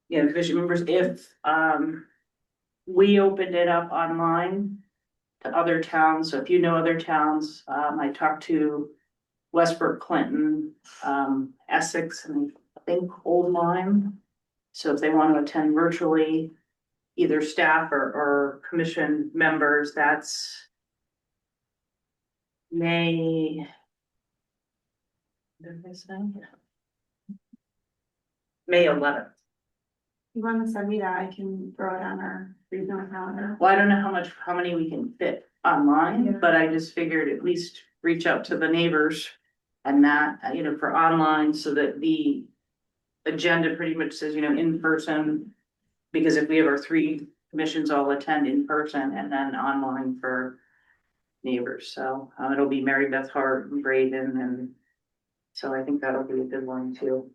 you know, commission members, if, we opened it up online to other towns. So if you know other towns, I talked to Westbrook, Clinton, Essex, and I think Old Lyme. So if they want to attend virtually, either staff or commission members, that's May. What did I say? May 11th. You wanna send me that, I can throw it on our regional calendar. Well, I don't know how many we can fit online, Yeah. but I just figured at least reach out to the neighbors. And that, you know, for online, so that the agenda pretty much says, you know, in person. Because if we have our 3 commissions all attend in person and then online for neighbors, so it'll be Mary Beth Hart and Braden, and so I think that'll be a good one too.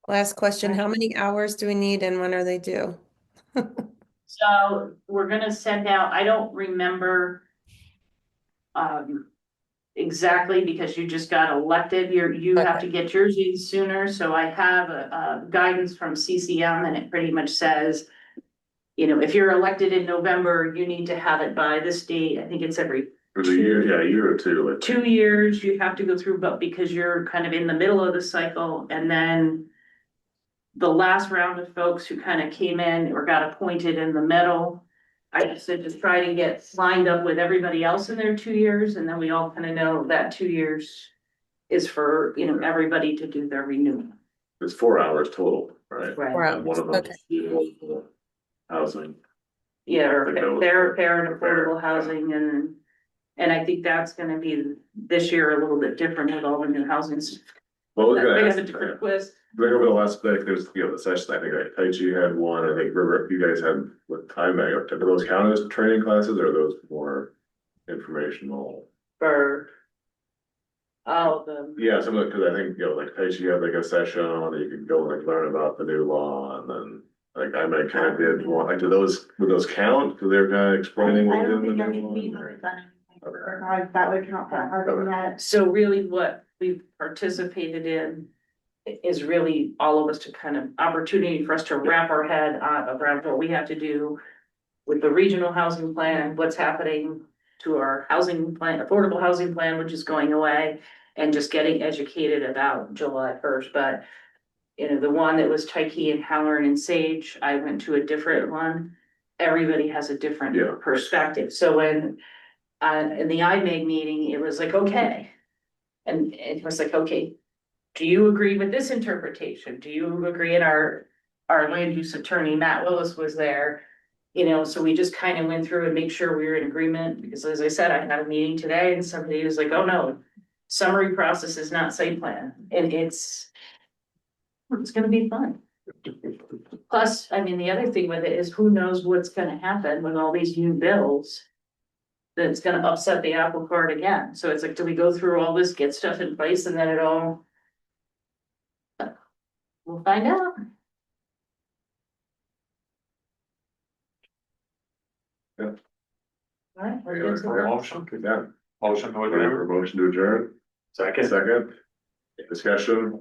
Last question, how many hours do we need and when are they due? So we're gonna send out, I don't remember exactly, because you just got elected, you have to get yours in sooner, so I have a guidance from CCM, and it pretty much says, you know, if you're elected in November, you need to have it by this date. I think it's every For the year, yeah, a year or two. like- 2 years you have to go through, but because you're kind of in the middle of the cycle, and then the last round of folks who kind of came in or got appointed in the middle, I just said, just try to get lined up with everybody else in their 2 years, and then we all kind of know that 2 years is for, you know, everybody to do their renewal. It's 4 hours total, right? Four And one of them Okay. is housing. Yeah, or I think that was fair and fair, affordable yeah. housing, and I think that's gonna be this year a little bit different with all the new housing Well, we're They gonna have a ask, different quiz. like over the last, like, there's, the session, I think, like, Tai Chi had one, I think River, you guys had with time, are those counted as training classes, or are those more informational? For all of them. Yeah, some of it, cause I think, like Tai Chi had like a session, and you could go and like learn about the new law, and then, like, I might kind of did one, like, would those count? Cause they're kind of explaining I what don't in the think new we law. haven't done anything, or how that would count for having that. So really what we've participated in is really all of us to kind of opportunity for us to wrap our head around what we have to do with the regional housing plan, what's happening to our housing plan, affordable housing plan, which is going away, and just getting educated about July 1st. But you know, the one that was Tyke and Halloran and Sage, I went to a different one. Everybody has a Yeah. different perspective. So when in the IMAG meeting, it was like, okay. And it was like, okay, do you agree with this interpretation? Do you agree? And our land use attorney, Matt Willis, was there. You know, so we just kind of went through and make sure we were in agreement, because as I said, I had a meeting today and somebody was like, oh no, summary process is not site plan, and it's gonna be fun. Plus, I mean, the other thing with it is who knows what's gonna happen with all these new bills. That's gonna upset the apple cart again. So it's like, do we go through all this, get stuff in place, and then it all. We'll find out. Yeah. Alright, we're Any good other to go. motion? Yeah. Motion to Ready for adjourn. a motion to adjourn? Second. Second, discussion,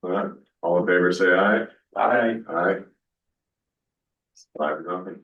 all in favor, say aye. Aye. Aye. 5-0.